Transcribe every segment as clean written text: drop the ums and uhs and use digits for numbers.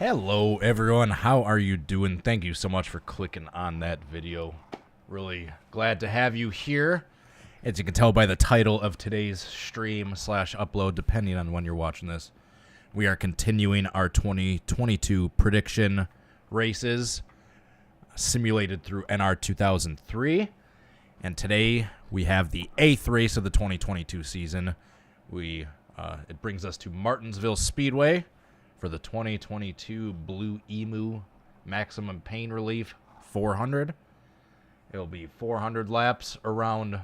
Hello everyone, how are you doing? Thank you so much for clicking on that video. Really glad to have you here. As you can tell by the title of today's stream slash upload, depending on when you're watching this, we are continuing our 2022 prediction races simulated through NR2003. And today we have the 8th race of the 2022 season. It brings us to Martinsville Speedway for the 2022 Blu-Emu Maximum Pain Relief 400. It'll be 400 laps around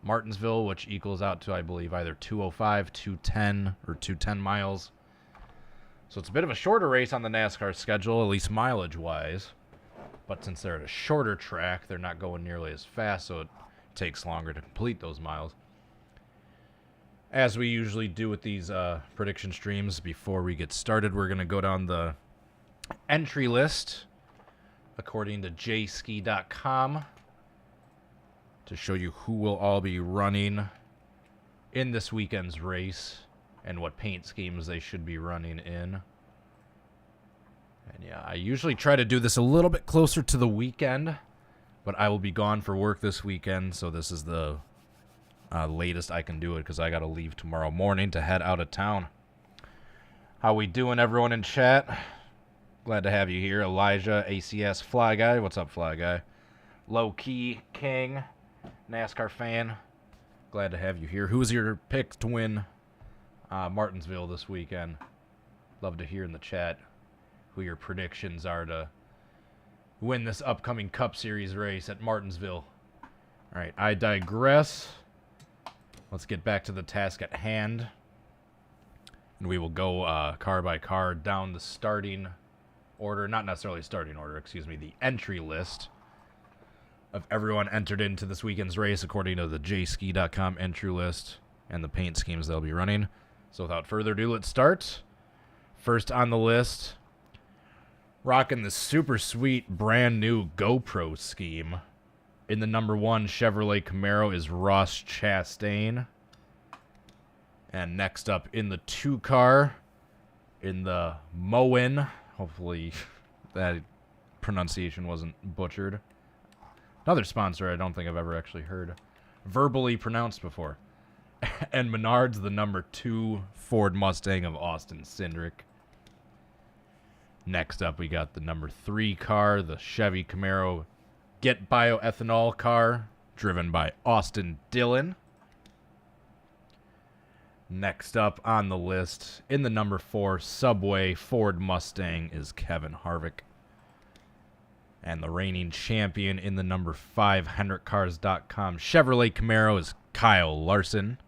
Martinsville, which equals out to, I believe, either 205, 210, or 210 miles. So it's a bit of a shorter race on the NASCAR schedule, at least mileage-wise. But since they're at a shorter track, they're not going nearly as fast, so it takes longer to complete those miles. As we usually do with these prediction streams, before we get started, we're going to go down the entry list according to jski.com to show you who will all be running in this weekend's race and what paint schemes they should be running in. And yeah, I usually try to do this a little bit closer to the weekend, but I will be gone for work this weekend, so this is the latest I can do it because I got to leave tomorrow morning to head out of town. How we doing, everyone in chat? Glad to have you here. Elijah, ACS, Fly Guy. What's up, Fly Guy? Low Key King, NASCAR fan. Glad to have you here. Who's your pick to win Martinsville this weekend? Love to hear in the chat who your predictions are to win this upcoming Cup Series race at Martinsville. All right, I digress. Let's get back to the task at hand. And we will go car by car down the starting order. Not necessarily starting order, excuse me. The entry list of everyone entered into this weekend's race according to the jski.com entry list and the paint schemes they'll be running. So without further ado, let's start. First on the list, rocking the super sweet brand new GoPro scheme. In the number 1 Chevrolet Camaro is Ross Chastain. And next up in the 2 car, in the Moen, hopefully that pronunciation wasn't butchered. Another sponsor I don't think I've ever actually heard verbally pronounced before. And Menards, the number 2 Ford Mustang of Austin Cindric. Next up we got the number 3 car, the Chevy Camaro Get Bioethanol car, driven by Austin Dillon. Next up on the list, in the number 4 Subway Ford Mustang, is Kevin Harvick. And the reigning champion in the number 5 HendrickCars.com Chevrolet Camaro is Kyle Larson.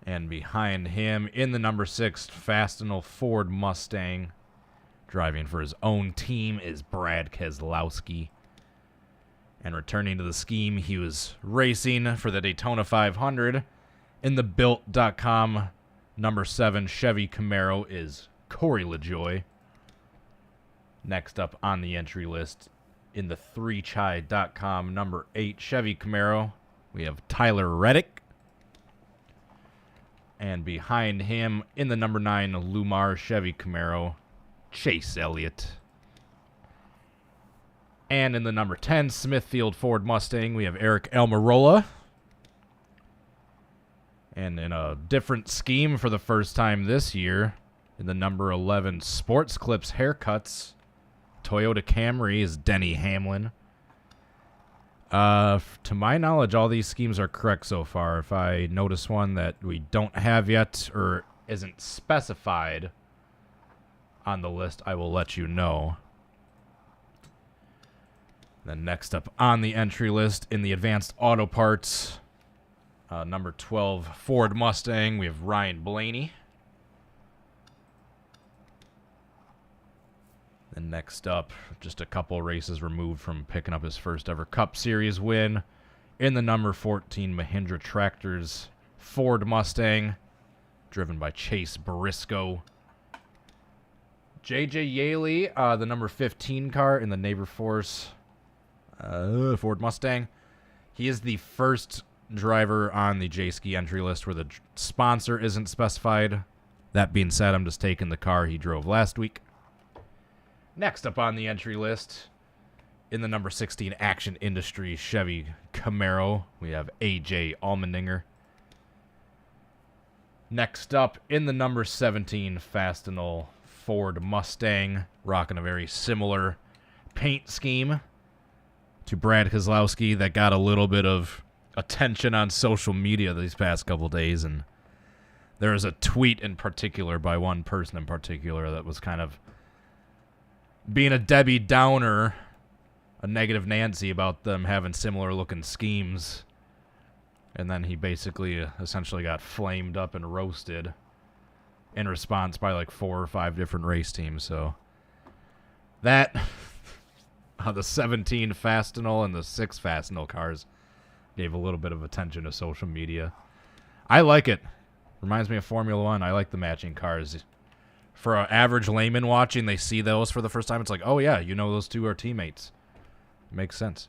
And behind him, in the number 6 Fastenal Ford Mustang, driving for his own team, is Brad Keselowski. And returning to the scheme, he was racing for the Daytona 500. In the Built.com number 7 Chevy Camaro is Corey LaJoy. Next up on the entry list, in the 3Chai.com number 8 Chevy Camaro, we have Tyler Reddick. And behind him, in the number 9 Lumar Chevy Camaro, Chase Elliott. And in the number 10 Smithfield Ford Mustang, we have Eric Almirola. And in a different scheme for the first time this year, in the number 11 Sports Clips Haircuts, Toyota Camry is Denny Hamlin. To my knowledge, all these schemes are correct so far. If I notice one that we don't have yet or isn't specified on the list, I will let you know. Then next up on the entry list, in the Advanced Auto Parts, number 12 Ford Mustang, we have Ryan Blaney. And next up, just a couple races removed from picking up his first ever Cup Series win, in the number 14 Mahindra Tractors Ford Mustang, driven by Chase Briscoe. JJ Yaley, the number 15 car in the Neighbor Force Ford Mustang. He is the first driver on the J-Ski entry list where the sponsor isn't specified. That being said, I'm just taking the car he drove last week. Next up on the entry list, in the number 16 Action Industries Chevy Camaro, we have AJ Allmendinger. Next up, in the number 17 Fastenal Ford Mustang, rocking a very similar paint scheme to Brad Keselowski that got a little bit of attention on social media these past couple days, and there is a tweet in particular by one person in particular that was kind of being a Debbie Downer, a negative Nancy about them having similar looking schemes, and then he basically essentially got flamed up and roasted in response by like 4 or 5 different race teams. So that the 17 Fastenal and the 6 Fastenal cars gave a little bit of attention to social media. I like it. Reminds me of Formula One. I like the matching cars. For an average layman watching, they see those for the first time. It's like, oh yeah, you know those two are teammates. Makes sense.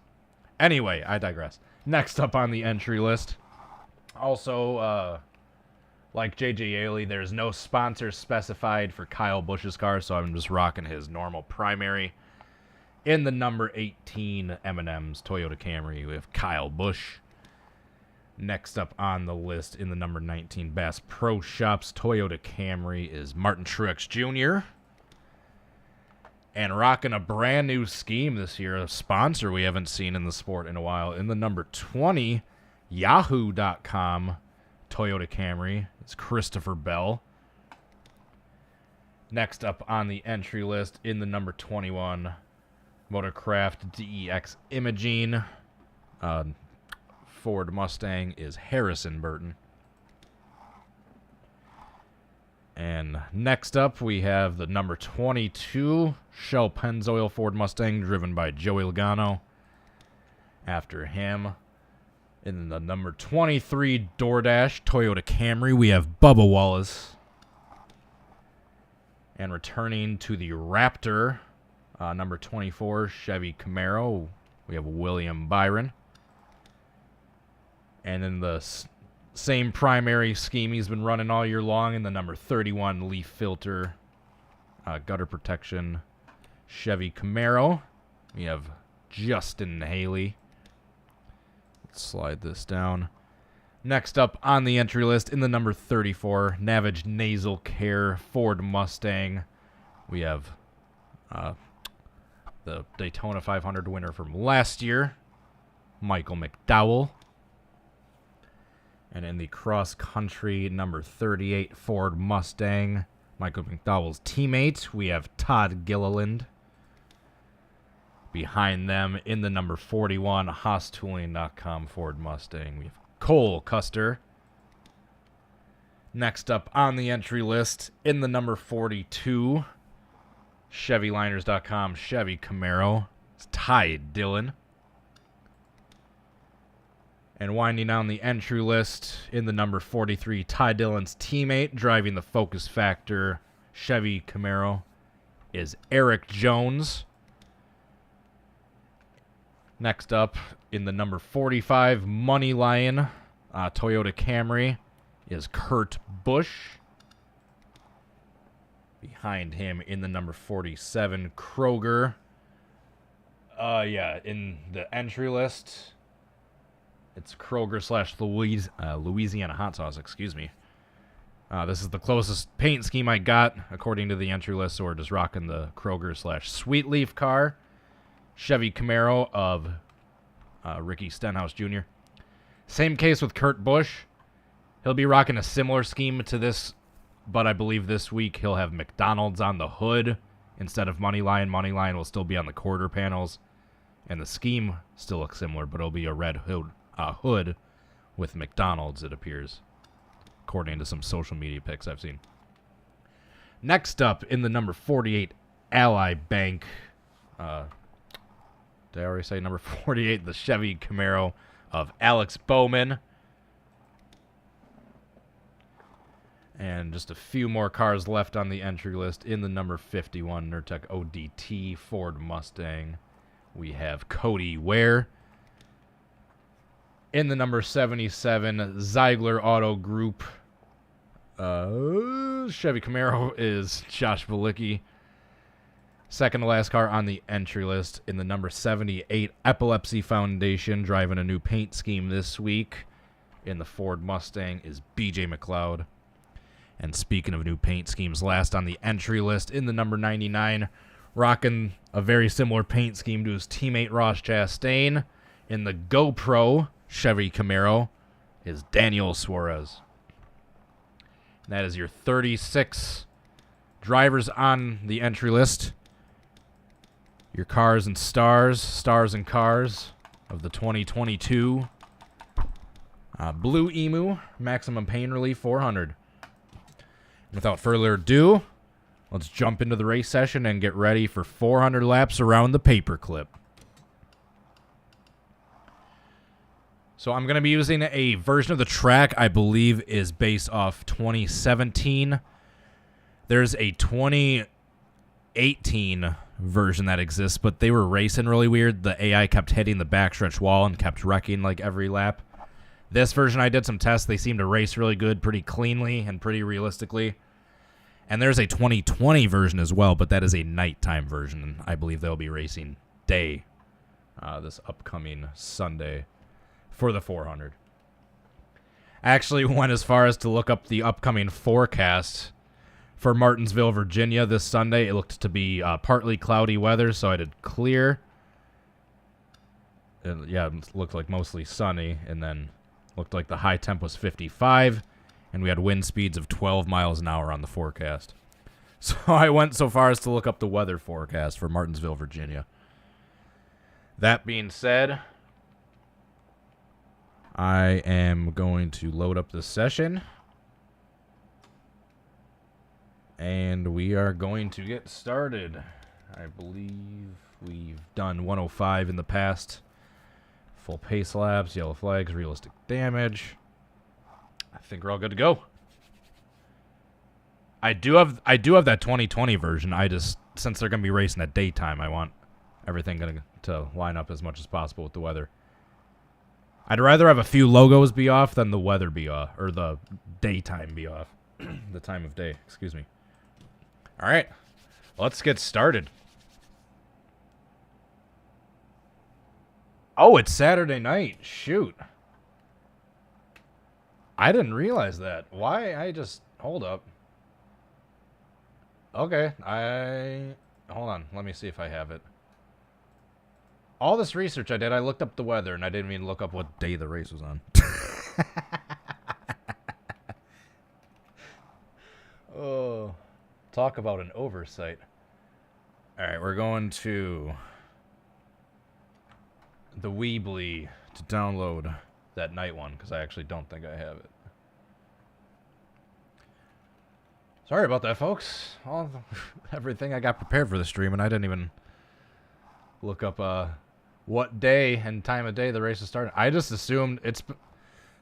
Anyway, I digress. Next up on the entry list, also, like J.J. Yaley, there's no sponsor specified for Kyle Busch's car, so I'm just rocking his normal primary. In the number 18 M&M's Toyota Camry, we have Kyle Busch. Next up on the list, in the number 19 Bass Pro Shops Toyota Camry, is Martin Truex Jr. And rocking a brand new scheme this year, a sponsor we haven't seen in the sport in a while. In the number 20 Yahoo.com Toyota Camry, it's Christopher Bell. Next up on the entry list, in the number 21 Motorcraft DEX Imaging Ford Mustang, is Harrison Burton. And next up, we have the number 22 Shell Pennzoil Ford Mustang, driven by Joey Logano. After him, in the number 23 DoorDash Toyota Camry, we have Bubba Wallace. And returning to the Raptor, number 24 Chevy Camaro, we have William Byron. And in the same primary scheme he's been running all year long, in the number 31 Leaf Filter gutter protection Chevy Camaro, we have Justin Haley. Let's slide this down. Next up on the entry list, in the number 34 Navage Nasal Care Ford Mustang, we have the Daytona 500 winner from last year, Michael McDowell. And in the cross-country number 38 Ford Mustang, Michael McDowell's teammate, we have Todd Gilliland. Behind them, in the number 41 HaasTooling.com Ford Mustang, we have Cole Custer. Next up on the entry list, in the number 42 ChevyLiners.com Chevy Camaro, it's Ty Dillon. And winding down the entry list, in the number 43, Ty Dillon's teammate, driving the Focus Factor Chevy Camaro, is Eric Jones. Next up, in the number 45, Money Lion Toyota Camry, is Kurt Busch. Behind him, in the number 47, Kroger. In the entry list, it's Kroger / Louisiana Hot Sauce, excuse me. This is the closest paint scheme I got, according to the entry list, so we're just rocking the Kroger / Sweet Leaf car. Chevy Camaro of Ricky Stenhouse Jr. Same case with Kurt Busch. He'll be rocking a similar scheme to this, but I believe this week he'll have McDonald's on the hood instead of Money Lion. Money Lion will still be on the quarter panels, and the scheme still looks similar, but it'll be a red hood with McDonald's, it appears, according to some social media pics I've seen. Next up, in the number 48 Ally Bank, did I already say number 48? The Chevy Camaro of Alex Bowman. And just a few more cars left on the entry list. In the number 51 Nurtec ODT Ford Mustang, we have Cody Ware. In the number 77 Ziegler Auto Group Chevy Camaro is Josh Balicki. Second to last car on the entry list in the number 78 Epilepsy Foundation, driving a new paint scheme this week in the Ford Mustang, is BJ McLeod. And speaking of new paint schemes, last on the entry list in the number 99, rocking a very similar paint scheme to his teammate Ross Chastain in the GoPro Chevy Camaro, is Daniel Suarez. And that is your 36 drivers on the entry list. Your cars and stars and cars of the 2022 Blu-Emu Maximum Pain Relief 400. Without further ado, let's jump into the race session and get ready for 400 laps around the paperclip. So I'm going to be using a version of the track I believe is based off 2017. There's a 2018 version that exists, but they were racing really weird. The AI kept hitting the backstretch wall and kept wrecking like every lap. This version, I did some tests. They seem to race really good, pretty cleanly and pretty realistically. And there's a 2020 version as well, but that is a nighttime version. I believe they'll be racing day this upcoming Sunday for the 400. I actually went as far as to look up the upcoming forecast for Martinsville, Virginia this Sunday. It looked to be partly cloudy weather, so I did clear. It looked like mostly sunny, and then looked like the high temp was 55, and we had wind speeds of 12 miles an hour on the forecast. So I went so far as to look up the weather forecast for Martinsville, Virginia. That being said, I am going to load up this session. And we are going to get started. I believe we've done 105 in the past. Full pace laps, yellow flags, realistic damage. I think we're all good to go. I do have that 2020 version. I just, since they're going to be racing at daytime, I want everything to line up as much as possible with the weather. I'd rather have a few logos be off than the weather be off, or the daytime be off. The time of day, excuse me. All right, let's get started. Oh, it's Saturday night. Shoot. I didn't realize that. Why? Hold up. Okay, hold on. Let me see if I have it. All this research I did, I looked up the weather, and I didn't even look up what day the race was on. Oh. Talk about an oversight. All right, we're going to the Weebly to download that night one, because I actually don't think I have it. Sorry about that, folks. Everything I got prepared for the stream, and I didn't even look up what day and time of day the race is starting. I just assumed it's...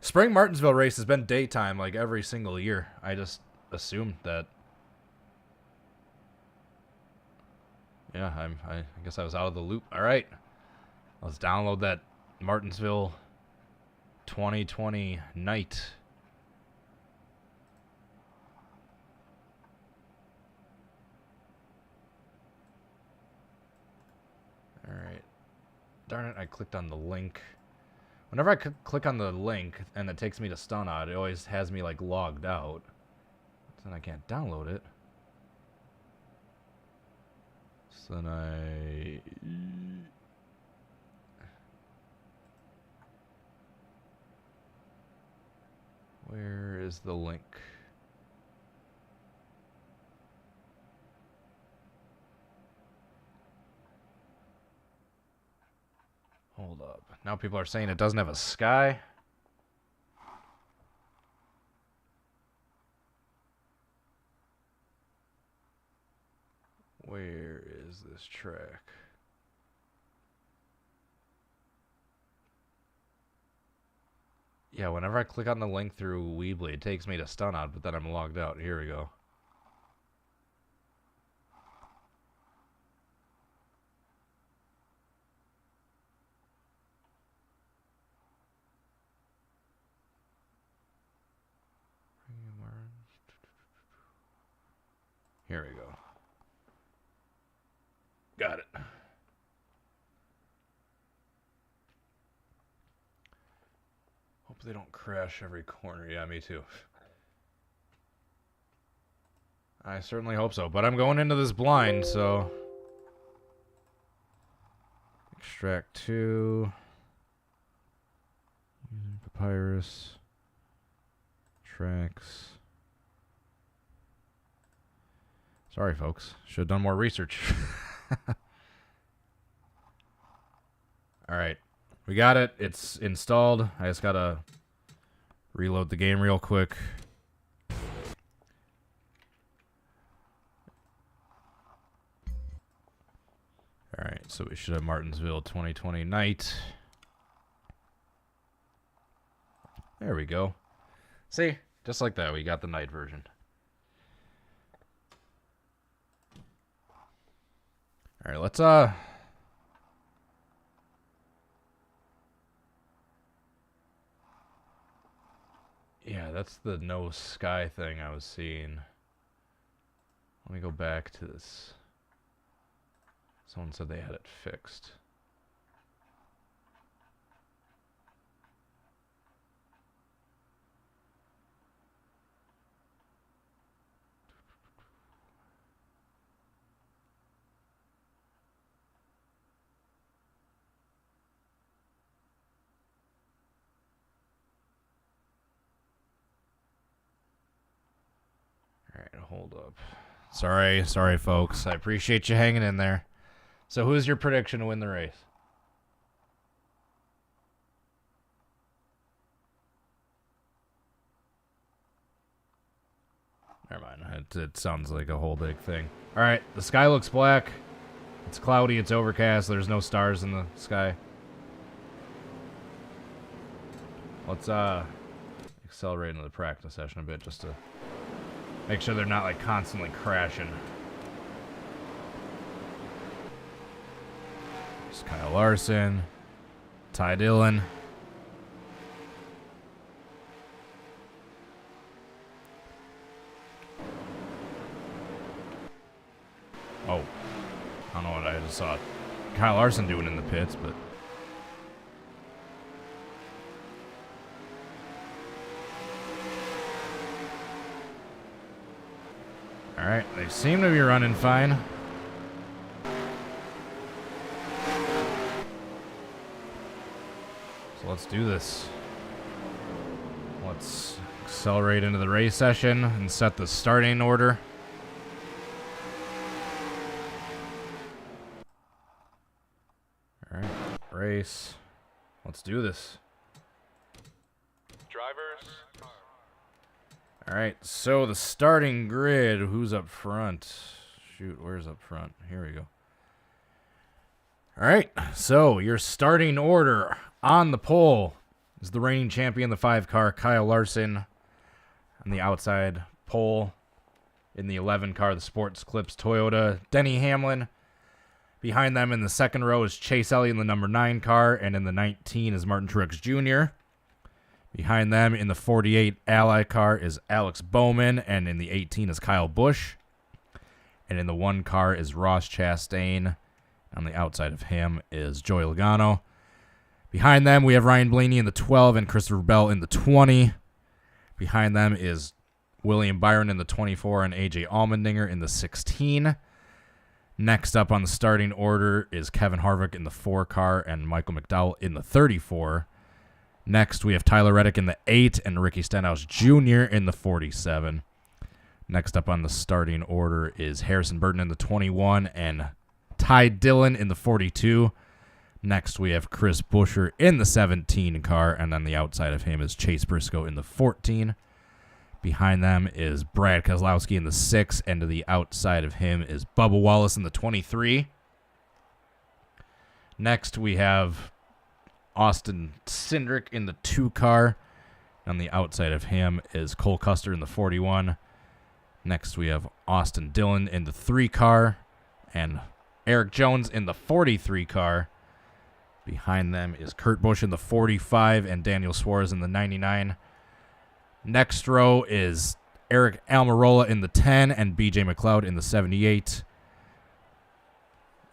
Spring Martinsville race has been daytime like every single year. I just assumed that. Yeah, I guess I was out of the loop. All right, let's download that Martinsville 2020 night. All right. Darn it, I clicked on the link. Whenever I click on the link and it takes me to Stunod, it always has me like logged out. Then I can't download it. So then where is the link? Hold up. Now people are saying it doesn't have a sky. Where is this track? Yeah, whenever I click on the link through Weebly, it takes me to Stunod, but then I'm logged out. Here we go. Here we go. Got it. Hope they don't crash every corner. Yeah, me too. I certainly hope so. But I'm going into this blind, so... Extract 2. Using papyrus. Tracks. Sorry, folks. Should have done more research. Alright. We got it. It's installed. I just gotta reload the game real quick. Alright, so we should have Martinsville 2020 night. There we go. See? Just like that, we got the night version. Alright, let's, yeah, that's the no sky thing I was seeing. Let me go back to this. Someone said they had it fixed. Alright, hold up. Sorry, folks. I appreciate you hanging in there. So who's your prediction to win the race? Never mind. It sounds like a whole big thing. All right, the sky looks black. It's cloudy. It's overcast. There's no stars in the sky. Let's accelerate into the practice session a bit just to make sure they're not like constantly crashing. Kyle Larson, Ty Dillon. Oh, I don't know what I just saw Kyle Larson doing in the pits, but all right, they seem to be running fine. Let's do this. Let's accelerate into the race session and set the starting order. All right, race. Let's do this. Drivers. All right, so the starting grid. Who's up front? Shoot, where's up front? Here we go. All right, so your starting order on the pole is the reigning champion, the 5-car, Kyle Larson. On the outside pole, in the 11-car, the Sports Clips Toyota, Denny Hamlin. Behind them in the second row is Chase Elliott in the number 9 car, and in the 19 is Martin Truex Jr. Behind them in the 48 Ally car is Alex Bowman, and in the 18 is Kyle Busch. And in the 1 car is Ross Chastain. On the outside of him is Joey Logano. Behind them, we have Ryan Blaney in the 12 and Christopher Bell in the 20. Behind them is William Byron in the 24 and AJ Allmendinger in the 16. Next up on the starting order is Kevin Harvick in the 4 car and Michael McDowell in the 34. Next, we have Tyler Reddick in the 8 and Ricky Stenhouse Jr. in the 47. Next up on the starting order is Harrison Burton in the 21 and Ty Dillon in the 42. Next, we have Chris Buescher in the 17 car, and on the outside of him is Chase Briscoe in the 14. Behind them is Brad Keselowski in the 6, and to the outside of him is Bubba Wallace in the 23. Next, we have Austin Cindric in the 2 car. On the outside of him is Cole Custer in the 41. Next, we have Austin Dillon in the 3 car, and Eric Jones in the 43 car. Behind them is Kurt Busch in the 45 and Daniel Suarez in the 99. Next row is Eric Almirola in the 10, and BJ McLeod in the 78.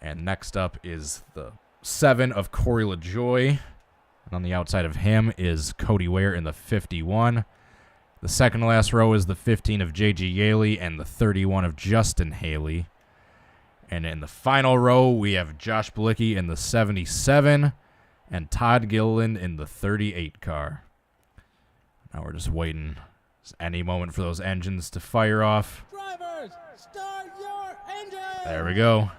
And next up is the 7 of Corey LaJoy. And on the outside of him is Cody Ware in the 51. The second to last row is the 15 of J.G. Yaley and the 31 of Justin Haley. And in the final row, we have Josh Balicki in the 77 and Todd Gilliland in the 38 car. Now we're just waiting any moment for those engines to fire off. Drivers, start your engines! There we go.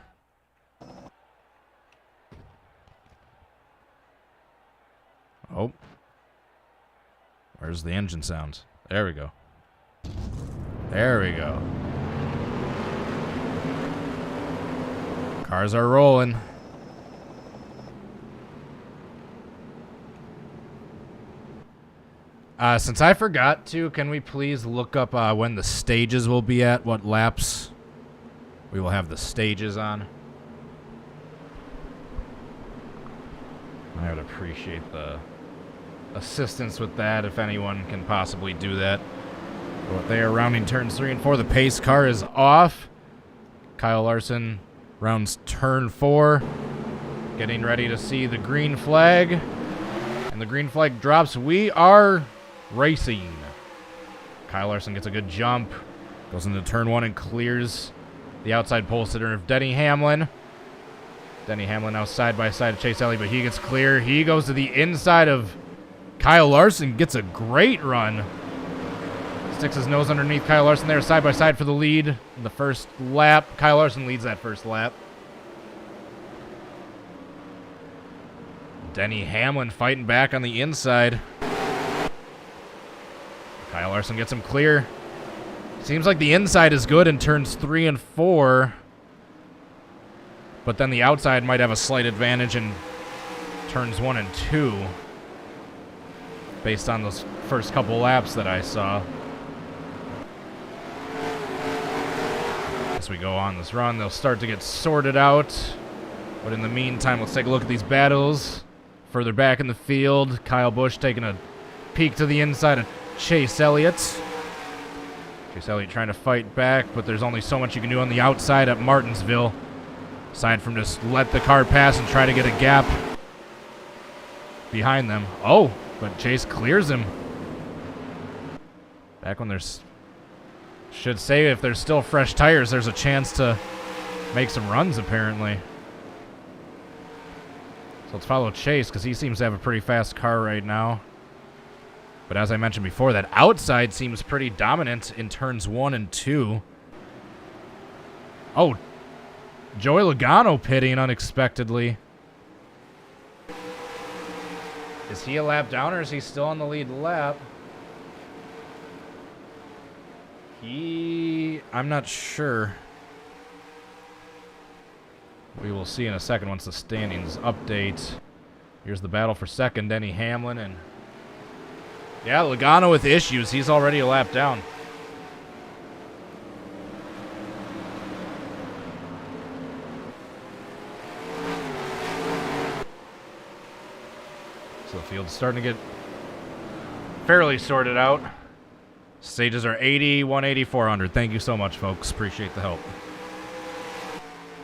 Oh. Where's the engine sounds? There we go. There we go. Cars are rolling. Since I forgot to, can we please look up when the stages will be at, what laps we will have the stages on? I would appreciate the assistance with that if anyone can possibly do that. But they are rounding turns 3 and 4. The pace car is off. Kyle Larson rounds turn 4. Getting ready to see the green flag. And the green flag drops. We are racing. Kyle Larson gets a good jump. Goes into turn 1 and clears the outside pole sitter of Denny Hamlin. Denny Hamlin now side by side of Chase Elliott, but he gets clear. He goes to the inside of Kyle Larson, gets a great run. Sticks his nose underneath Kyle Larson there, side by side for the lead in the first lap. Kyle Larson leads that first lap. Denny Hamlin fighting back on the inside. Kyle Larson gets him clear. Seems like the inside is good in turns 3 and 4. But then the outside might have a slight advantage in turns 1 and 2. Based on those first couple laps that I saw. As we go on this run, they'll start to get sorted out. But in the meantime, let's take a look at these battles. Further back in the field, Kyle Busch taking a peek to the inside of Chase Elliott. Chase Elliott trying to fight back, but there's only so much you can do on the outside at Martinsville. Aside from just let the car pass and try to get a gap behind them. Oh, but Chase clears him. Back when there's... Should say if there's still fresh tires, there's a chance to make some runs, apparently. So let's follow Chase, because he seems to have a pretty fast car right now. But as I mentioned before, that outside seems pretty dominant in turns 1 and 2. Oh, Joey Logano pitting unexpectedly. Is he a lap down, or is he still on the lead lap? I'm not sure. We will see in a second once the standings update. Here's the battle for second, Denny Hamlin, and yeah, Logano with issues. He's already a lap down. So the field's starting to get fairly sorted out. Stages are 80, 180, 400. Thank you so much, folks. Appreciate the help.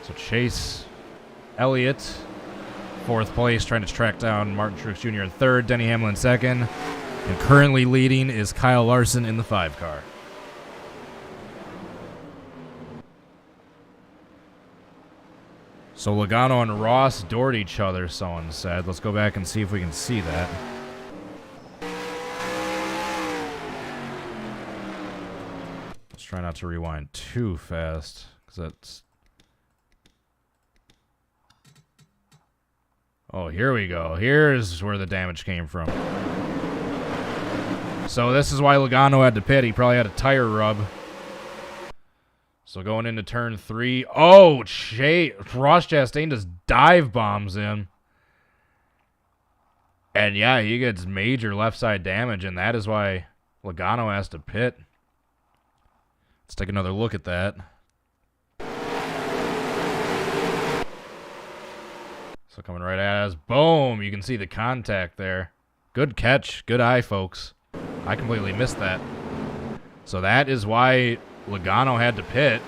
So Chase Elliott, 4th place, trying to track down Martin Truex Jr. in 3rd, Denny Hamlin 2nd, and currently leading is Kyle Larson in the 5 car. So Logano and Ross doored each other, someone said. Let's go back and see if we can see that. Let's try not to rewind too fast, because that's... Oh, here we go. Here's where the damage came from. So this is why Logano had to pit. He probably had a tire rub. So going into turn 3. Oh, Ross Chastain just dive bombs him. And yeah, he gets major left side damage, and that is why Logano has to pit. Let's take another look at that. So coming right at us. Boom! You can see the contact there. Good catch. Good eye, folks. I completely missed that. So that is why Logano had to pit,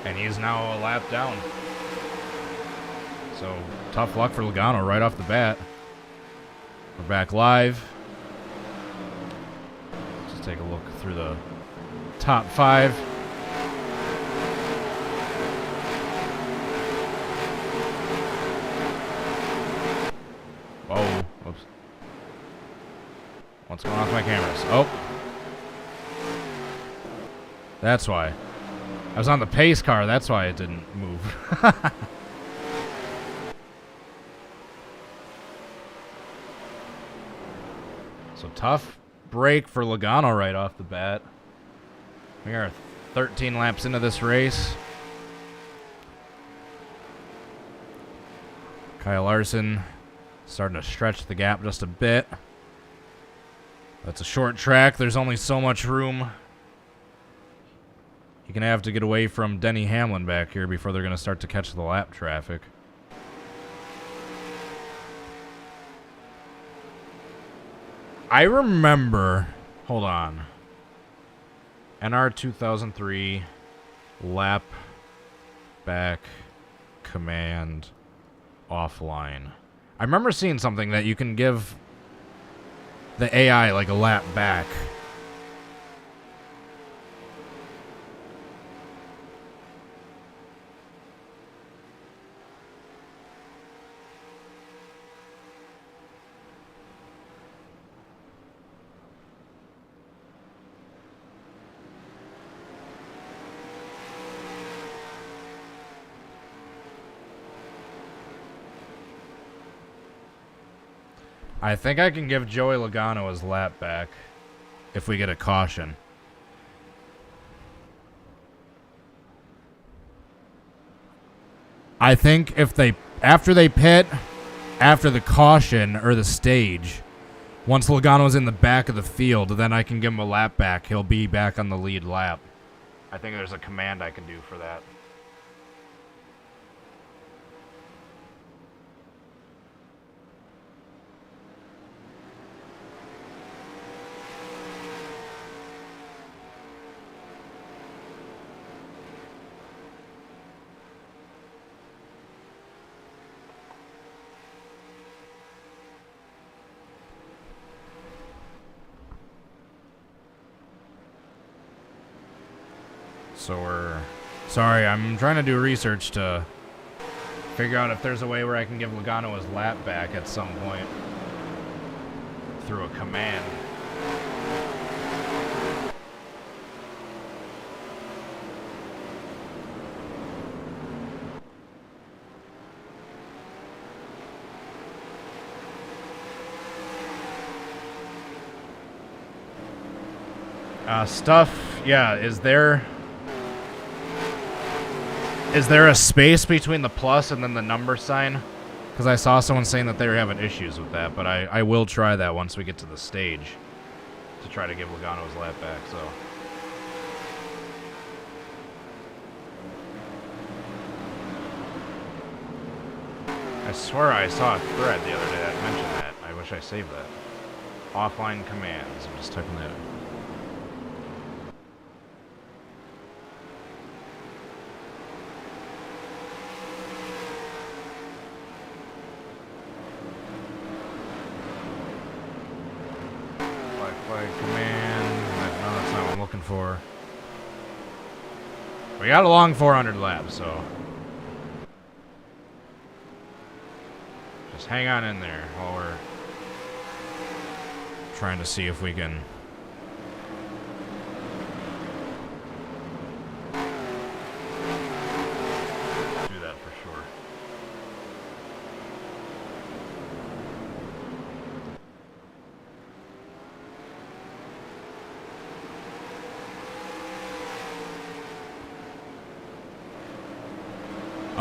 and he's now a lap down. So tough luck for Logano right off the bat. We're back live. Just take a look through the top 5. Whoa. Oops. What's going on with my cameras? Oh. That's why. I was on the pace car. That's why it didn't move. So tough break for Logano right off the bat. We are 13 laps into this race. Kyle Larson starting to stretch the gap just a bit. That's a short track. There's only so much room. You're going to have to get away from Denny Hamlin back here before they're going to start to catch the lap traffic. I remember, hold on, NR2003 lap back command offline. I remember seeing something that you can give the AI like a lap back. I think I can give Joey Logano his lap back if we get a caution. I think if they, after they pit, after the caution or the stage, once Logano's in the back of the field, then I can give him a lap back. He'll be back on the lead lap. I think there's a command I can do for that. So sorry, I'm trying to do research to figure out if there's a way where I can give Logano his lap back at some point through a command. Stuff, yeah, is there a space between the plus and then the number sign? Because I saw someone saying that they were having issues with that, but I will try that once we get to the stage to try to give Logano his lap back, so. I swear I saw a thread the other day that mentioned that. I wish I saved that. Offline commands. I'm just typing that in. Command. No, that's not what I'm looking for. We got a long 400 laps, so just hang on in there while we're trying to see if we can do that for sure.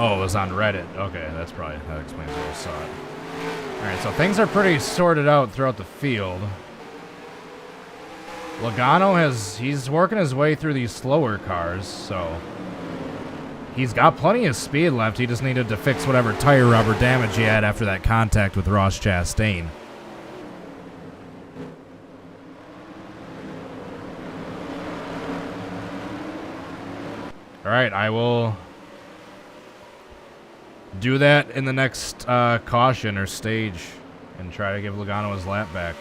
Oh, it was on Reddit. Okay, that explains why I saw it. Alright, so things are pretty sorted out throughout the field. Logano he's working his way through these slower cars, so he's got plenty of speed left. He just needed to fix whatever tire rubber damage he had after that contact with Ross Chastain. All right, I will do that in the next caution or stage and try to give Logano his lap back.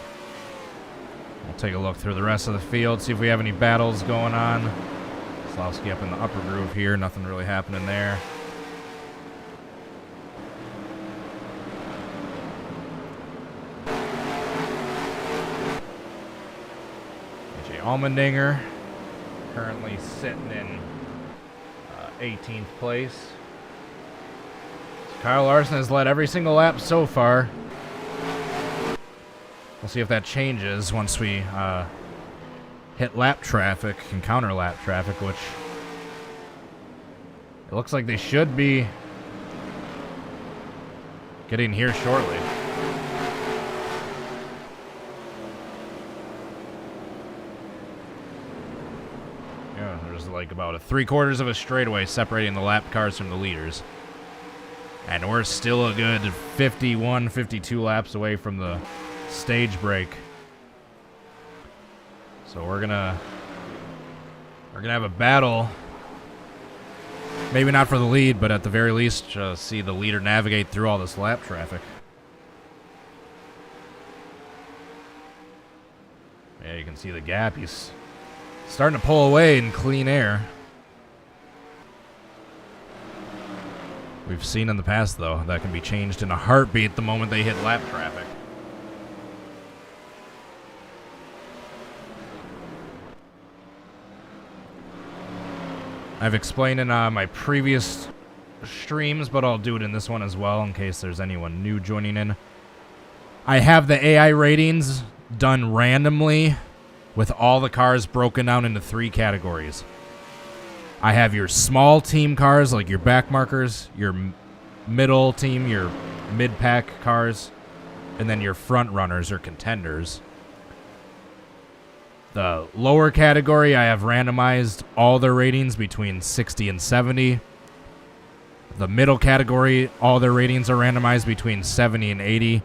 We'll take a look through the rest of the field, see if we have any battles going on. Slowski up in the upper groove here, nothing really happening there. AJ Allmendinger currently sitting in 18th place. So Kyle Larson has led every single lap so far. We'll see if that changes once we hit lap traffic and counter lap traffic, which it looks like they should be getting here shortly. Yeah, there's like about a 3/4 of a straightaway separating the lap cars from the leaders. And we're still a good 51, 52 laps away from the stage break. So we're gonna have a battle. Maybe not for the lead, but at the very least, see the leader navigate through all this lap traffic. Yeah, you can see the gap. He's starting to pull away in clean air. We've seen in the past, though, that can be changed in a heartbeat the moment they hit lap traffic. I've explained in my previous streams, but I'll do it in this one as well in case there's anyone new joining in. I have the AI ratings done randomly with all the cars broken down into 3 categories. I have your small team cars, like your back markers, your middle team, your mid-pack cars, and then your front runners or contenders. The lower category, I have randomized all their ratings between 60 and 70. The middle category, all their ratings are randomized between 70 and 80.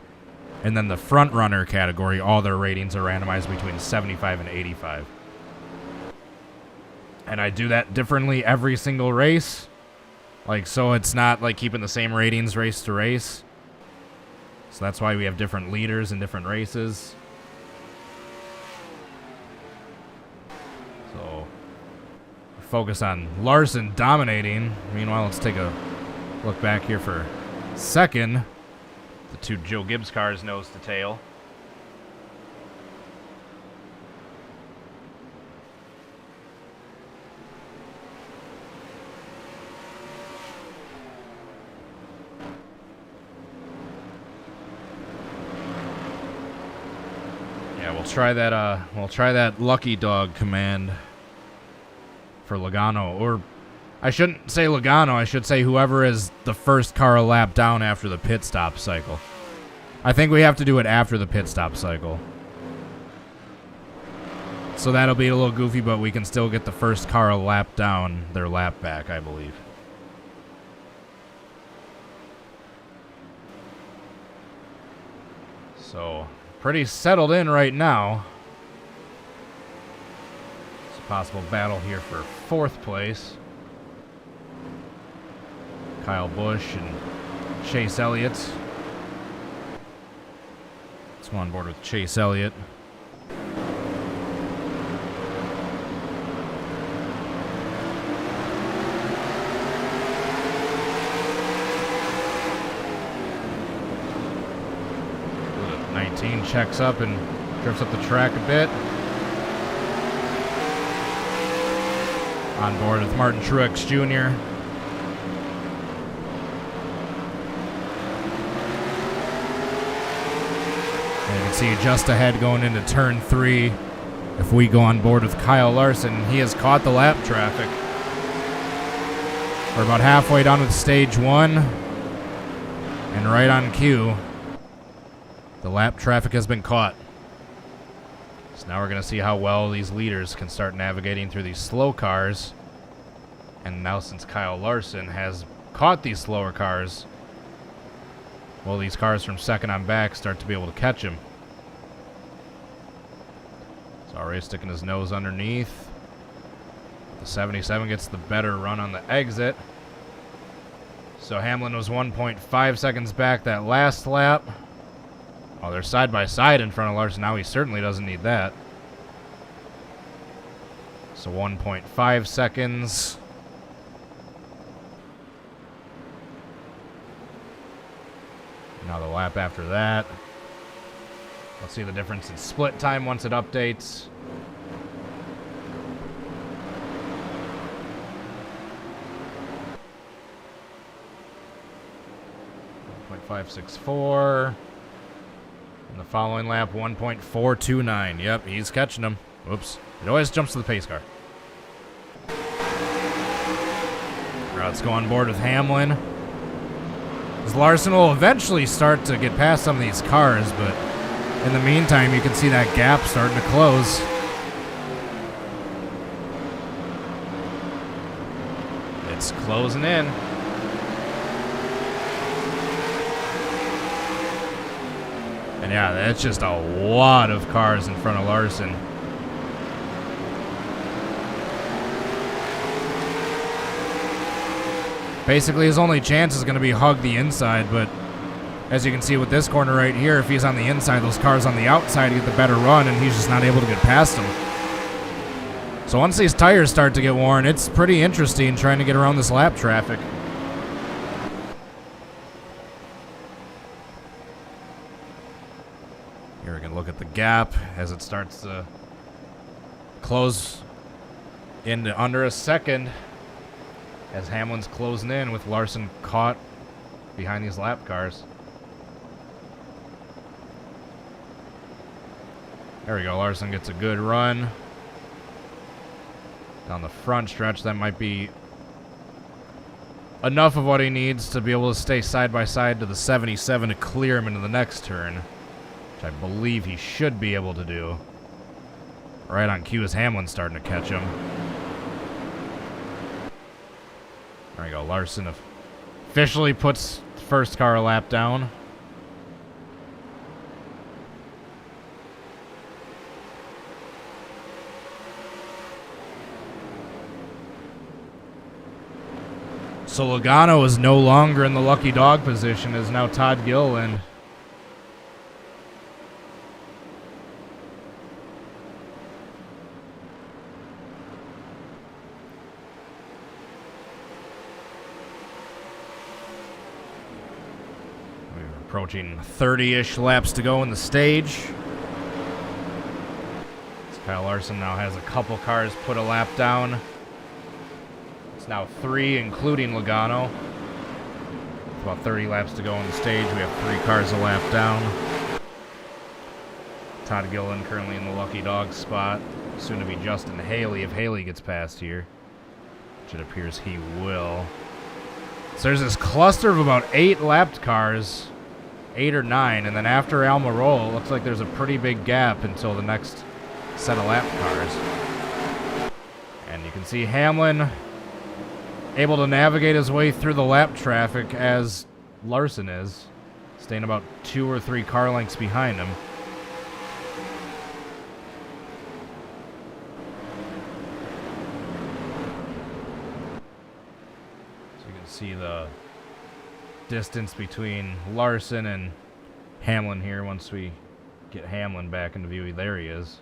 And then the front runner category, all their ratings are randomized between 75 and 85. And I do that differently every single race. Like, so it's not like keeping the same ratings race to race. So that's why we have different leaders in different races. So, focus on Larson dominating. Meanwhile, let's take a look back here for second. The 2 Joe Gibbs cars nose to tail. Yeah, we'll try that lucky dog command for Logano, or I shouldn't say Logano, I should say whoever is the first car a lap down after the pit stop cycle. I think we have to do it after the pit stop cycle. So that'll be a little goofy, but we can still get the first car a lap down their lap back, I believe. So, pretty settled in right now. It's a possible battle here for 4th place. Kyle Busch and Chase Elliott. Let's go on board with Chase Elliott. The 19 checks up and drifts up the track a bit. On board with Martin Truex Jr. And you can see just ahead going into turn 3. If we go on board with Kyle Larson, he has caught the lap traffic. We're about halfway down with stage 1. And right on cue, the lap traffic has been caught. So now we're going to see how well these leaders can start navigating through these slow cars. And now since Kyle Larson has caught these slower cars, well, these cars from second on back start to be able to catch him. So already sticking his nose underneath. The 77 gets the better run on the exit. So Hamlin was 1.5 seconds back that last lap. Oh, they're side by side in front of Larson. Now he certainly doesn't need that. So 1.5 seconds. Now the lap after that. Let's see the difference in split time once it updates. .564. And the following lap, 1.429. Yep, he's catching him. Whoops. It always jumps to the pace car. All right, let's go on board with Hamlin. As Larson will eventually start to get past some of these cars, but in the meantime, you can see that gap starting to close. It's closing in. And yeah, that's just a lot of cars in front of Larson. Basically, his only chance is going to be hug the inside, but as you can see with this corner right here, if he's on the inside, those cars on the outside get the better run, and he's just not able to get past them. So once these tires start to get worn, it's pretty interesting trying to get around this lap traffic. Here we can look at the gap as it starts to close into under a second as Hamlin's closing in with Larson caught behind these lap cars. There we go. Larson gets a good run down the front stretch. That might be enough of what he needs to be able to stay side by side to the 77 to clear him into the next turn, which I believe he should be able to do. Right on cue as Hamlin's starting to catch him. There we go. Larson officially puts the first car a lap down. So Logano is no longer in the lucky dog position, as now Todd Gilliland. We're approaching 30-ish laps to go in the stage. So Kyle Larson now has a couple cars put a lap down. It's now 3, including Logano. About 30 laps to go on the stage. We have 3 cars a lap down. Todd Gilliland currently in the lucky dog spot. Soon to be Justin Haley if Haley gets past here, which it appears he will. So there's this cluster of about 8 lapped cars, 8 or 9, and then after Almirola, it looks like there's a pretty big gap until the next set of lap cars. And you can see Hamlin able to navigate his way through the lap traffic as Larson is, staying about 2 or 3 car lengths behind him. So you can see the distance between Larson and Hamlin here once we get Hamlin back into view. There he is.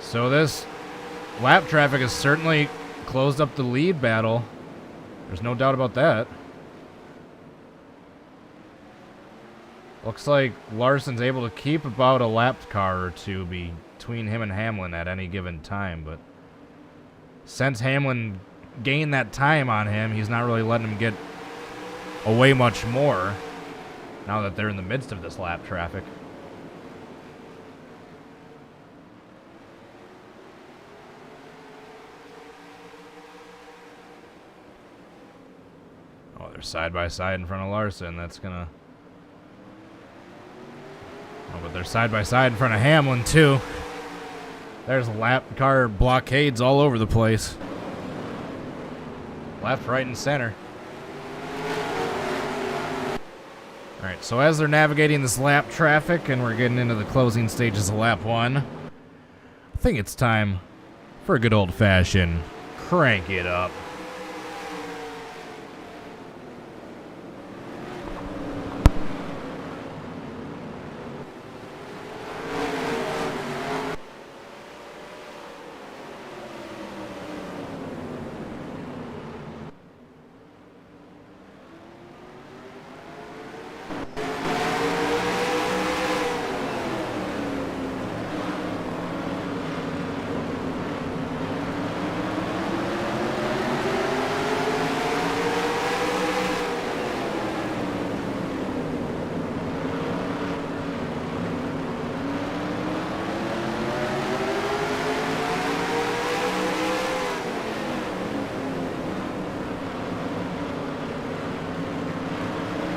So this lap traffic has certainly closed up the lead battle. There's no doubt about that. Looks like Larson's able to keep about a lapped car or two between him and Hamlin at any given time, but since Hamlin gained that time on him, he's not really letting him get away much more now that they're in the midst of this lap traffic. Oh, they're side by side in front of Larson. That's gonna... Oh, but they're side by side in front of Hamlin too. There's lap car blockades all over the place. Left, right, and center. Alright, so as they're navigating this lap traffic and we're getting into the closing stages of lap 1, I think it's time for a good old-fashioned crank it up.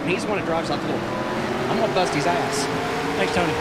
He's the one that drives out the door. I'm gonna bust his ass. Thanks, Tony.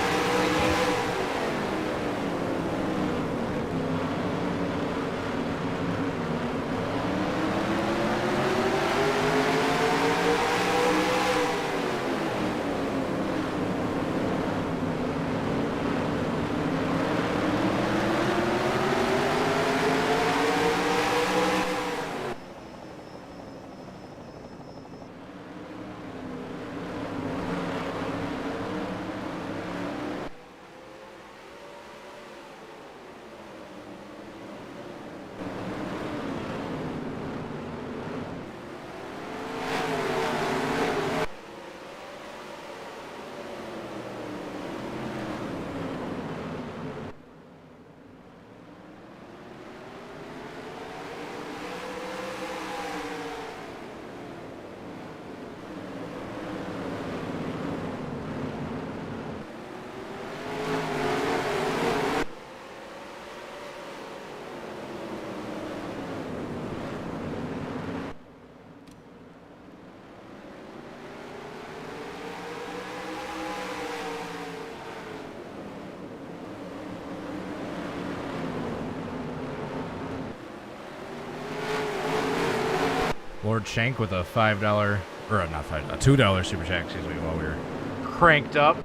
Lord Shank with a $5, or not $5, $2 super chat, excuse me, while we were cranked up.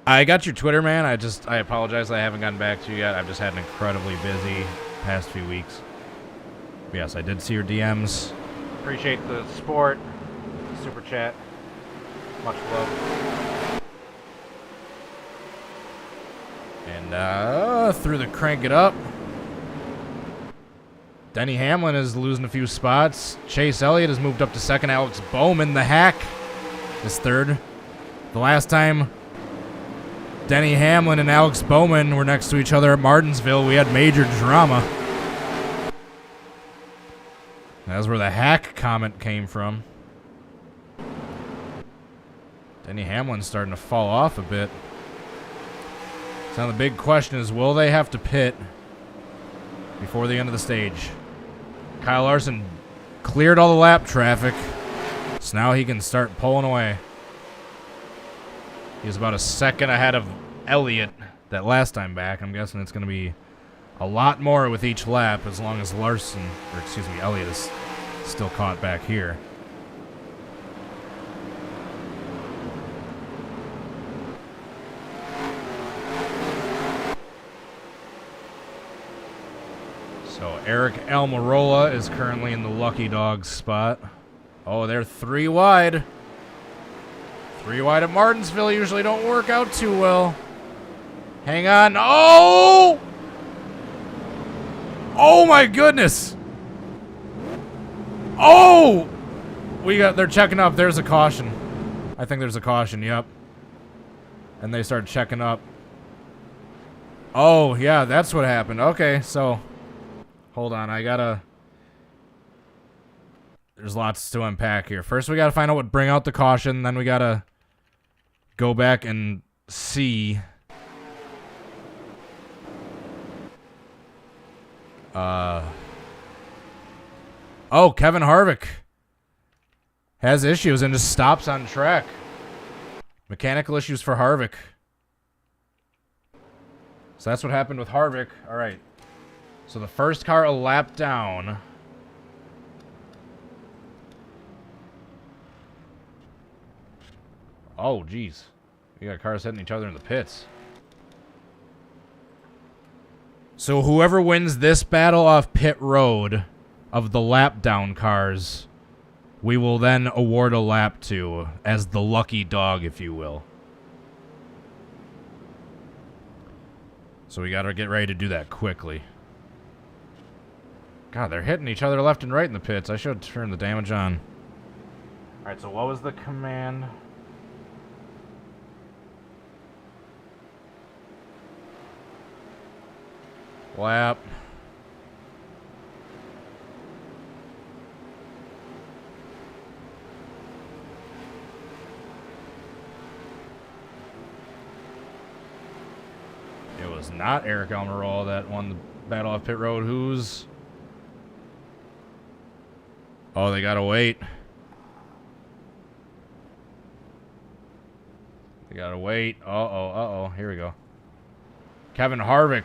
I got your Twitter, man. I apologize I haven't gotten back to you yet. I've just had an incredibly busy past few weeks. But yes, I did see your DMs. Appreciate the support, super chat. Much love. And through the crank it up. Denny Hamlin is losing a few spots. Chase Elliott has moved up to second. Alex Bowman, the hack, is third. The last time Denny Hamlin and Alex Bowman were next to each other at Martinsville, we had major drama. That's where the hack comment came from. Denny Hamlin's starting to fall off a bit. So now the big question is, will they have to pit before the end of the stage? Kyle Larson cleared all the lap traffic, so now he can start pulling away. He's about a second ahead of Elliott that last time back. I'm guessing it's going to be a lot more with each lap as long as Elliott is still caught back here. So Eric Almirola is currently in the lucky dog spot. Oh, they're 3 wide. 3 wide at Martinsville usually don't work out too well. Hang on. Oh! Oh my goodness. Oh! They're checking up. There's a caution. I think there's a caution, yep. And they start checking up. Oh, yeah, that's what happened. Okay, so hold on, there's lots to unpack here. First, we gotta find out what bring out the caution, then we gotta go back and see. Oh, Kevin Harvick has issues and just stops on track. Mechanical issues for Harvick. So that's what happened with Harvick. All right. So the first car a lap down. Oh, geez. We got cars hitting each other in the pits. So whoever wins this battle off pit road of the lap down cars, we will then award a lap to as the lucky dog, if you will. So we gotta get ready to do that quickly. God, they're hitting each other left and right in the pits. I should turn the damage on. Alright, so what was the command? Lap. It was not Eric Almirola that won the battle off pit road. Who's... Oh, they gotta wait. They gotta wait. Uh-oh. Here we go. Kevin Harvick.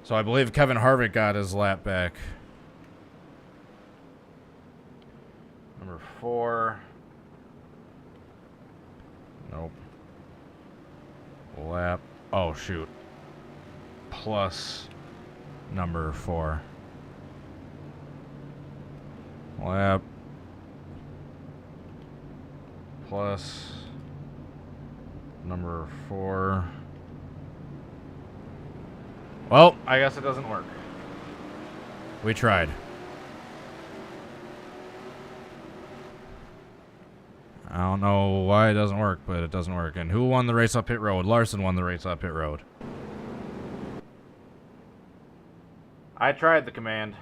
So I believe Kevin Harvick got his lap back. Number 4. Nope. Lap. Oh, shoot. Plus number 4. Lap. Plus number 4. Well, I guess it doesn't work. We tried. I don't know why it doesn't work, but it doesn't work. And who won the race up pit road? Larson won the race up pit road. I tried the command.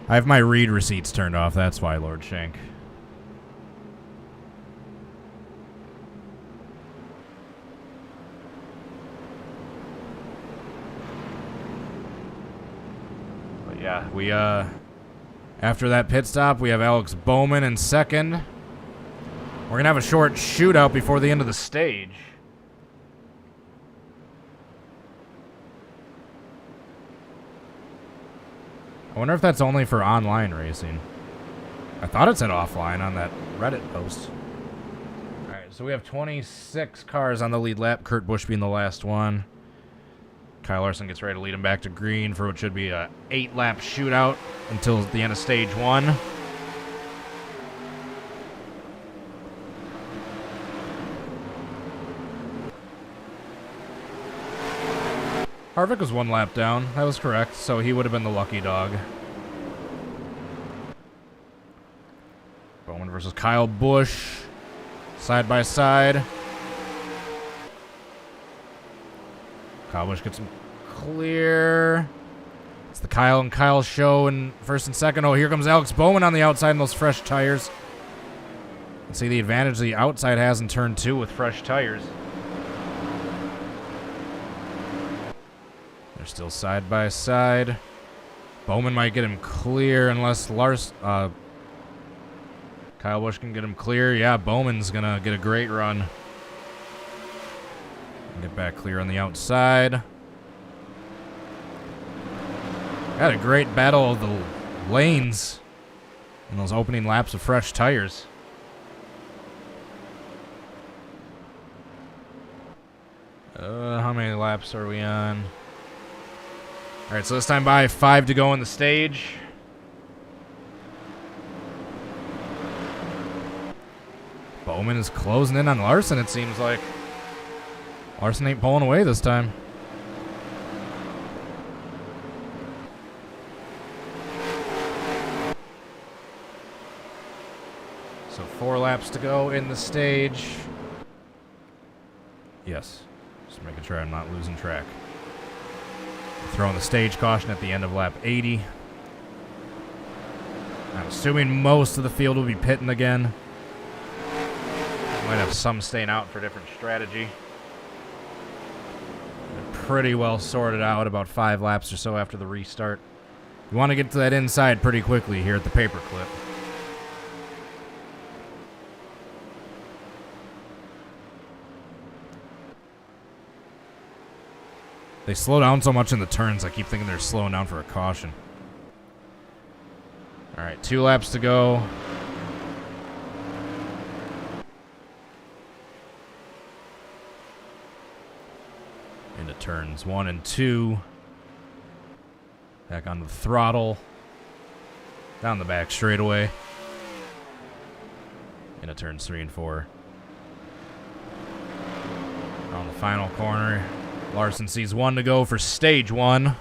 I have my read receipts turned off, that's why, Lord Shank. But yeah, we, after that pit stop, we have Alex Bowman in second. We're gonna have a short shootout before the end of the stage. I wonder if that's only for online racing. I thought it said offline on that Reddit post. Alright, so we have 26 cars on the lead lap, Kurt Busch being the last one. Kyle Larson gets ready to lead him back to green for what should be a 8-lap shootout until the end of stage 1. Harvick was 1 lap down. That was correct, so he would have been the lucky dog. Bowman versus Kyle Busch. Side by side. Kyle Busch gets him clear. It's the Kyle and Kyle show in first and second. Oh, here comes Alex Bowman on the outside in those fresh tires. Let's see the advantage the outside has in turn 2 with fresh tires. Still side by side. Bowman might get him clear unless Kyle Busch can get him clear. Yeah, Bowman's gonna get a great run. Get back clear on the outside. Had a great battle of the lanes in those opening laps of fresh tires. How many laps are we on? All right, so this time by 5 to go on the stage. Bowman is closing in on Larson, it seems like. Larson ain't pulling away this time. So 4 laps to go in the stage. Yes, just making sure I'm not losing track. Throwing the stage caution at the end of lap 80. I'm assuming most of the field will be pitting again. Might have some staying out for different strategy. They're pretty well sorted out about 5 laps or so after the restart. You want to get to that inside pretty quickly here at the paperclip. They slow down so much in the turns, I keep thinking they're slowing down for a caution. Alright, 2 laps to go. Into turns 1 and 2. Back onto the throttle. Down the back straightaway. Into turns 3 and 4. On the final corner. Larson sees 1 to go for stage 1.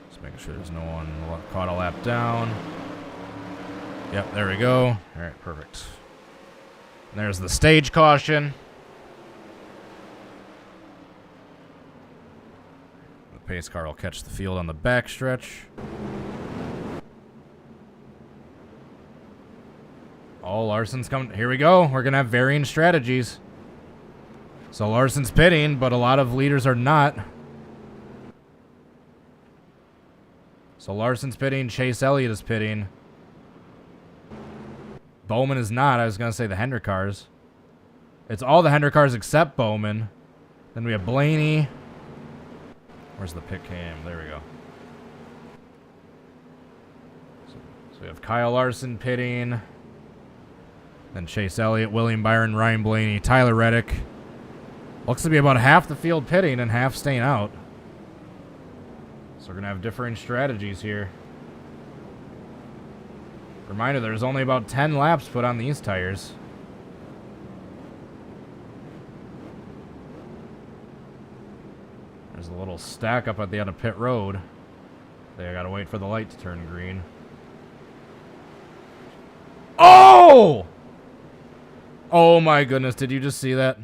Just making sure there's no one caught a lap down. Yep, there we go. All right, perfect. And there's the stage caution. The pace car will catch the field on the backstretch. Oh, Larson's coming. Here we go. We're going to have varying strategies. So Larson's pitting, but a lot of leaders are not. So Larson's pitting. Chase Elliott is pitting. Bowman is not. I was going to say the Hendrick cars. It's all the Hendrick cars except Bowman. Then we have Blaney. Where's the pit cam? There we go. So we have Kyle Larson pitting. Then Chase Elliott, William Byron, Ryan Blaney, Tyler Reddick. Looks to be about half the field pitting and half staying out. So we're going to have differing strategies here. Reminder, there's only about 10 laps put on these tires. There's a little stack up at the end of pit road. They gotta wait for the light to turn green. Oh! Oh my goodness, did you just see that?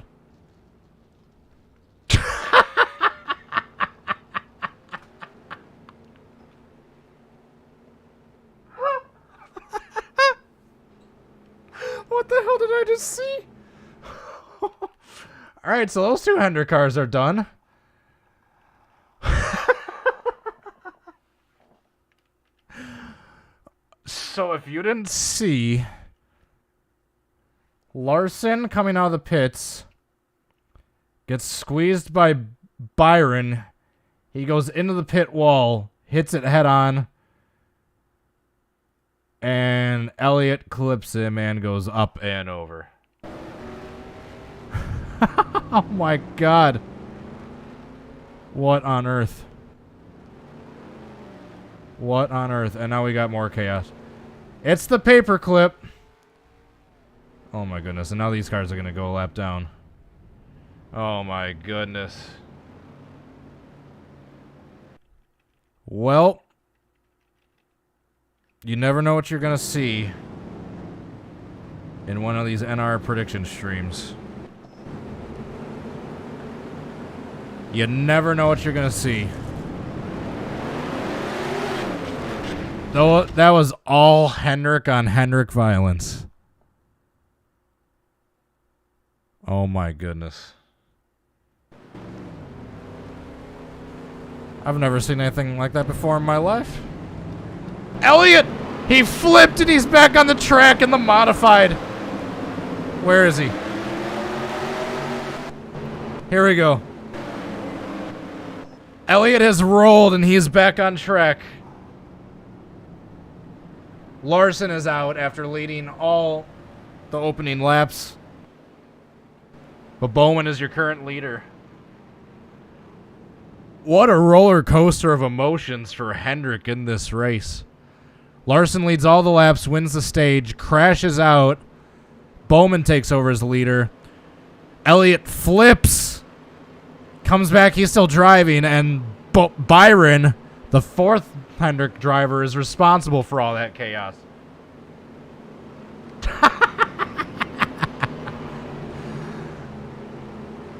What the hell did I just see? Alright, so those 2 Hendrick cars are done. So if you didn't see, Larson coming out of the pits gets squeezed by Byron. He goes into the pit wall, hits it head on, and Elliott clips him and goes up and over. Oh my God. What on earth? What on earth? And now we got more chaos. It's the paperclip. Oh my goodness. And now these cars are going to go a lap down. Oh my goodness. Well, you never know what you're going to see in one of these NR prediction streams. You never know what you're going to see. Though that was all Hendrick on Hendrick violence. Oh my goodness. I've never seen anything like that before in my life. Elliott! He flipped and he's back on the track in the modified. Where is he? Here we go. Elliott has rolled and he's back on track. Larson is out after leading all the opening laps. But Bowman is your current leader. What a roller coaster of emotions for Hendrick in this race. Larson leads all the laps, wins the stage, crashes out. Bowman takes over as the leader. Elliott flips. Comes back, he's still driving, and Byron, the 4th Hendrick driver, is responsible for all that chaos.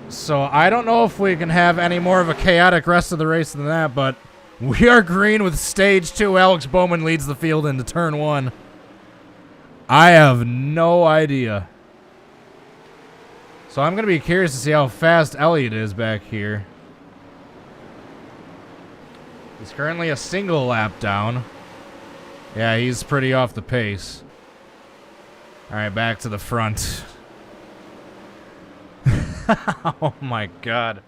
So I don't know if we can have any more of a chaotic rest of the race than that, but we are green with stage 2. Alex Bowman leads the field into turn 1. I have no idea. So I'm going to be curious to see how fast Elliott is back here. He's currently a single lap down. Yeah, he's pretty off the pace. Alright, back to the front. Oh my god.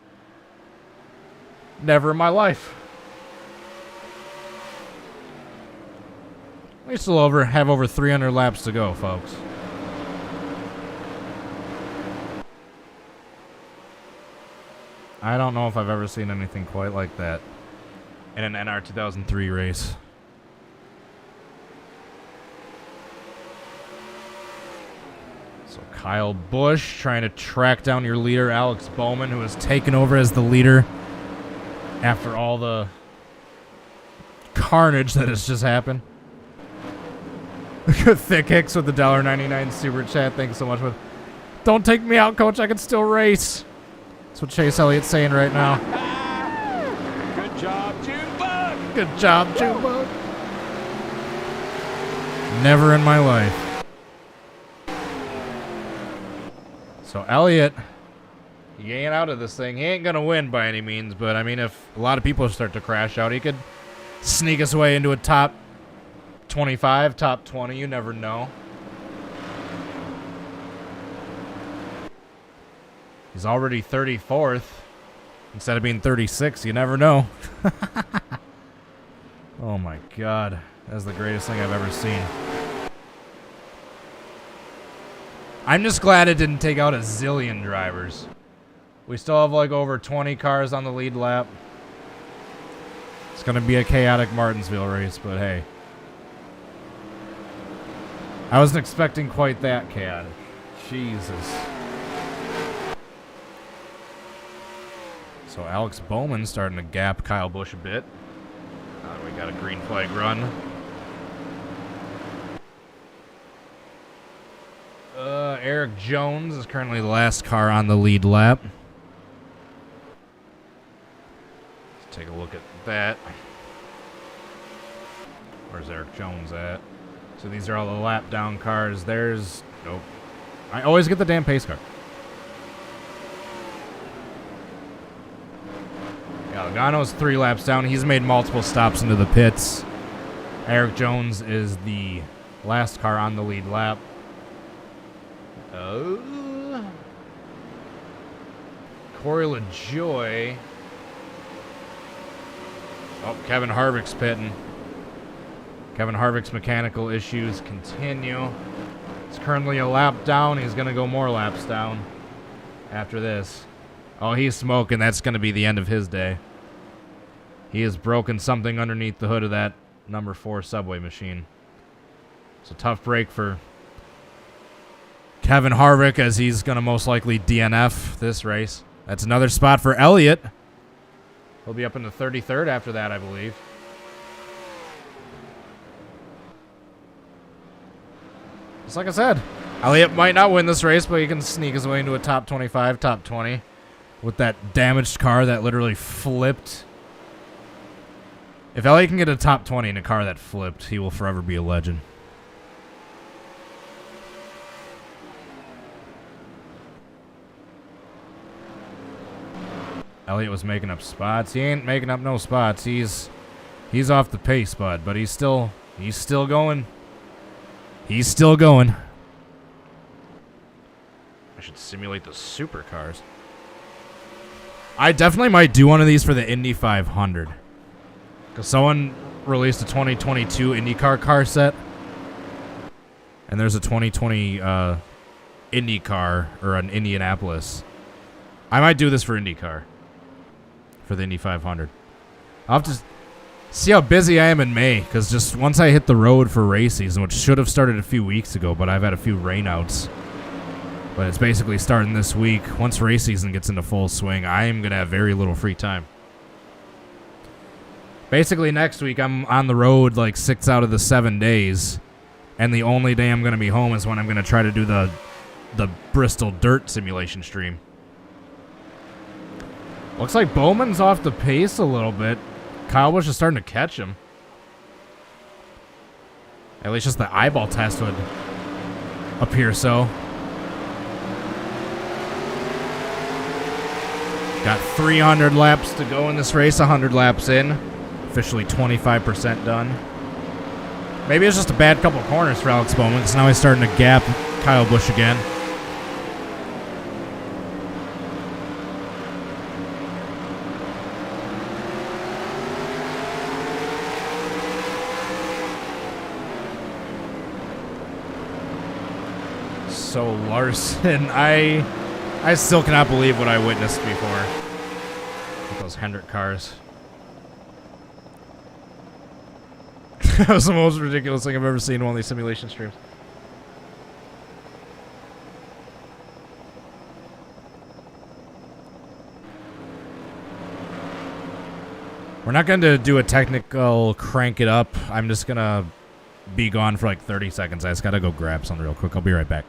Never in my life. We still have over 300 laps to go, folks. I don't know if I've ever seen anything quite like that in an NR2003 race. So Kyle Busch trying to track down your leader, Alex Bowman, who has taken over as the leader after all the carnage that has just happened. Thick Hicks with the $1.99 super chat. Thanks so much. Don't take me out, coach. I can still race. That's what Chase Elliott's saying right now. Good job, Junebug. Good job, Junebug. Never in my life. So Elliott, he ain't out of this thing. He ain't gonna win by any means, but I mean, if a lot of people start to crash out, he could sneak his way into a top 25, top 20. You never know. He's already 34th. Instead of being 36, you never know. Oh my god. That's the greatest thing I've ever seen. I'm just glad it didn't take out a zillion drivers. We still have like over 20 cars on the lead lap. It's going to be a chaotic Martinsville race, but hey. I wasn't expecting quite that chaotic. Jesus. So Alex Bowman starting to gap Kyle Busch a bit. We got a green flag run. Eric Jones is currently the last car on the lead lap. Let's take a look at that. Where's Eric Jones at? So these are all the lap down cars. There's... Nope. I always get the damn pace car. Yeah, Logano's 3 laps down. He's made multiple stops into the pits. Eric Jones is the last car on the lead lap. Corey LaJoy. Oh, Kevin Harvick's pitting. Kevin Harvick's mechanical issues continue. He's currently a lap down. He's going to go more laps down after this. Oh, he's smoking. That's going to be the end of his day. He has broken something underneath the hood of that number 4 subway machine. It's a tough break for Kevin Harvick, as he's going to most likely DNF this race. That's another spot for Elliott. He'll be up in the 33rd after that, I believe. Just like I said, Elliott might not win this race, but he can sneak his way into a top 25, top 20 with that damaged car that literally flipped. If Elliott can get a top 20 in a car that flipped, he will forever be a legend. Elliott was making up spots. He ain't making up no spots. He's off the pace, bud, but he's still going. He's still going. I should simulate the supercars. I definitely might do one of these for the Indy 500. Because someone released a 2022 IndyCar car set. And there's a 2020 IndyCar, or an Indianapolis. I might do this for IndyCar. For the Indy 500. I'll have to see how busy I am in May, because just once I hit the road for race season, which should have started a few weeks ago, but I've had a few rainouts. But it's basically starting this week. Once race season gets into full swing, I am going to have very little free time. Basically, next week, I'm on the road like 6 out of the 7 days, and the only day I'm going to be home is when I'm going to try to do the Bristol Dirt Simulation stream. Looks like Bowman's off the pace a little bit. Kyle Busch is starting to catch him. At least just the eyeball test would appear so. Got 300 laps to go in this race, 100 laps in. Officially 25% done. Maybe it's just a bad couple corners for Alex Bowman, because now he's starting to gap Kyle Busch again. So Larson, I still cannot believe what I witnessed before with those Hendrick cars. That was the most ridiculous thing I've ever seen in one of these simulation streams. We're not going to do a technical crank it up. I'm just going to be gone for like 30 seconds. I just got to go grab something real quick. I'll be right back.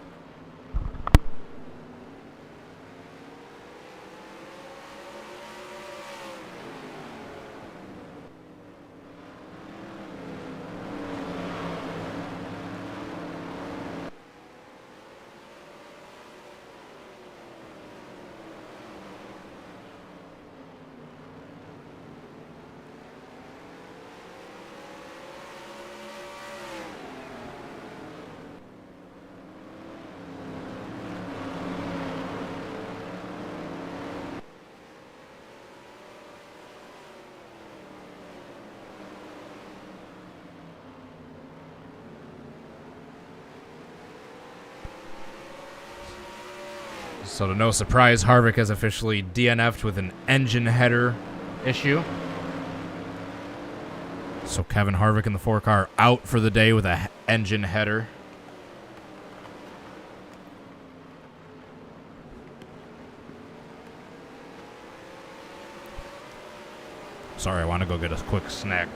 So to no surprise, Harvick has officially DNF'd with an engine header issue. So Kevin Harvick in the 4-car out for the day with a engine header. Sorry, I want to go get a quick snack.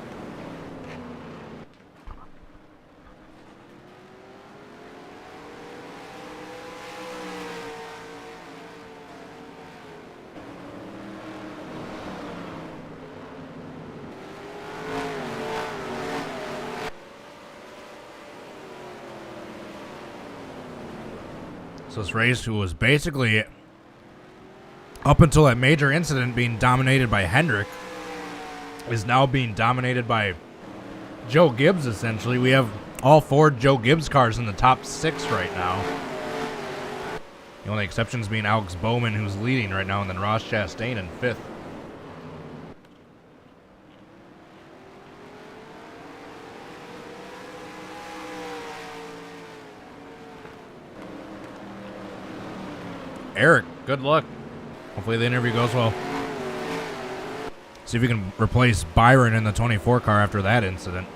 So this race was basically, up until that major incident, being dominated by Hendrick, is now being dominated by Joe Gibbs, essentially. We have all 4 Joe Gibbs cars in the top 6 right now. The only exceptions being Alex Bowman, who's leading right now, and then Ross Chastain in 5th. Eric, good luck. Hopefully the interview goes well. See if we can replace Byron in the 24 car after that incident.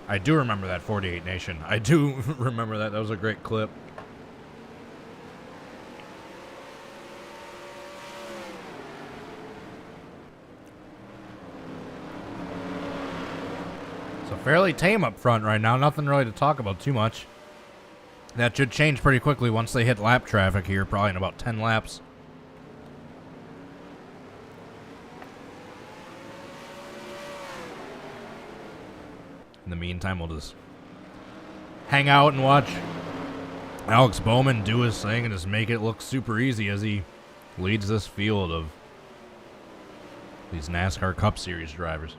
I do remember that 48 Nation. I do remember that. That was a great clip. So fairly tame up front right now. Nothing really to talk about too much. That should change pretty quickly once they hit lap traffic here, probably in about 10 laps. In the meantime, we'll just hang out and watch Alex Bowman do his thing and just make it look super easy as he leads this field of these NASCAR Cup Series drivers.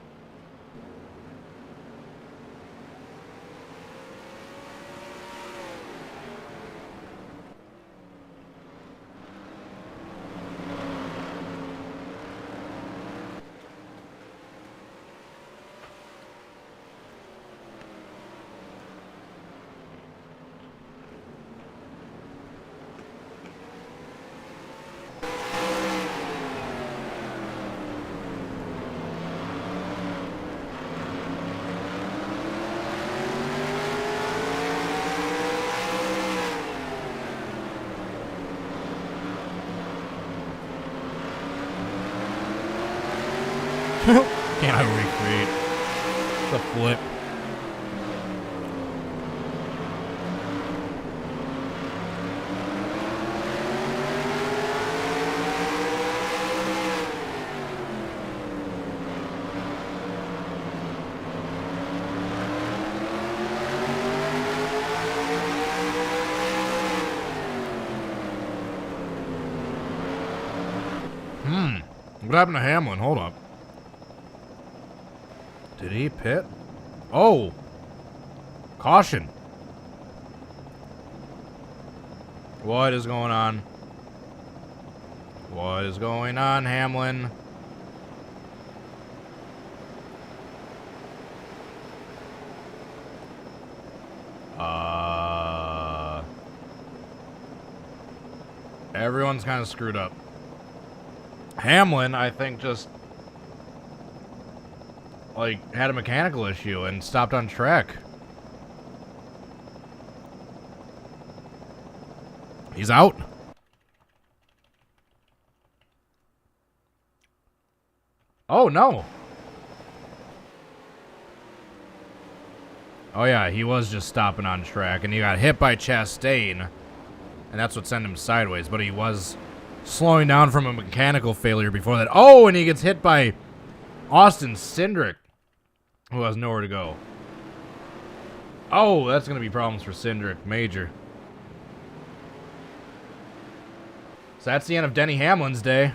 Can I recreate the flip? What happened to Hamlin? Hold up. Did he pit? Oh! Caution! What is going on? What is going on, Hamlin? Everyone's kind of screwed up. Hamlin, I think, just like had a mechanical issue and stopped on track. He's out. Oh no. Oh yeah, he was just stopping on track and he got hit by Chastain and that's what sent him sideways, but he was slowing down from a mechanical failure before that. Oh, and he gets hit by Austin Cindric, who has nowhere to go. Oh, that's going to be problems for Cindric. Major. So that's the end of Denny Hamlin's day.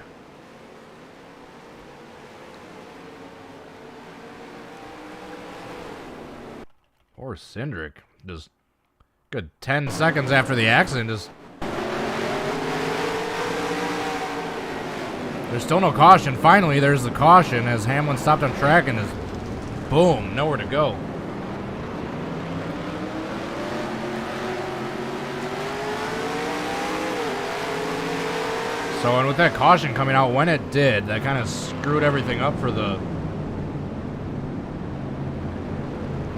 Poor Cindric. Just good 10 seconds after the accident, just... There's still no caution. Finally, there's the caution as Hamlin stopped on track and is, boom, nowhere to go. So, and with that caution coming out when it did, that kind of screwed everything up for the...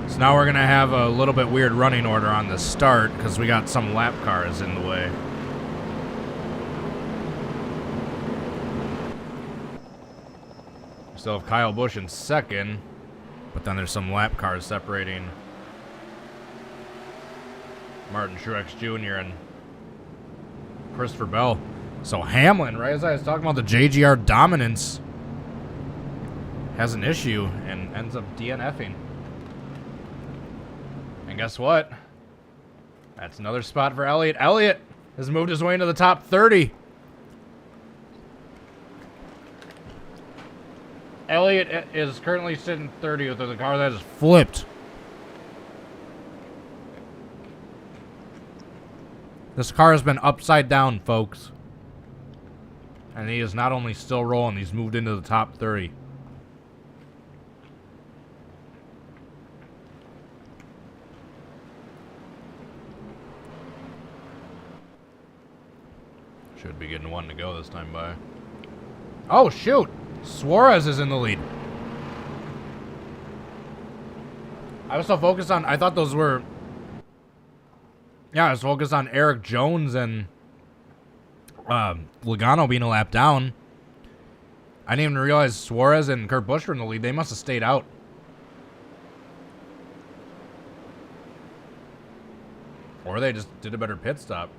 So now we're going to have a little bit weird running order on the start because we got some lap cars in the way. Still have Kyle Busch in second, but then there's some lap cars separating Martin Truex Jr. and Christopher Bell. So Hamlin, right as I was talking about the JGR dominance, has an issue and ends up DNFing. And guess what? That's another spot for Elliott. Elliott has moved his way into the top 30. Elliott is currently sitting 30th with a car that is flipped. This car has been upside down, folks. And he is not only still rolling, he's moved into the top 30. Should be getting one to go this time by. Oh, shoot! Suarez is in the lead. I was so focused on... I thought those were... Yeah, I was focused on Eric Jones and Logano being a lap down. I didn't even realize Suarez and Kurt Busch were in the lead. They must have stayed out. Or they just did a better pit stop.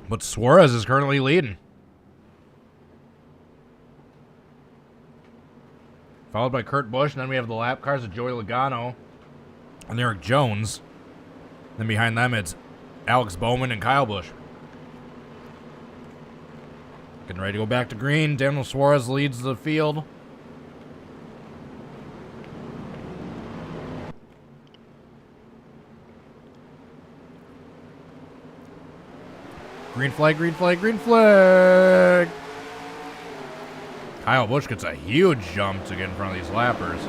But Suarez is currently leading. Followed by Kurt Busch, and then we have the lap cars of Joey Logano and Eric Jones. Then behind them, it's Alex Bowman and Kyle Busch. Getting ready to go back to green. Daniel Suarez leads the field. Green flag, green flag, green flag. Kyle Busch gets a huge jump to get in front of these lappers.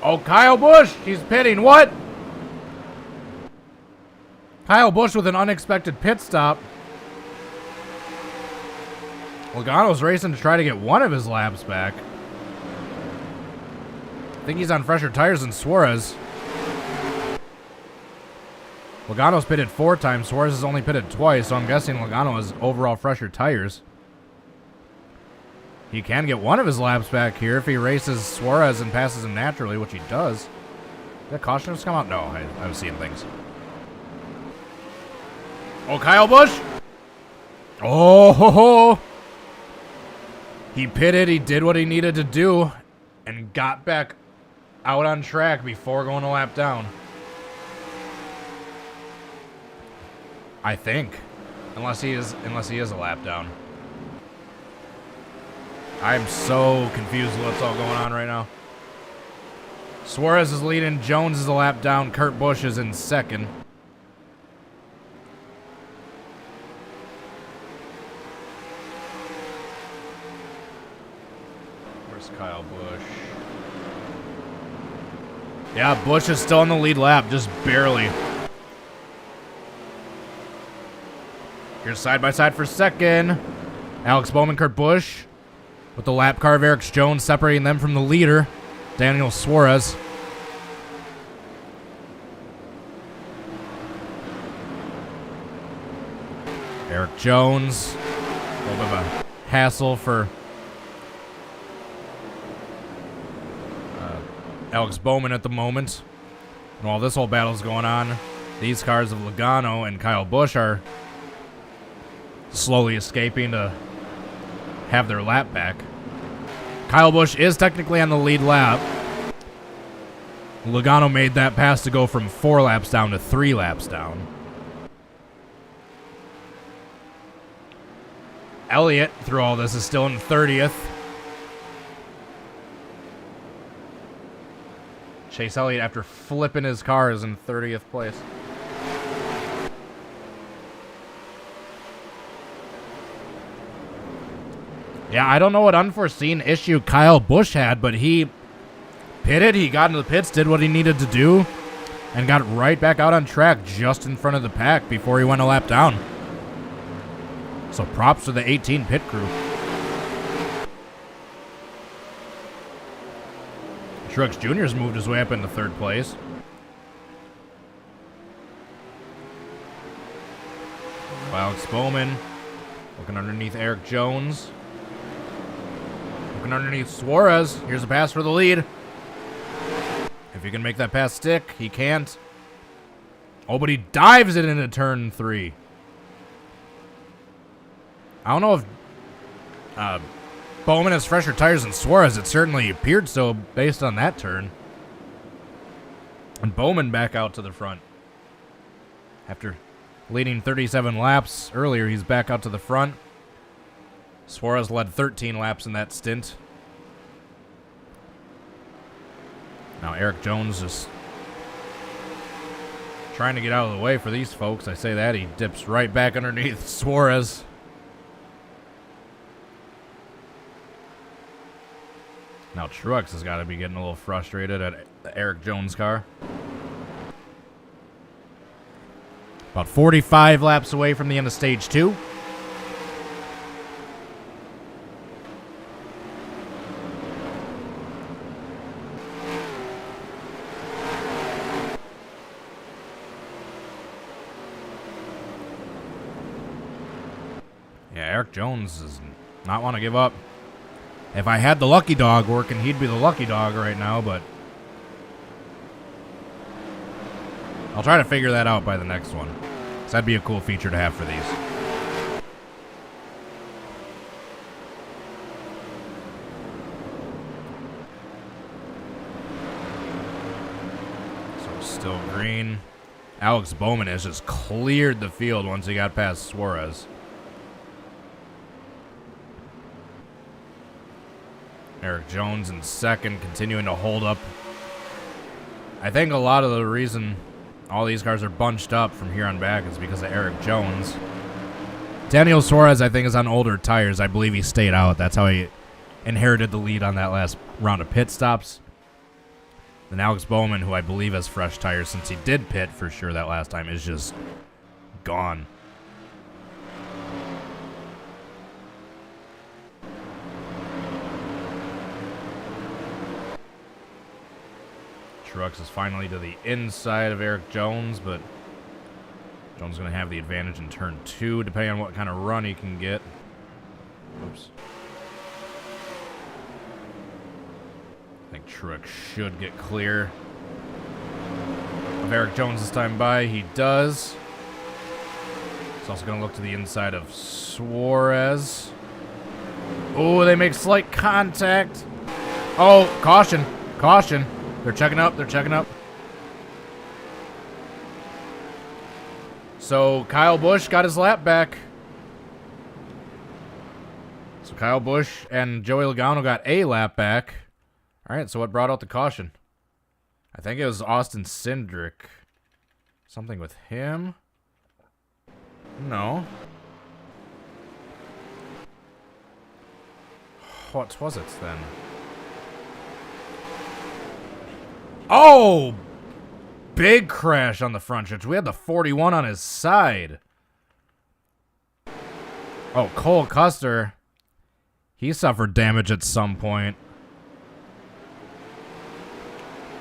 Oh, Kyle Busch! He's pitting. What? Kyle Busch with an unexpected pit stop. Logano's racing to try to get one of his laps back. I think he's on fresher tires than Suarez. Logano's pitted 4 times. Suarez has only pitted twice, so I'm guessing Logano has overall fresher tires. He can get one of his laps back here if he races Suarez and passes him naturally, which he does. Did that caution just come out? No, I was seeing things. Oh, Kyle Busch! Oh, ho, ho. He pitted, he did what he needed to do, and got back out on track before going a lap down. I think. Unless he is a lap down. I'm so confused with what's all going on right now. Suarez is leading, Jones is a lap down, Kurt Busch is in second. Where's Kyle Busch? Yeah, Busch is still on the lead lap, just barely. Here's side by side for second. Alex Bowman, Kurt Busch, with the lap car of Eric Jones separating them from the leader, Daniel Suarez. Eric Jones, a little bit of a hassle for Alex Bowman at the moment. And while this whole battle's going on, these cars of Logano and Kyle Busch are slowly escaping to have their lap back. Kyle Busch is technically on the lead lap. Logano made that pass to go from 4 laps down to 3 laps down. Elliott, through all this, is still in 30th. Chase Elliott, after flipping his car, is in 30th place. Yeah, I don't know what unforeseen issue Kyle Busch had, but he pitted, he got into the pits, did what he needed to do, and got right back out on track just in front of the pack before he went a lap down. So props to the 18 pit crew. Truex Jr.'s moved his way up into 3rd place. Alex Bowman looking underneath Eric Jones. Looking underneath Suarez. Here's a pass for the lead. If he can make that pass stick, he can't. Oh, but he dives it into turn 3. I don't know if Bowman has fresher tires than Suarez. It certainly appeared so based on that turn. And Bowman back out to the front. After leading 37 laps earlier, he's back out to the front. Suarez led 13 laps in that stint. Now Eric Jones is trying to get out of the way for these folks. I say that, he dips right back underneath Suarez. Now Truex has got to be getting a little frustrated at the Eric Jones car. About 45 laps away from the end of stage 2. Yeah, Eric Jones does not want to give up. If I had the lucky dog working, he'd be the lucky dog right now, but I'll try to figure that out by the next one. So that'd be a cool feature to have for these. So still green. Alex Bowman has just cleared the field once he got past Suarez. Eric Jones in second, continuing to hold up. I think a lot of the reason all these cars are bunched up from here on back is because of Eric Jones. Daniel Suarez, I think, is on older tires. I believe he stayed out. That's how he inherited the lead on that last round of pit stops. Then Alex Bowman, who I believe has fresh tires since he did pit for sure that last time, is just gone. Truex is finally to the inside of Eric Jones, but Jones going to have the advantage in turn 2, depending on what kind of run he can get. Oops. I think Truex should get clear of Eric Jones this time by. He does. He's also going to look to the inside of Suarez. Oh, they make slight contact. Oh, caution. Caution. They're checking up. They're checking up. So Kyle Busch got his lap back. So Kyle Busch and Joey Logano got a lap back. All right, so what brought out the caution? I think it was Austin Cindric. Something with him? No. What was it then? Oh! Big crash on the front stretch. We had the 41 on his side. Oh, Cole Custer. He suffered damage at some point.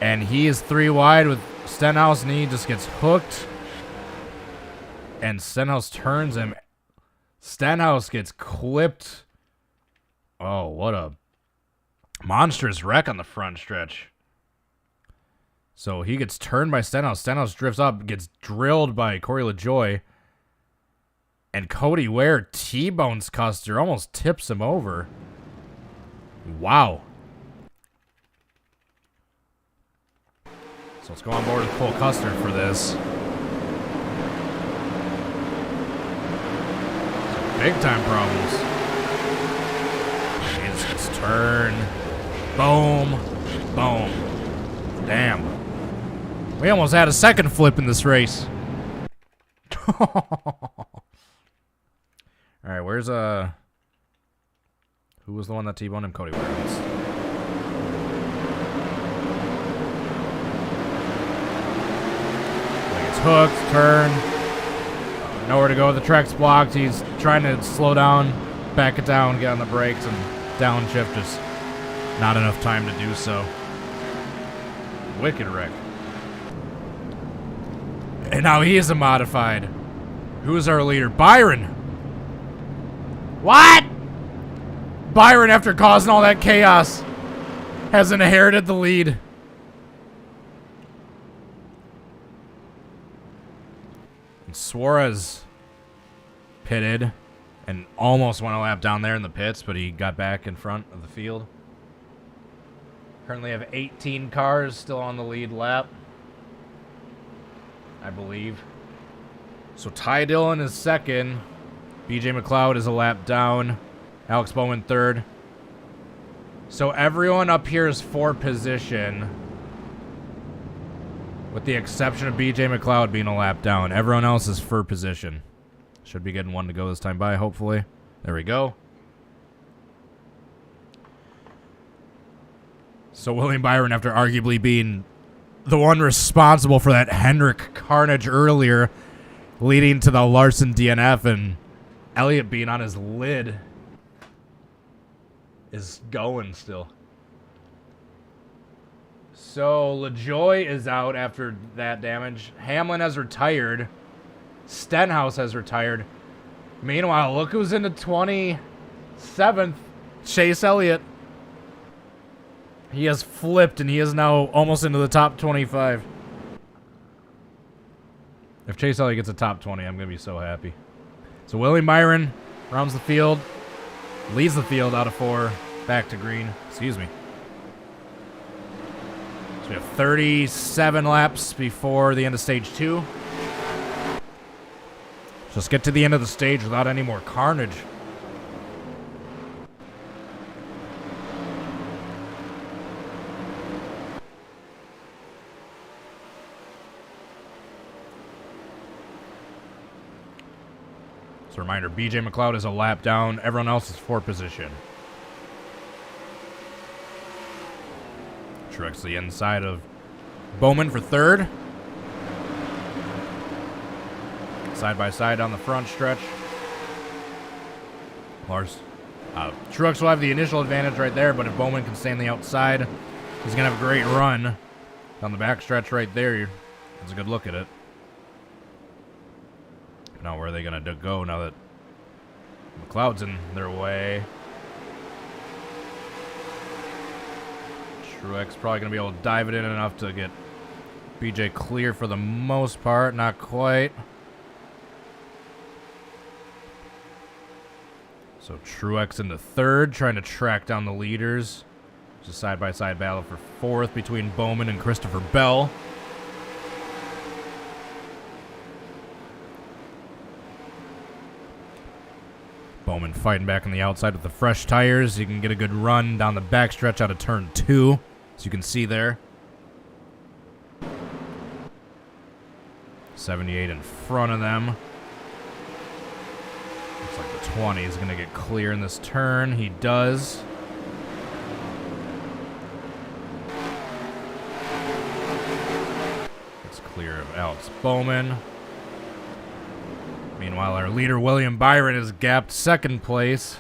And he is 3 wide with Stenhouse, and he just gets hooked. And Stenhouse turns him. Stenhouse gets clipped. Oh, what a monstrous wreck on the front stretch. So he gets turned by Stenhouse. Stenhouse drifts up, gets drilled by Corey LaJoie. And Cody Ware T-bones Custer, almost tips him over. Wow. So let's go on board with Cole Custer for this. Big time problems. He just gets turned. Boom. Boom. Damn. We almost had a second flip in this race. Alright, where's who was the one that T-boned him? Cody Ware. It's hooked, turn. Nowhere to go. The track's blocked. He's trying to slow down, back it down, get on the brakes, and downshift. Just not enough time to do so. Wicked wreck. And now he is a modified. Who's our leader? Byron. What? Byron, after causing all that chaos, has inherited the lead. And Suarez pitted and almost went a lap down there in the pits, but he got back in front of the field. Currently have 18 cars still on the lead lap, I believe. So Ty Dillon is second. BJ McLeod is a lap down. Alex Bowman third. So everyone up here is for position, with the exception of BJ McLeod being a lap down. Everyone else is for position. Should be getting one to go this time by, hopefully. There we go. So William Byron, after arguably being the one responsible for that Hendrick carnage earlier, leading to the Larson DNF, and Elliott being on his lid, is going still. So LaJoie is out after that damage. Hamlin has retired. Stenhouse has retired. Meanwhile, look who's into 27th. Chase Elliott. He has flipped, and he is now almost into the top 25. If Chase Elliott gets a top 20, I'm going to be so happy. So William Byron rounds the field, leads the field out of 4, back to green. Excuse me. So we have 37 laps before the end of stage 2. Let's get to the end of the stage without any more carnage. As a reminder, BJ McLeod is a lap down. Everyone else is for position. Truex the inside of Bowman for third. Side by side on the front stretch. Truex will have the initial advantage right there, but if Bowman can stay on the outside, he's going to have a great run down the back stretch right there. That's a good look at it. Now where are they going to go now that McLeod's in their way? Truex probably going to be able to dive it in enough to get BJ clear for the most part. Not quite. So Truex into third, trying to track down the leaders. Just side-by-side battle for fourth between Bowman and Christopher Bell. Bowman fighting back on the outside with the fresh tires. You can get a good run down the backstretch out of turn 2, as you can see there. 78 in front of them. Looks like the 20 is going to get clear in this turn. He does. It's clear of Alex Bowman. Meanwhile, our leader, William Byron, is gapped second place.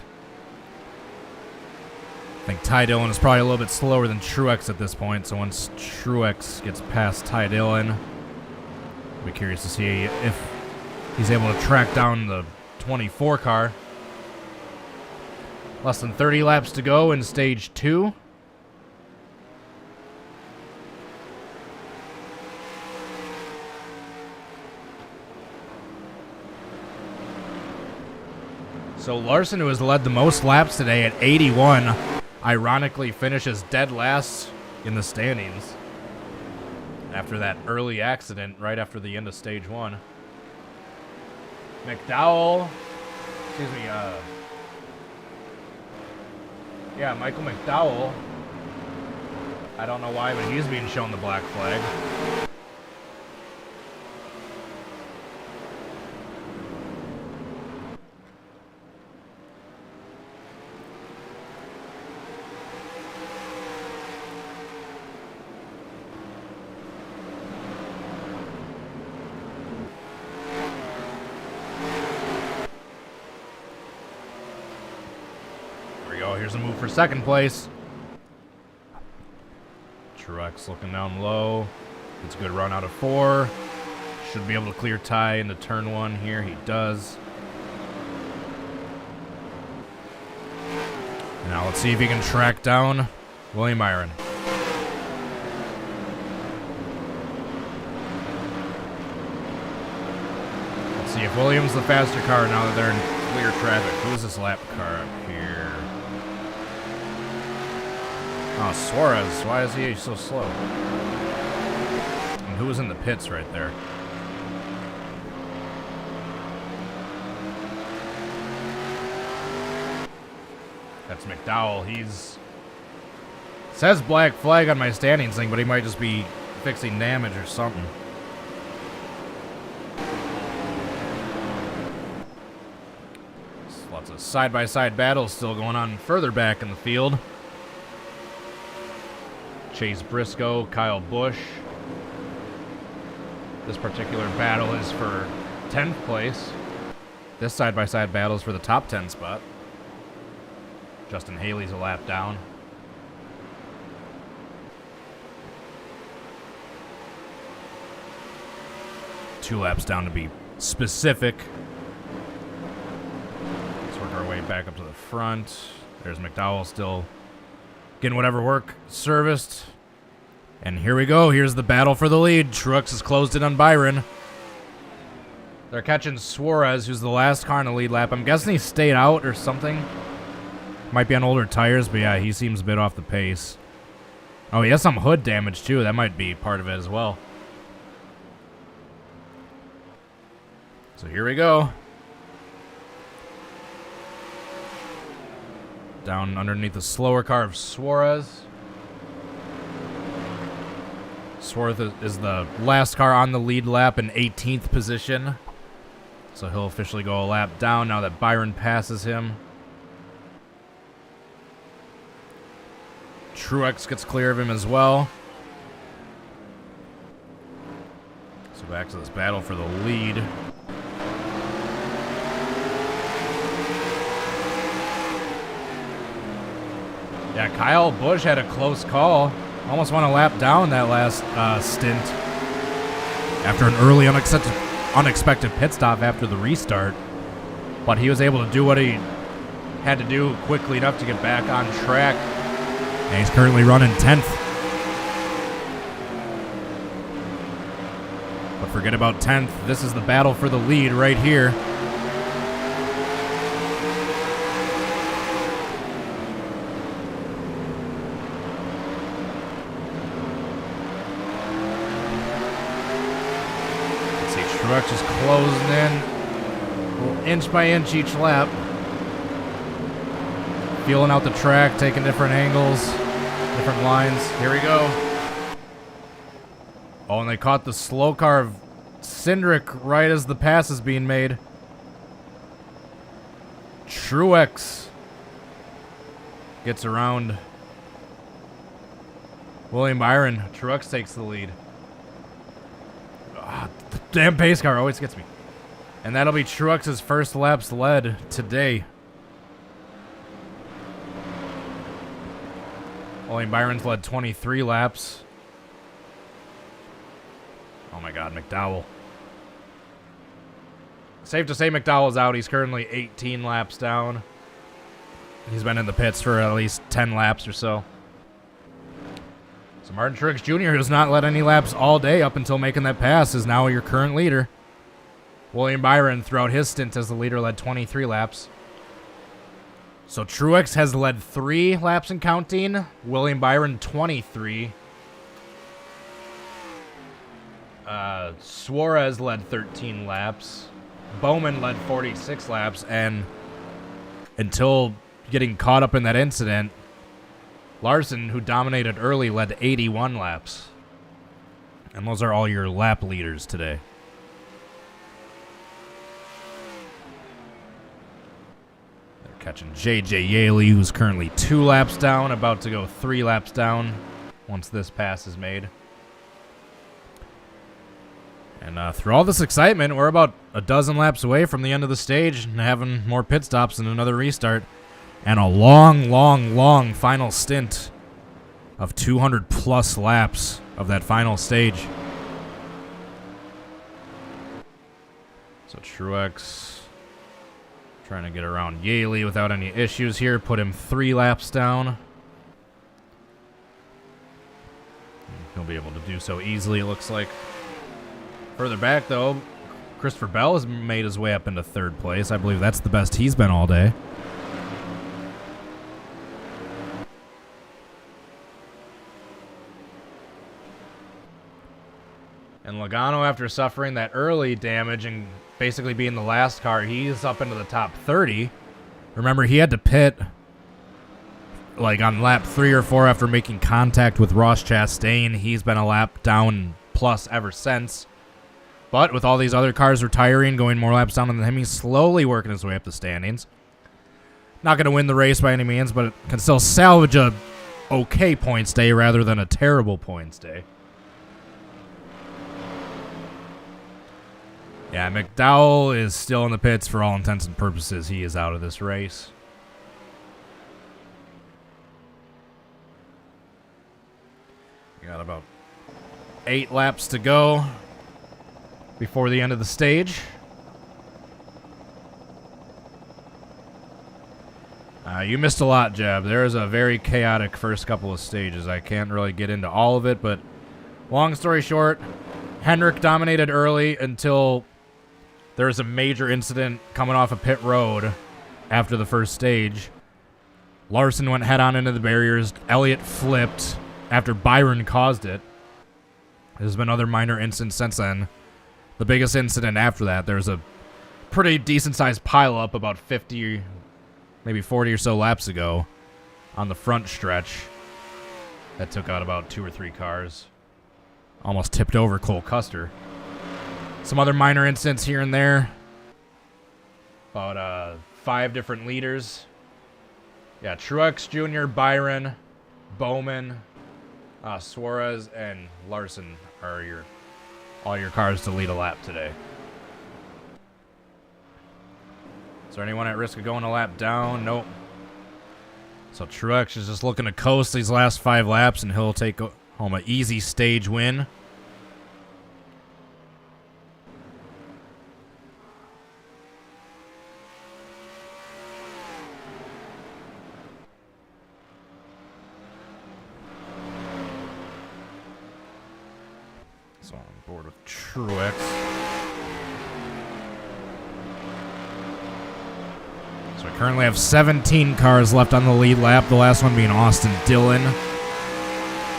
I think Ty Dillon is probably a little bit slower than Truex at this point, so once Truex gets past Ty Dillon, I'll be curious to see if he's able to track down the 24 car. Less than 30 laps to go in stage 2. So Larson, who has led the most laps today at 81, ironically finishes dead last in the standings after that early accident right after the end of stage 1. McDowell, Michael McDowell. I don't know why, but he's being shown the black flag. Here's a move for second place. Truex looking down low. It's a good run out of 4. Should be able to clear Ty into turn 1 here. He does. Now let's see if he can track down William Byron. Let's see if Williams the faster car now that they're in clear traffic. Who's this lap car up here? Oh, Suarez. Why is he so slow? And who was in the pits right there? That's McDowell. He's... says black flag on my standings thing, but he might just be fixing damage or something. Lots of side-by-side battles still going on further back in the field. Chase Briscoe, Kyle Busch. This particular battle is for 10th place. This side-by-side battle is for the top 10 spot. Justin Haley's a lap down. Two laps down to be specific. Let's work our way back up to the front. There's McDowell still getting whatever work serviced. And here we go. Here's the battle for the lead. Truex has closed in on Byron. They're catching Suarez, who's the last car in the lead lap. I'm guessing he stayed out or something. Might be on older tires, but yeah, he seems a bit off the pace. Oh, he has some hood damage, too. That might be part of it as well. So here we go. Down underneath the slower car of Suarez. Suarez is the last car on the lead lap in 18th position. So he'll officially go a lap down now that Byron passes him. Truex gets clear of him as well. So back to this battle for the lead. Yeah, Kyle Busch had a close call. Almost went a lap down that last stint. After an early unexpected pit stop after the restart, but he was able to do what he had to do quickly enough to get back on track. And he's currently running 10th. But forget about 10th. This is the battle for the lead right here. Let's see, Truex just closing in, inch by inch each lap. Feeling out the track, taking different angles, different lines. Here we go. Oh, and they caught the slow car of Cindric right as the pass is being made. Truex gets around William Byron. Truex takes the lead. The damn pace car always gets me. And that'll be Truex's first laps led today. William Byron's led 23 laps. Oh my God, McDowell. Safe to say McDowell's out. He's currently 18 laps down. He's been in the pits for at least 10 laps or so. So Martin Truex Jr., who's not led any laps all day up until making that pass, is now your current leader. William Byron, throughout his stint as the leader, led 23 laps. So Truex has led 3 laps and counting. William Byron, 23. Suarez led 13 laps. Bowman led 46 laps. And until getting caught up in that incident, Larson, who dominated early, led 81 laps. And those are all your lap leaders today. Catching J.J. Yaley, who's currently 2 laps down, about to go 3 laps down once this pass is made. And through all this excitement, we're about a dozen laps away from the end of the stage and having more pit stops and another restart. And a long, long, long final stint of 200-plus laps of that final stage. So Truex trying to get around Yaley without any issues here. Put him 3 laps down. He'll be able to do so easily, it looks like. Further back, though, Christopher Bell has made his way up into 3rd place. I believe that's the best he's been all day. And Logano, after suffering that early damage and basically being the last car, he's up into the top 30. Remember, he had to pit like on lap 3 or 4 after making contact with Ross Chastain. He's been a lap down plus ever since. But with all these other cars retiring, going more laps down than him, he's slowly working his way up the standings. Not going to win the race by any means, but can still salvage a okay points day rather than a terrible points day. Yeah, McDowell is still in the pits for all intents and purposes. He is out of this race. We got about 8 laps to go before the end of the stage. You missed a lot, Jeb. There is a very chaotic first couple of stages. I can't really get into all of it, but long story short, Hendrick dominated early until there was a major incident coming off a pit road after the first stage. Larson went head-on into the barriers. Elliott flipped after Byron caused it. There's been other minor incidents since then. The biggest incident after that, there was a pretty decent-sized pile-up about 50, maybe 40 or so laps ago on the front stretch that took out about 2 or 3 cars. Almost tipped over Cole Custer. Some other minor incidents here and there. About 5 different leaders. Yeah, Truex Jr., Byron, Bowman, Suarez, and Larson are all your cars to lead a lap today. Is there anyone at risk of going a lap down? Nope. So Truex is just looking to coast these last 5 laps, and he'll take home an easy stage win. So on board with Truex. So I currently have 17 cars left on the lead lap, the last one being Austin Dillon.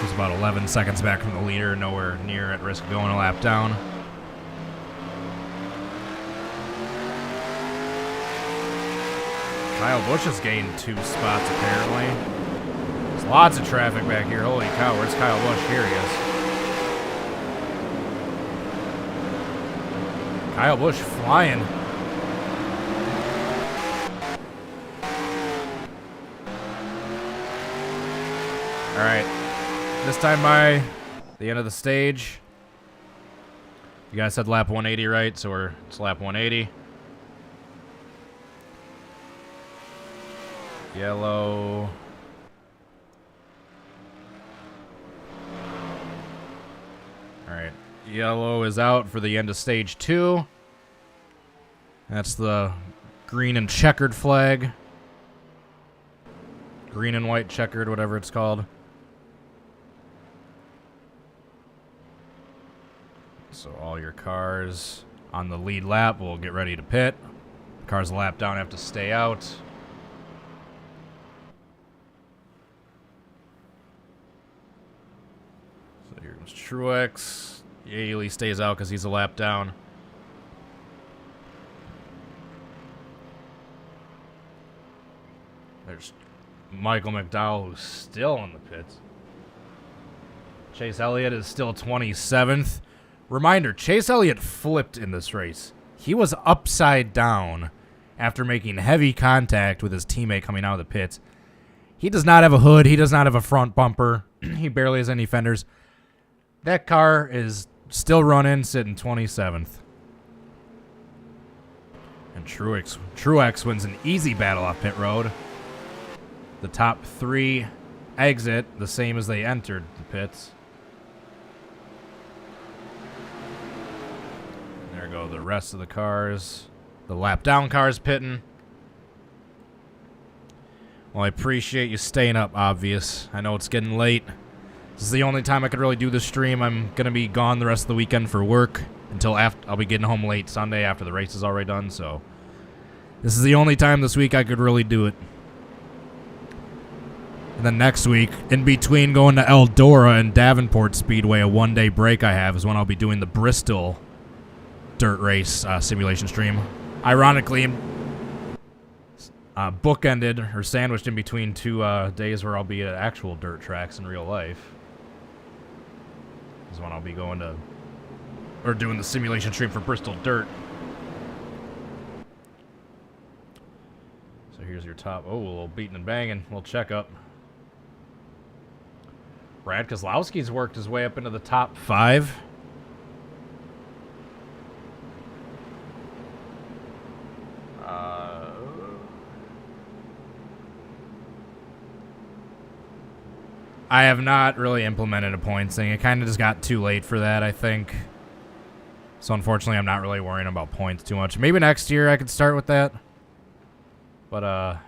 He's about 11 seconds back from the leader, nowhere near at risk of going a lap down. Kyle Busch has gained 2 spots, apparently. There's lots of traffic back here. Holy cow, where's Kyle Busch? Here he is. Kyle Busch flying. All right. This time by the end of the stage. You guys said lap 180, right? So it's lap 180. Yellow. Alright. Yellow is out for the end of stage 2. That's the green and checkered flag. Green and white checkered, whatever it's called. So all your cars on the lead lap will get ready to pit. Cars a lap down have to stay out. So here comes Truex. Yaley stays out because he's a lap down. There's Michael McDowell, who's still in the pits. Chase Elliott is still 27th. Reminder, Chase Elliott flipped in this race. He was upside down after making heavy contact with his teammate coming out of the pits. He does not have a hood. He does not have a front bumper. He barely has any fenders. That car is still running, sitting 27th. And Truex wins an easy battle off pit road. The top 3 exit the same as they entered the pits. There go the rest of the cars. The lap down cars pitting. Well, I appreciate you staying up, Obvious. I know it's getting late. This is the only time I could really do this stream. I'm going to be gone the rest of the weekend for work until after. I'll be getting home late Sunday after the race is already done, so this is the only time this week I could really do it. And then next week, in between going to Eldora and Davenport Speedway, a one-day break I have, is when I'll be doing the Bristol dirt race simulation stream. Ironically, bookended or sandwiched in between 2 days where I'll be at actual dirt tracks in real life. Is when I'll be going to, or doing the simulation stream for Bristol Dirt. So here's your top. Oh, a little beating and banging. A little checkup. Brad Kozlowski's worked his way up into the top 5. I have not really implemented a points thing. It kind of just got too late for that, I think. So unfortunately, I'm not really worrying about points too much. Maybe next year I could start with that. But, or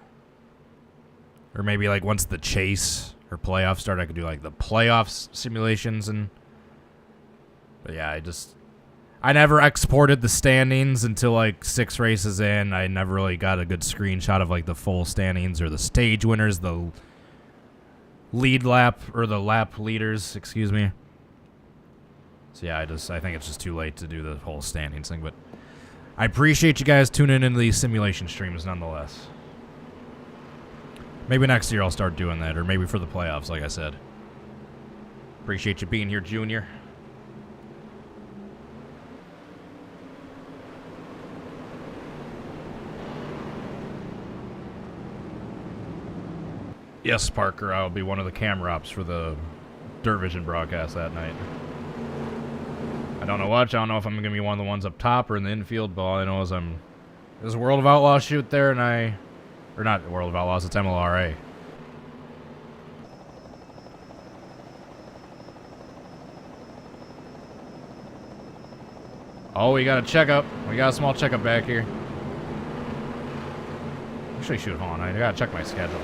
maybe like once the chase or playoffs start, I could do like the playoffs simulations and. But yeah, I never exported the standings until like 6 races in. I never really got a good screenshot of like the full standings or the stage winners, the lead lap or the lap leaders, excuse me. So yeah, I think it's just too late to do the whole standings thing, but I appreciate you guys tuning into these simulation streams nonetheless. Maybe next year I'll start doing that, or maybe for the playoffs, like I said. Appreciate you being here, Junior. Yes, Parker, I'll be one of the camera ops for the Dirt Vision broadcast that night. I don't know what. I don't know if I'm going to be one of the ones up top or in the infield, but all I know is there's a World of Outlaws shoot there, and or not World of Outlaws, it's MLRA. Oh, we got a checkup. We got a small checkup back here. Actually, shoot, hold on. I got to check my schedule.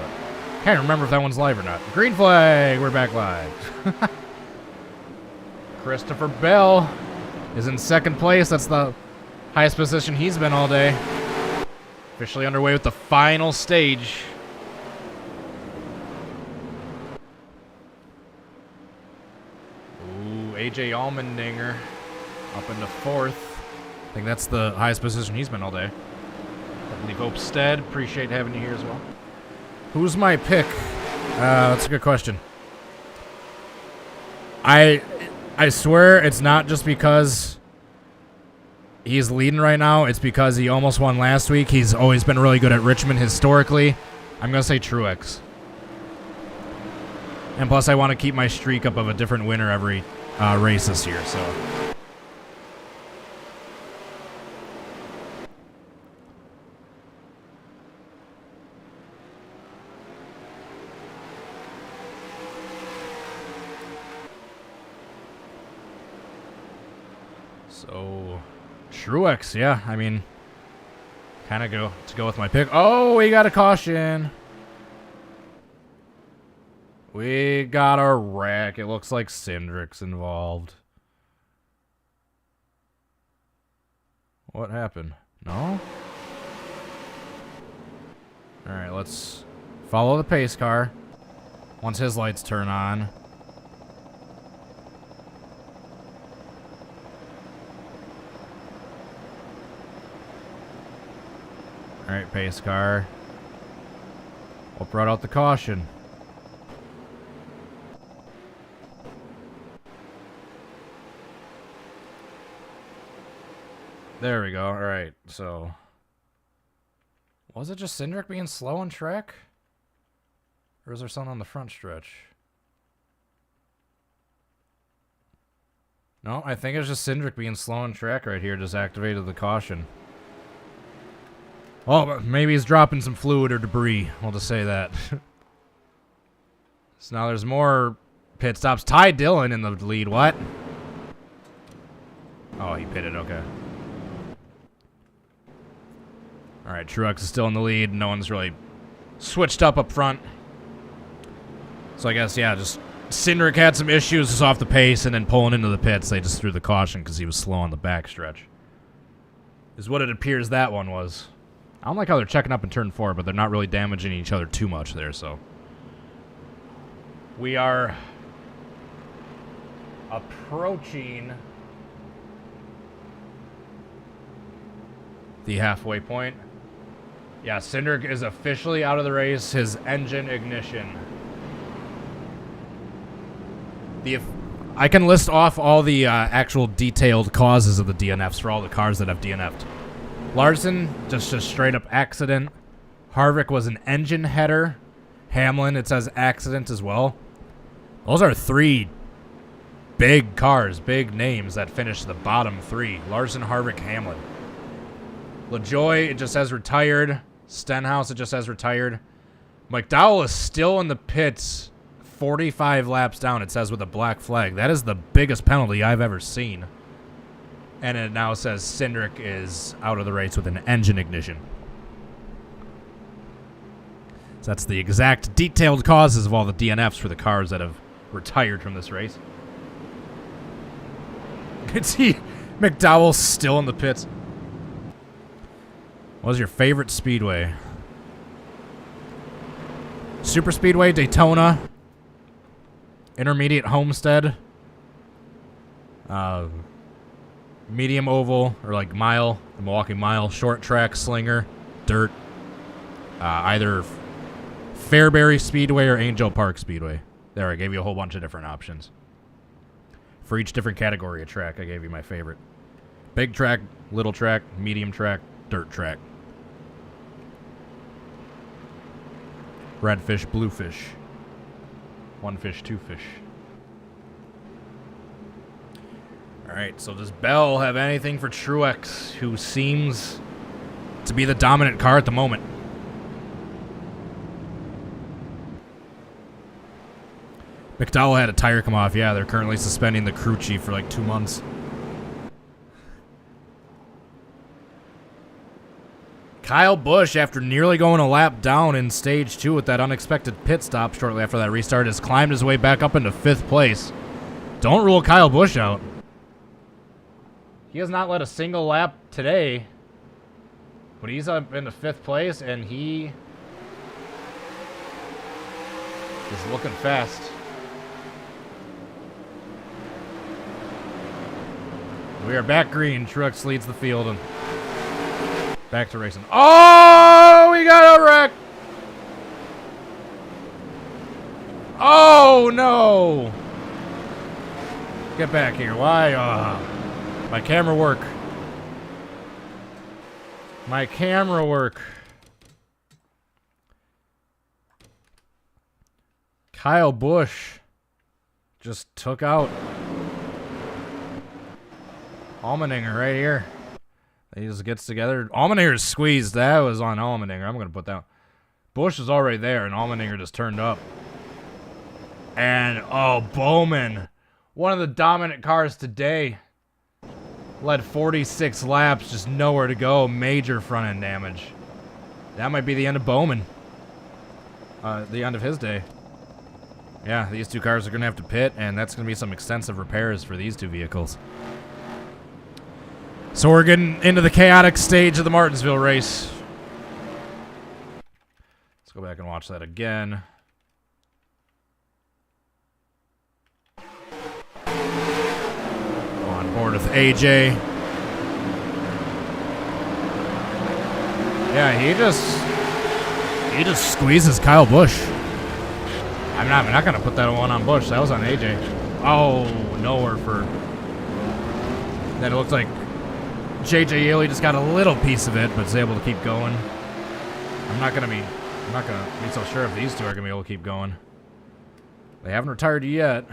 Can't remember if that one's live or not. Green flag, we're back live. Christopher Bell is in second place. That's the highest position he's been all day. Officially underway with the final stage. Ooh, AJ Allmendinger up into fourth. I think that's the highest position he's been all day. Definitely Hope Stead. Appreciate having you here as well. Who's my pick? That's a good question. I swear it's not just because he's leading right now. It's because he almost won last week. He's always been really good at Richmond historically. I'm going to say Truex. And plus, I want to keep my streak up of a different winner every race this year. So, Truex, yeah. I mean, kind of go with my pick. Oh, we got a caution. We got a wreck. It looks like Cindric's involved. What happened? No? Alright, let's follow the pace car. Once his lights turn on. Alright, pace car. What brought out the caution? There we go. Alright, so... Was it just Cindric being slow on track? Or is there something on the front stretch? No, I think it's just Cindric being slow on track right here. Just activated the caution. Oh, maybe he's dropping some fluid or debris. I'll just say that. So now there's more pit stops. Ty Dillon in the lead. What? Oh, he pitted. Okay. All right, Truex is still in the lead. No one's really switched up front. So I guess, yeah, just Cindric had some issues just off the pace, and then pulling into the pits, they just threw the caution because he was slow on the backstretch. Is what it appears that one was. I don't like how they're checking up in turn 4, but they're not really damaging each other too much there, so. We are approaching the halfway point. Yeah, Cindric is officially out of the race. His engine ignition. I can list off all the actual detailed causes of the DNFs for all the cars that have DNF'd. Larson, just a straight up accident. Harvick was an engine header. Hamlin, it says accident as well. Those are 3 big cars, big names that finished the bottom 3. Larson, Harvick, Hamlin. LaJoy, it just says retired. Stenhouse, it just says retired. McDowell is still in the pits 45 laps down, it says, with a black flag. That is the biggest penalty I've ever seen. And it now says Cindric is out of the race with an engine ignition. So that's the exact detailed causes of all the DNFs for the cars that have retired from this race. You can see McDowell still in the pits. What was your favorite speedway? Super Speedway, Daytona, Intermediate, Homestead, medium oval, or like mile, the Milwaukee Mile, short track, slinger, dirt, either Fairbury Speedway or Angel Park Speedway. There, I gave you a whole bunch of different options. For each different category of track, I gave you my favorite. Big track, little track, medium track, dirt track. Red fish, blue fish. 1 fish, 2 fish. Alright, so does Bell have anything for Truex, who seems to be the dominant car at the moment? McDowell had a tire come off. Yeah, they're currently suspending the crew chief for like 2 months. Kyle Busch, after nearly going a lap down in stage 2 with that unexpected pit stop shortly after that restart, has climbed his way back up into 5th place. Don't rule Kyle Busch out. He has not led a single lap today. But he's up into 5th place, and he is looking fast. We are back green. Truex leads the field and back to racing. Oh, we got a wreck. Oh, no. Get back here. Why? My camera work. My camera work. Kyle Busch just took out Allmendinger right here. He just gets together. Allmendinger's squeezed. That was on Allmendinger. I'm going to put that. Busch is already there, and Allmendinger just turned up. And, oh, Bowman. One of the dominant cars today. Led 46 laps, just nowhere to go. Major front end damage. That might be the end of Bowman. The end of his day. Yeah, these two cars are going to have to pit, and that's going to be some extensive repairs for these two vehicles. So we're getting into the chaotic stage of the Martinsville race. Let's go back and watch that again. On board with AJ. Yeah, he just squeezes Kyle Busch. I'm not gonna put that one on Busch. That was on AJ. Oh, nowhere for. Then it looks like JJ Yeley just got a little piece of it, but is able to keep going. I'm not gonna be so sure if these two are gonna be able to keep going. They haven't retired yet.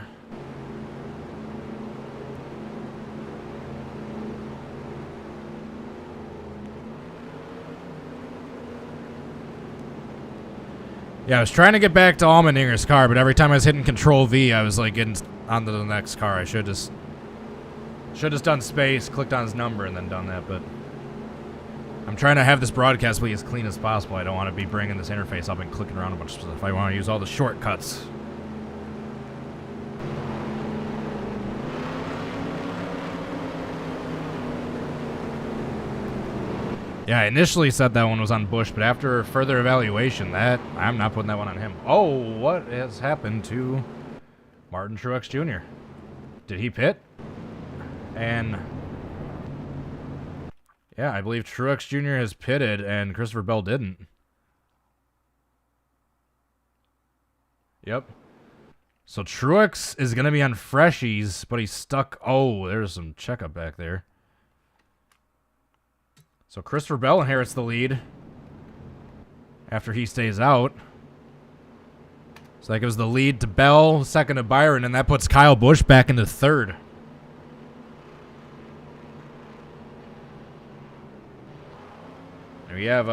Yeah, I was trying to get back to Allmendinger's car, but every time I was hitting Control V, I was like getting onto the next car. I should just done space, clicked on his number, and then done that. But I'm trying to have this broadcast be as clean as possible. I don't want to be bringing this interface up and clicking around a bunch of stuff. I want to use all the shortcuts. Yeah, I initially said that one was on Busch, but after further evaluation, I'm not putting that one on him. Oh, what has happened to Martin Truex Jr.? Did he pit? And yeah, I believe Truex Jr. has pitted and Christopher Bell didn't. Yep. So Truex is going to be on freshies, but he's stuck. Oh, there's some checkup back there. So Christopher Bell inherits the lead after he stays out. So that gives the lead to Bell, second to Byron, and that puts Kyle Busch back into third. We have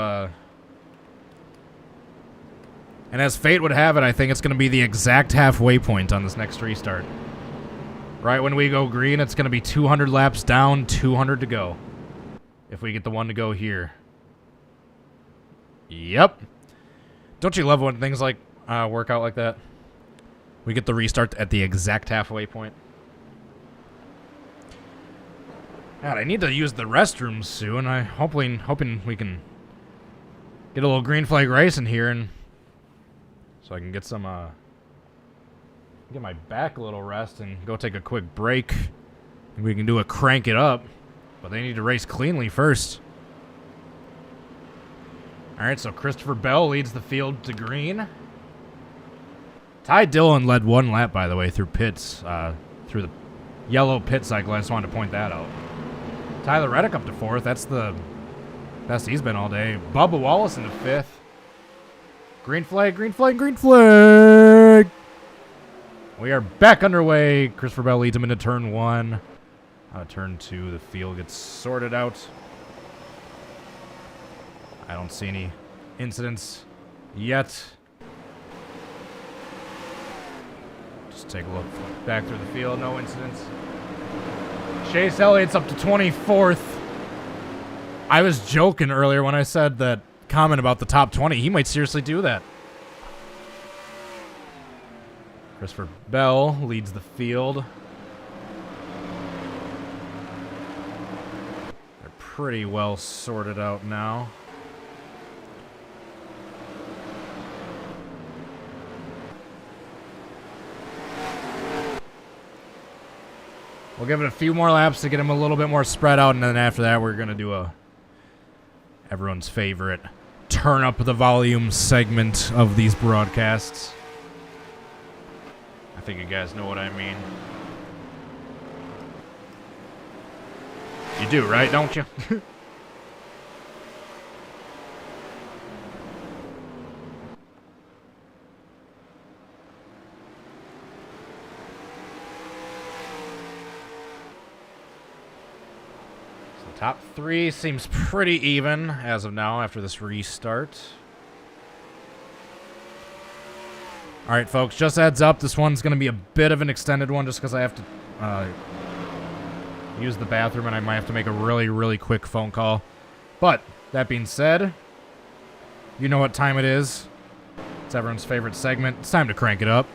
and as fate would have it, I think it's going to be the exact halfway point on this next restart. Right when we go green, it's going to be 200 laps down, 200 to go. If we get the one to go here. Yep. Don't you love when things like work out like that? We get the restart at the exact halfway point. God, I need to use the restrooms soon. Hoping we can get a little green flag racing here, and so I can get some get my back a little rest and go take a quick break. And we can do a crank it up. But they need to race cleanly first. All right, so Christopher Bell leads the field to green. Ty Dillon led one lap, by the way, through pits, through the yellow pit cycle. I just wanted to point that out. Tyler Reddick up to fourth. That's the best he's been all day. Bubba Wallace into fifth. Green flag, green flag, green flag. We are back underway. Christopher Bell leads him into turn one. Turn two, the field gets sorted out. I don't see any incidents yet. Just take a look back through the field, no incidents. Chase Elliott's up to 24th. I was joking earlier when I said that comment about the top 20. He might seriously do that. Christopher Bell leads the field. pretty well sorted out now. We'll give it a few more laps to get him a little bit more spread out, and then after that we're going to do a everyone's favorite turn up the volume segment of these broadcasts. I think you guys know what I mean. You do, right? Don't you? Top three seems pretty even as of now after this restart. Alright, folks, just heads up. This one's going to be a bit of an extended one just because I have to use the bathroom and I might have to make a really, really quick phone call. But, that being said, you know what time it is. It's everyone's favorite segment. It's time to crank it up.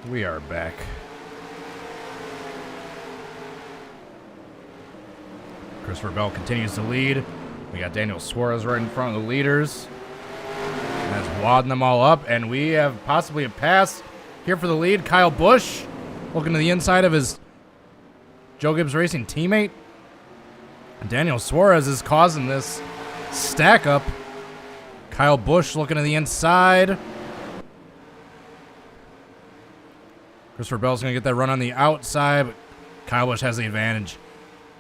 We are back. Christopher Bell continues to lead. We got Daniel Suarez right in front of the leaders. And that's wadding them all up. And we have possibly a pass here for the lead. Kyle Busch looking to the inside of his Joe Gibbs Racing teammate. Daniel Suarez is causing this stack up. Kyle Busch looking to the inside. Christopher Bell's going to get that run on the outside, but Kyle Busch has the advantage.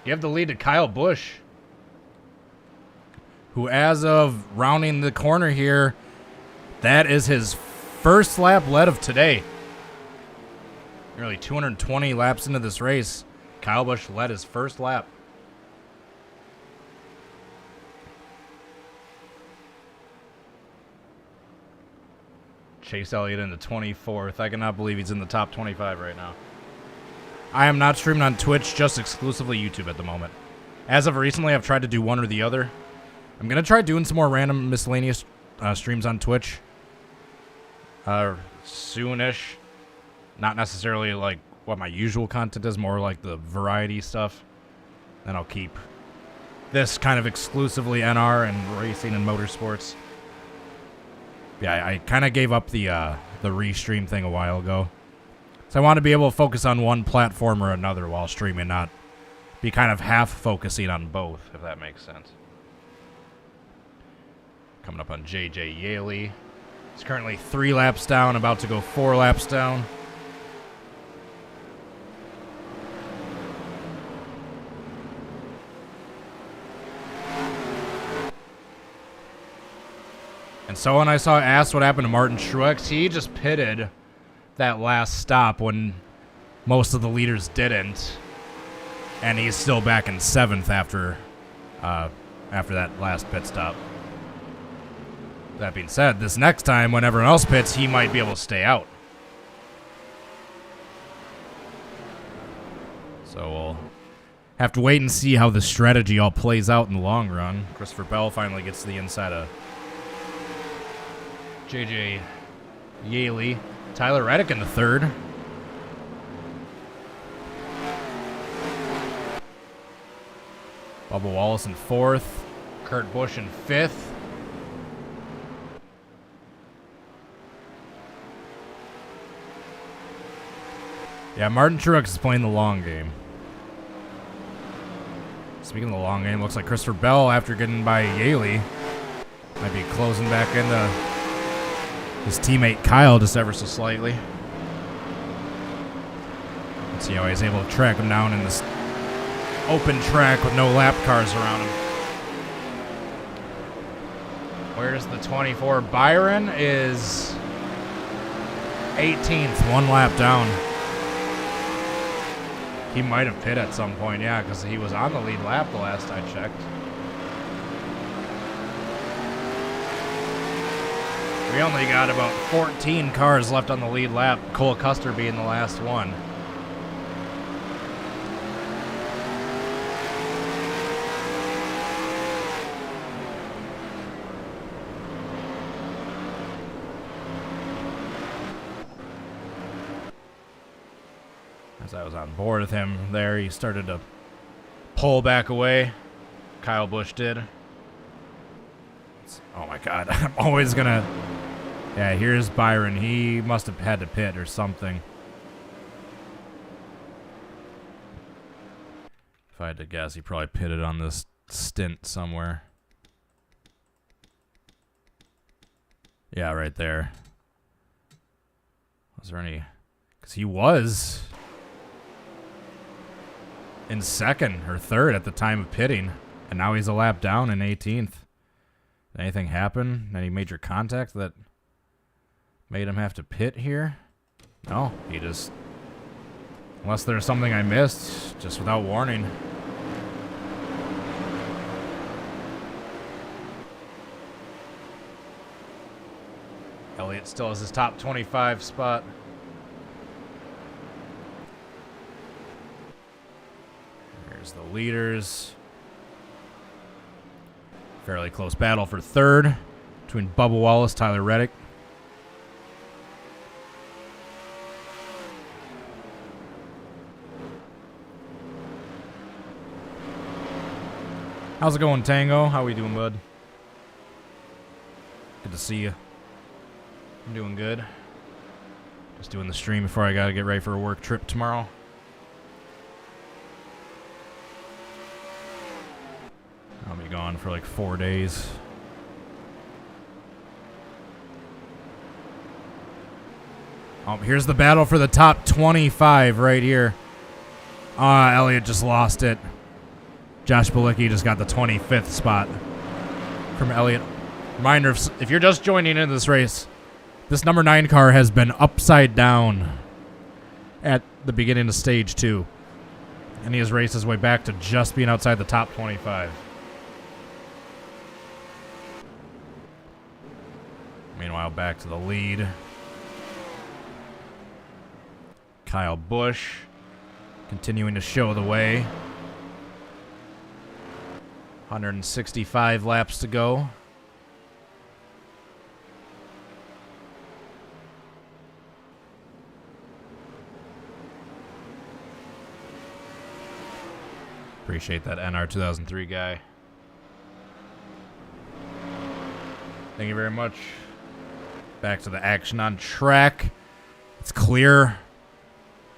You have the lead to Kyle Busch, who as of rounding the corner here, that is his first lap led of today. Nearly 220 laps into this race, Kyle Busch led his first lap. Chase Elliott in the 24th. I cannot believe he's in the top 25 right now. I am not streaming on Twitch, just exclusively YouTube at the moment. As of recently, I've tried to do one or the other. I'm going to try doing some more random miscellaneous streams on Twitch soonish. Not necessarily like what my usual content is, more like the variety stuff. Then I'll keep this kind of exclusively NR and racing and motorsports. Yeah, I kind of gave up the restream thing a while ago. So I want to be able to focus on one platform or another while streaming, not be kind of half focusing on both, if that makes sense. Coming up on JJ Yaley. He's currently 3 laps down, about to go 4 laps down. And someone I saw asked what happened to Martin Truex. He just pitted that last stop when most of the leaders didn't. And he's still back in 7th after that last pit stop. That being said, this next time when everyone else pits, he might be able to stay out. So we'll have to wait and see how the strategy all plays out in the long run. Christopher Bell finally gets to the inside of JJ Yaley. Tyler Reddick in the 3rd. Bubba Wallace in 4th. Kurt Busch in 5th. Yeah, Martin Truex is playing the long game. Speaking of the long game, looks like Christopher Bell, after getting by Yaley, might be closing back into his teammate Kyle just ever so slightly. Let's see how he's able to track him down in this open track with no lap cars around him. Where's the 24? Byron is 18th, 1 lap down. He might have pit at some point, yeah, because he was on the lead lap the last I checked. We only got about 14 cars left on the lead lap, Cole Custer being the last one. As I was on board with him there, he started to pull back away. Kyle Busch did. Oh my God, I'm always gonna... Yeah, here's Byron. He must have had to pit or something. If I had to guess, he probably pitted on this stint somewhere. Yeah, right there. Was there any... Because he was in 2nd or 3rd at the time of pitting, and now he's a lap down in 18th. Did anything happen? Any major contact that made him have to pit here? No, he just... Unless there's something I missed, just without warning. Elliott still has his top 25 spot. Here's the leaders. Fairly close battle for 3rd between Bubba Wallace, Tyler Reddick. How's it going, Tango? How we doing, bud? Good to see you. I'm doing good. Just doing the stream before I gotta get ready for a work trip tomorrow. I'll be gone for like 4 days. Oh, here's the battle for the top 25 right here. Elliot just lost it. Josh Balicki just got the 25th spot from Elliot. Reminder, if you're just joining into this race, this number 9 car has been upside down at the beginning of stage 2. And he has raced his way back to just being outside the top 25. Meanwhile, back to the lead. Kyle Busch continuing to show the way. 165 laps to go. Appreciate that NR2003 guy. Thank you very much. Back to the action on track. It's clear.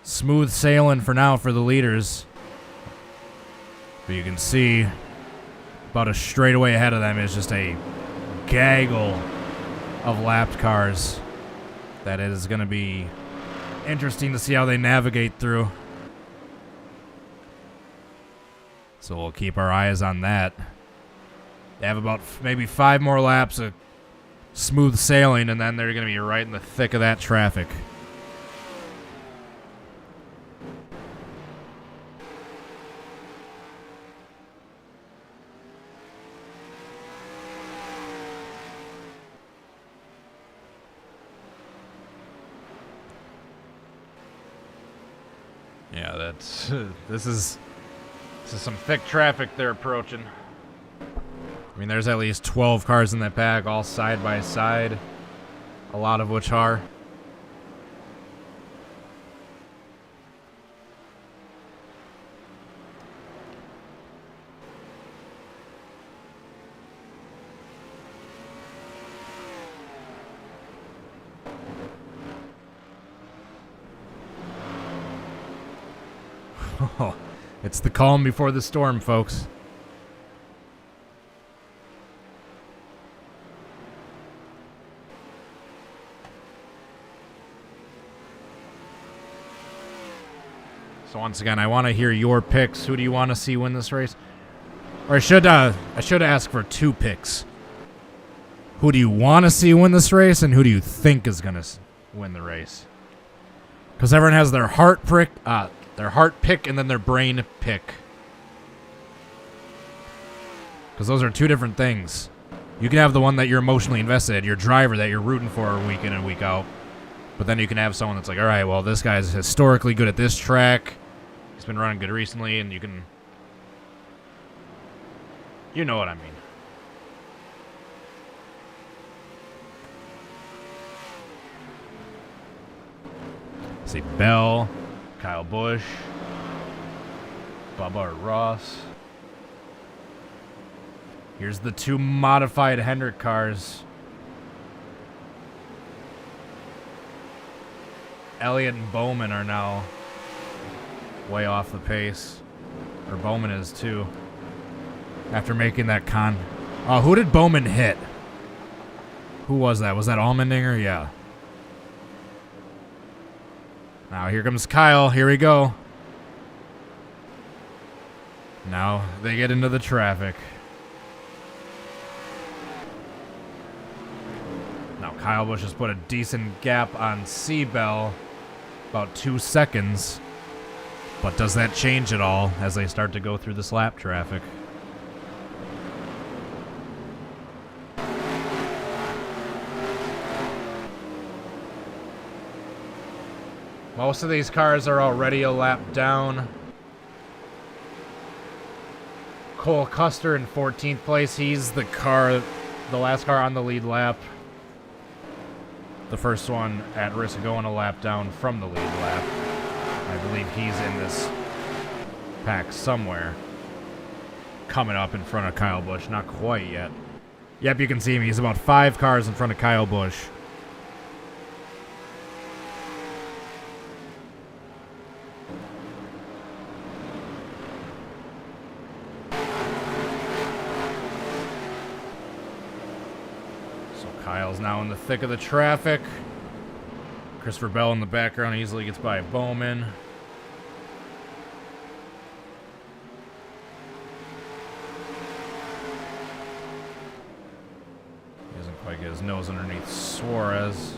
Smooth sailing for now for the leaders. But you can see about a straightaway ahead of them is just a gaggle of lapped cars that it is going to be interesting to see how they navigate through. So we'll keep our eyes on that. They have about maybe 5 more laps of smooth sailing, and then they're going to be right in the thick of that traffic. Yeah, that's this is some thick traffic they're approaching. I mean, there's at least 12 cars in that pack, all side by side, a lot of which are. Oh, it's the calm before the storm, folks. So once again, I want to hear your picks. Who do you want to see win this race? Or I should ask for 2 picks. Who do you want to see win this race, and who do you think is going to win the race? Because everyone has their heart pick, and then their brain pick. Because those are 2 different things. You can have the one that you're emotionally invested in, your driver that you're rooting for week in and week out. But then you can have someone that's like, all right, well, this guy's historically good at this track. He's been running good recently, and you can... You know what I mean. See, Bell, Kyle Busch, Bubba or Ross. Here's the 2 modified Hendrick cars. Elliott and Bowman are now way off the pace. Or Bowman is too. After making that Oh, who did Bowman hit? Who was that? Was that Allmendinger? Yeah. Now here comes Kyle. Here we go. Now they get into the traffic. Now Kyle Busch has put a decent gap on Seabell. About 2 seconds. But does that change at all as they start to go through this lap traffic? Most of these cars are already a lap down. Cole Custer in 14th place. He's the last car on the lead lap. The first one at risk of going a lap down from the lead lap. I believe he's in this pack somewhere. coming up in front of Kyle Busch. Not quite yet. Yep, you can see him. He's about 5 cars in front of Kyle Busch. So Kyle's now in the thick of the traffic. Christopher Bell in the background easily gets by Bowman. He doesn't quite get his nose underneath Suarez.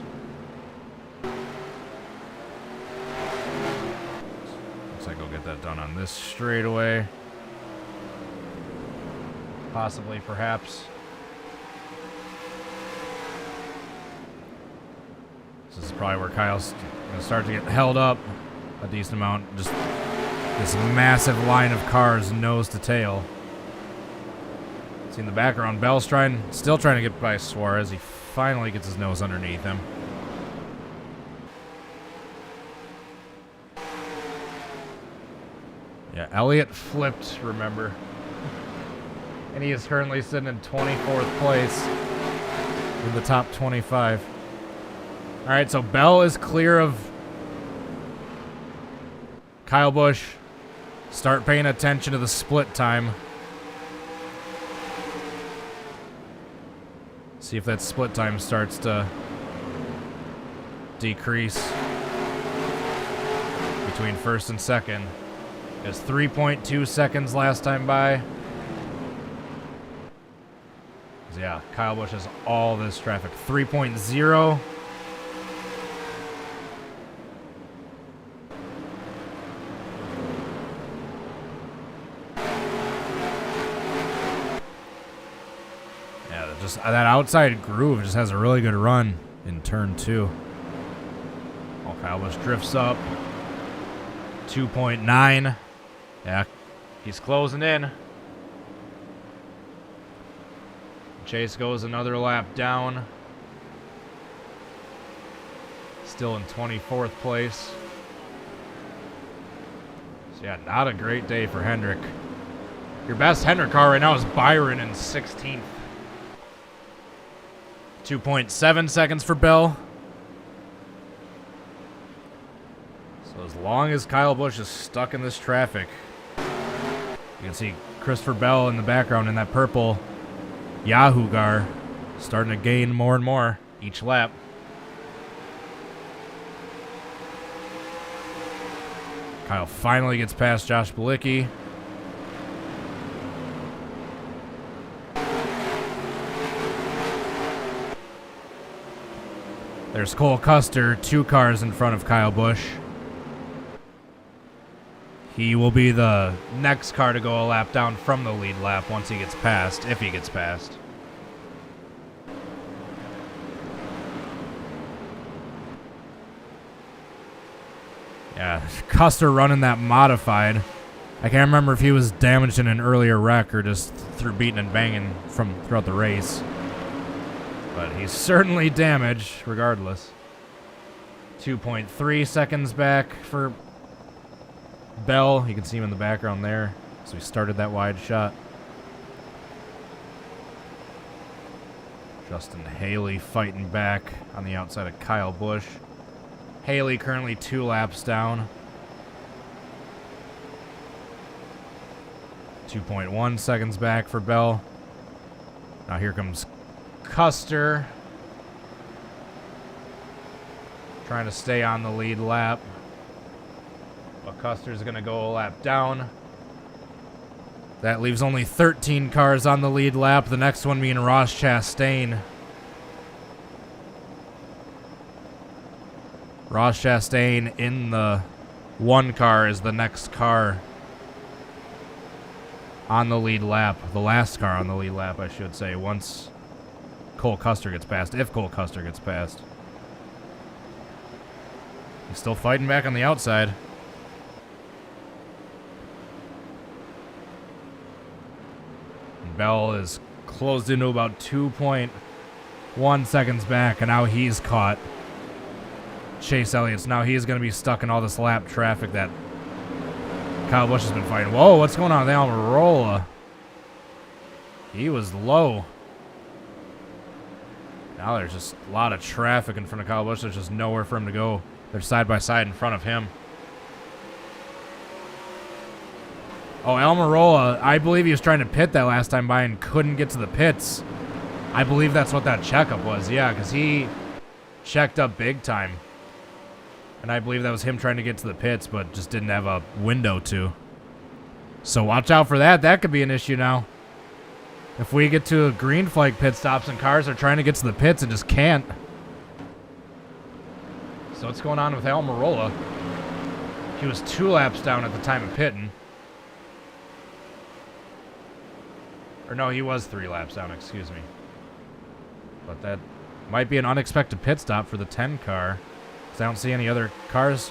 Looks like he'll get that done on this straightaway. Possibly, perhaps. This is probably where Kyle's going to start to get held up a decent amount. Just this massive line of cars, nose to tail. See in the background, Bell's still trying to get by Suarez. He finally gets his nose underneath him. Yeah, Elliott flipped, remember. And he is currently sitting in 24th place in the top 25. All right, so Bell is clear of Kyle Busch. Start paying attention to the split time. See if that split time starts to decrease between first and second. It was 3.2 seconds last time by. Yeah, Kyle Busch has all this traffic. 3.0. Just that outside groove just has a really good run in turn 2. Oh, Kyle Busch drifts up. 2.9. Yeah, he's closing in. Chase goes another lap down. Still in 24th place. So yeah, not a great day for Hendrick. Your best Hendrick car right now is Byron in 16th. 2.7 seconds for Bell. So as long as Kyle Busch is stuck in this traffic, you can see Christopher Bell in the background in that purple Yahoo car starting to gain more and more each lap. Kyle finally gets past Josh Bilicki. There's Cole Custer, 2 cars in front of Kyle Busch. He will be the next car to go a lap down from the lead lap once he gets past, if he gets past. Yeah, Custer running that modified. I can't remember if he was damaged in an earlier wreck or just through beating and banging throughout the race. But he's certainly damaged, regardless. 2.3 seconds back for Bell. You can see him in the background there. So he started that wide shot. Justin Haley fighting back on the outside of Kyle Busch. Haley currently 2 laps down. 2.1 seconds back for Bell. Now here comes Custer, trying to stay on the lead lap, but Custer's going to go a lap down. That leaves only 13 cars on the lead lap, the next one being Ross Chastain. Ross Chastain in the 1 car is the next car on the lead lap, the last car on the lead lap, I should say, once Cole Custer gets past, if Cole Custer gets past. He's still fighting back on the outside. And Bell is closed into about 2.1 seconds back, and now he's caught Chase Elliott. So now he's going to be stuck in all this lap traffic that Kyle Busch has been fighting. Whoa, what's going on with Almirola? He was low. Now there's just a lot of traffic in front of Kyle Busch. There's just nowhere for him to go. They're side by side in front of him. Oh, Almirola, I believe he was trying to pit that last time by and couldn't get to the pits. I believe that's what that checkup was, yeah, because he checked up big time. And I believe that was him trying to get to the pits, but just didn't have a window to. So watch out for that. That could be an issue now. If we get to a green flag pit stops and cars are trying to get to the pits and just can't. So what's going on with Almirola? He was 2 laps down at the time of pitting. Or no, he was 3 laps down, excuse me. But that might be an unexpected pit stop for the 10 car. Because I don't see any other cars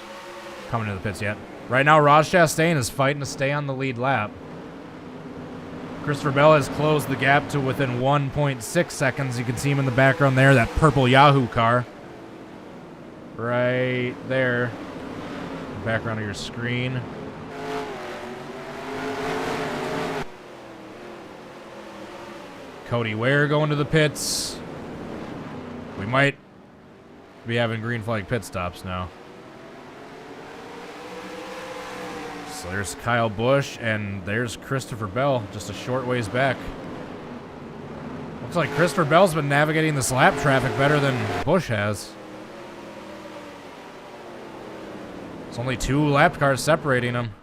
coming to the pits yet. Right now, Ross Chastain is fighting to stay on the lead lap. Christopher Bell has closed the gap to within 1.6 seconds. You can see him in the background there, that purple Yahoo car. Right there. The background of your screen. Cody Ware going to the pits. We might be having green flag pit stops now. So there's Kyle Busch and there's Christopher Bell just a short ways back. Looks like Christopher Bell's been navigating this lap traffic better than Busch has. It's only 2 lap cars separating them.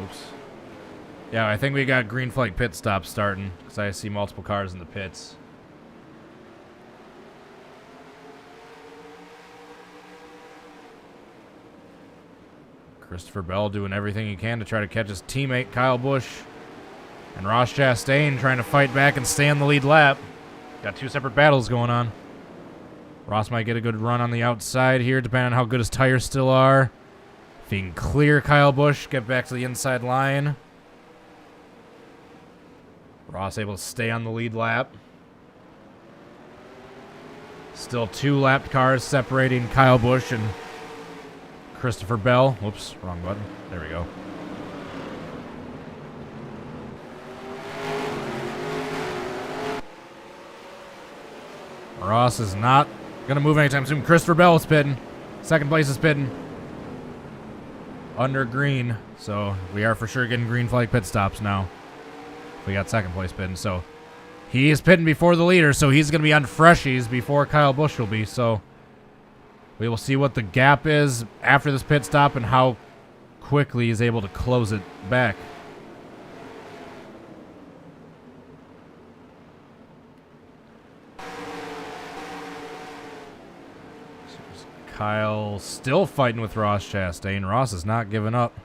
Oops. Yeah, I think we got green flag pit stops starting because I see multiple cars in the pits. Christopher Bell doing everything he can to try to catch his teammate Kyle Busch. And Ross Chastain trying to fight back and stay on the lead lap. Got 2 separate battles going on. Ross might get a good run on the outside here, depending on how good his tires still are. If he can clear Kyle Busch, get back to the inside line. Ross able to stay on the lead lap. Still 2 lapped cars separating Kyle Busch and Christopher Bell. Whoops, wrong button. There we go. Ross is not going to move anytime soon. Christopher Bell is pitting. Second place is pitting. Under green. So we are for sure getting green flag pit stops now. We got second place pitting. So he is pitting before the leader. So he's going to be on freshies before Kyle Busch will be. So we will see what the gap is after this pit stop and how quickly he's able to close it back. Kyle still fighting with Ross Chastain. Ross is not giving up.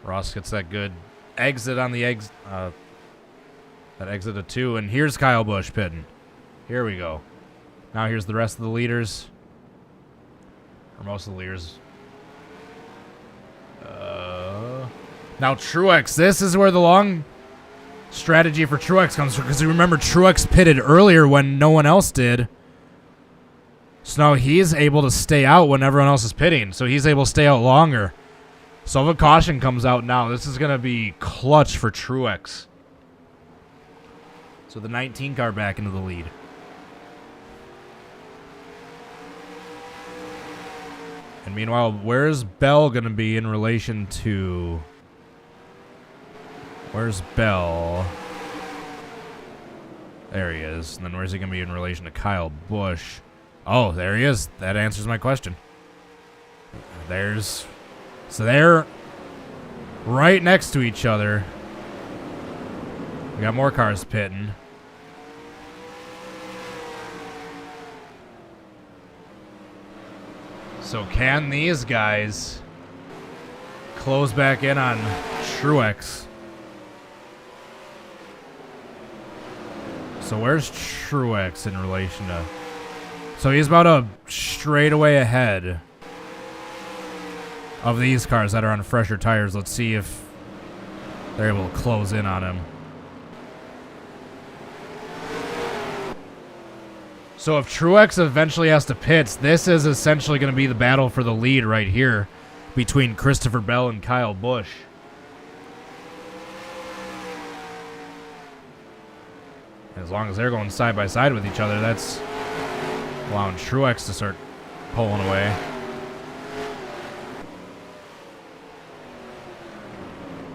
Ross gets that good exit on the that exit of 2, and here's Kyle Busch pitting. Here we go. Now here's the rest of the leaders. Or most of the leaders. Now Truex. This is where the long strategy for Truex comes from, because you remember Truex pitted earlier when no one else did. So now he's able to stay out when everyone else is pitting. So he's able to stay out longer. So if a caution comes out now, this is going to be clutch for Truex. So the 19 car back into the lead. And meanwhile, where's Bell going to be in relation to... Where's Bell? There he is. And then where's he going to be in relation to Kyle Busch? Oh, there he is. That answers my question. So they're right next to each other. We got more cars pitting. So can these guys close back in on Truex? So where's Truex in relation to... So he's about a straightaway ahead of these cars that are on fresher tires. Let's see if they're able to close in on him. So if Truex eventually has to pit, this is essentially going to be the battle for the lead right here. between Christopher Bell and Kyle Busch. As long as they're going side by side with each other, that's allowing Truex to start pulling away.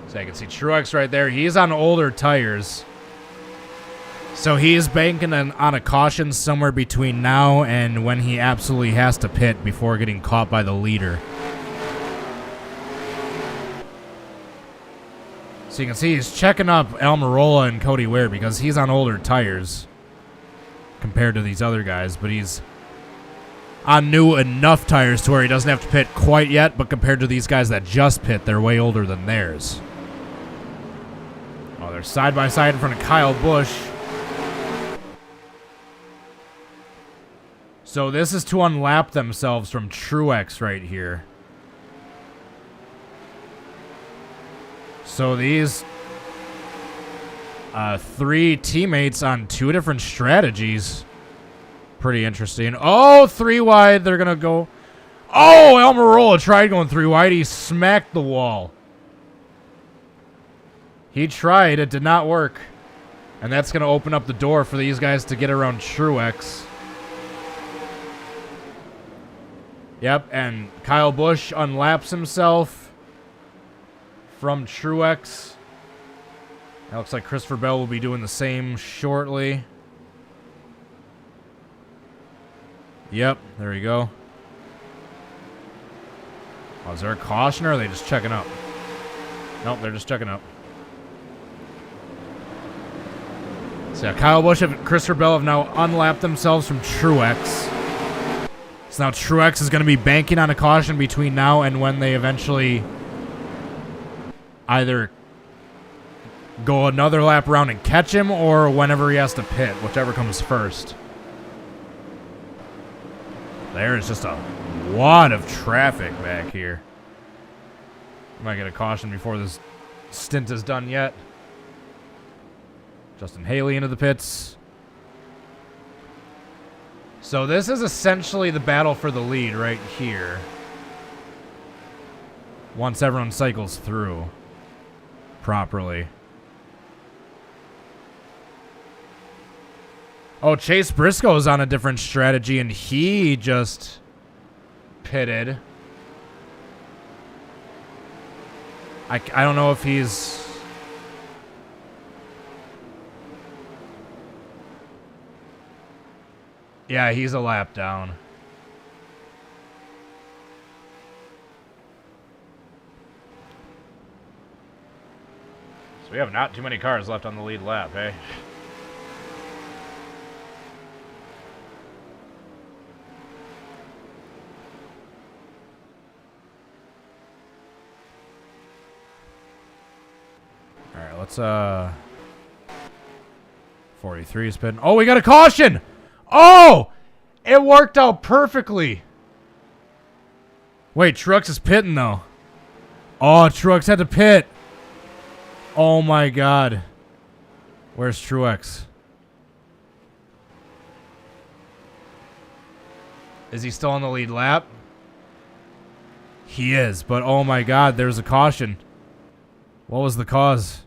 So you can see Truex right there. He's on older tires. So he is banking on a caution somewhere between now and when he absolutely has to pit before getting caught by the leader. So you can see he's checking up Almirola and Cody Ware because he's on older tires compared to these other guys, but he's on new enough tires to where he doesn't have to pit quite yet, but compared to these guys that just pit, they're way older than theirs. Oh, they're side by side in front of Kyle Busch. So this is to unlap themselves from Truex right here. So these three teammates on two different strategies. Pretty interesting. Oh, 3 wide. They're going to go. Oh, Almirola tried going 3 wide. He smacked the wall. He tried. It did not work. And that's going to open up the door for these guys to get around Truex. Yep, and Kyle Busch unlaps himself from Truex. It looks like Christopher Bell will be doing the same shortly. Yep, there you go. Oh, is there a caution or are they just checking up? Nope, they're just checking up. So yeah, Kyle Busch and Christopher Bell have now unlapped themselves from Truex. So now Truex is going to be banking on a caution between now and when they eventually either go another lap around and catch him or whenever he has to pit, whichever comes first. There is just a lot of traffic back here. Might get a caution before this stint is done yet. Justin Haley into the pits. So this is essentially the battle for the lead right here. Once everyone cycles through properly. Oh, Chase Briscoe's on a different strategy, and he just pitted. I don't know if he's... Yeah, he's a lap down. So we have not too many cars left on the lead lap, eh? Alright, let's 43 spin. Oh, we got a caution! Oh! It worked out perfectly. Wait, Truex is pitting, though. Oh, Truex had to pit. Oh, my God. Where's Truex? Is he still on the lead lap? He is, but oh, my God, there's a caution. What was the cause?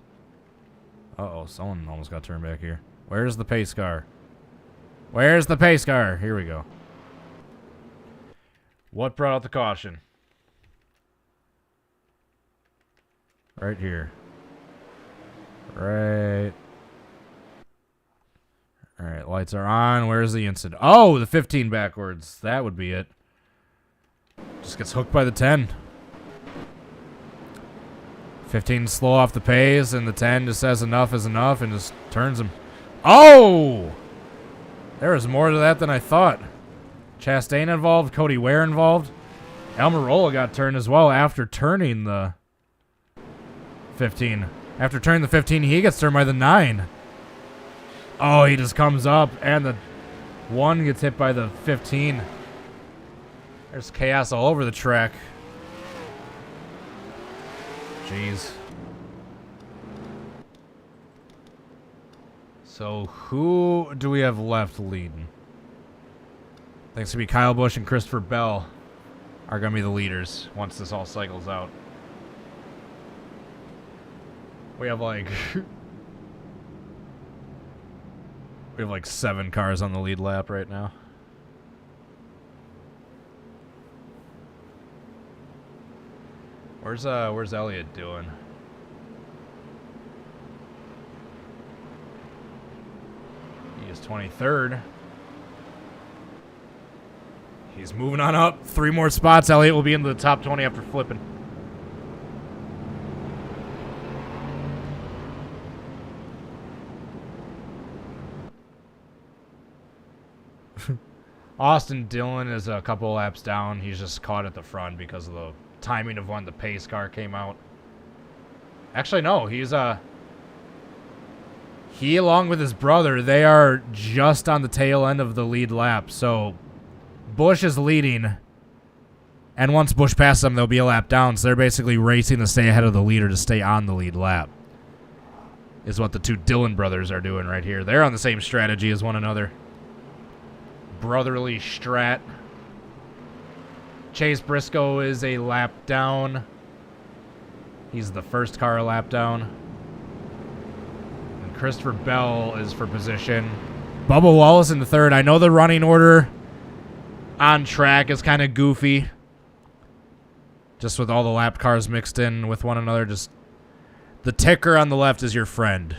Uh-oh, someone almost got turned back here. Where's the pace car? Where's the pace car? Here we go. What brought out the caution? Right here. Right. Alright, lights are on. Where's the incident? Oh, the 15 backwards. That would be it. Just gets hooked by the 10. 15 slow off the pace, and the 10 just says enough is enough and just turns him. Oh! There was more to that than I thought. Chastain involved, Cody Ware involved. Almirola got turned as well after turning the 15. After turning the 15, he gets turned by the 9. Oh, he just comes up, and the 1 gets hit by the 15. There's chaos all over the track. Jeez. So who do we have left leading? Thanks to be Kyle Busch and Christopher Bell. are going to be the leaders once this all cycles out. We have like... we have like 7 cars on the lead lap right now. Where's Elliott doing? He is 23rd. He's moving on up. 3 more spots. Elliott will be into the top 20 after flipping. Austin Dillon is a couple laps down. He's just caught at the front because of the timing of when the pace car came out. Actually, no. He, along with his brother, they are just on the tail end of the lead lap. So, Busch is leading. And once Busch passes them, they'll be a lap down. So, they're basically racing to stay ahead of the leader to stay on the lead lap. Is what the 2 Dillon brothers are doing right here. They're on the same strategy as one another. Brotherly strat. Chase Briscoe is a lap down. He's the first car a lap down. And Christopher Bell is for position. Bubba Wallace in the 3rd. I know the running order on track is kind of goofy. Just with all the lap cars mixed in with one another. Just the ticker on the left is your friend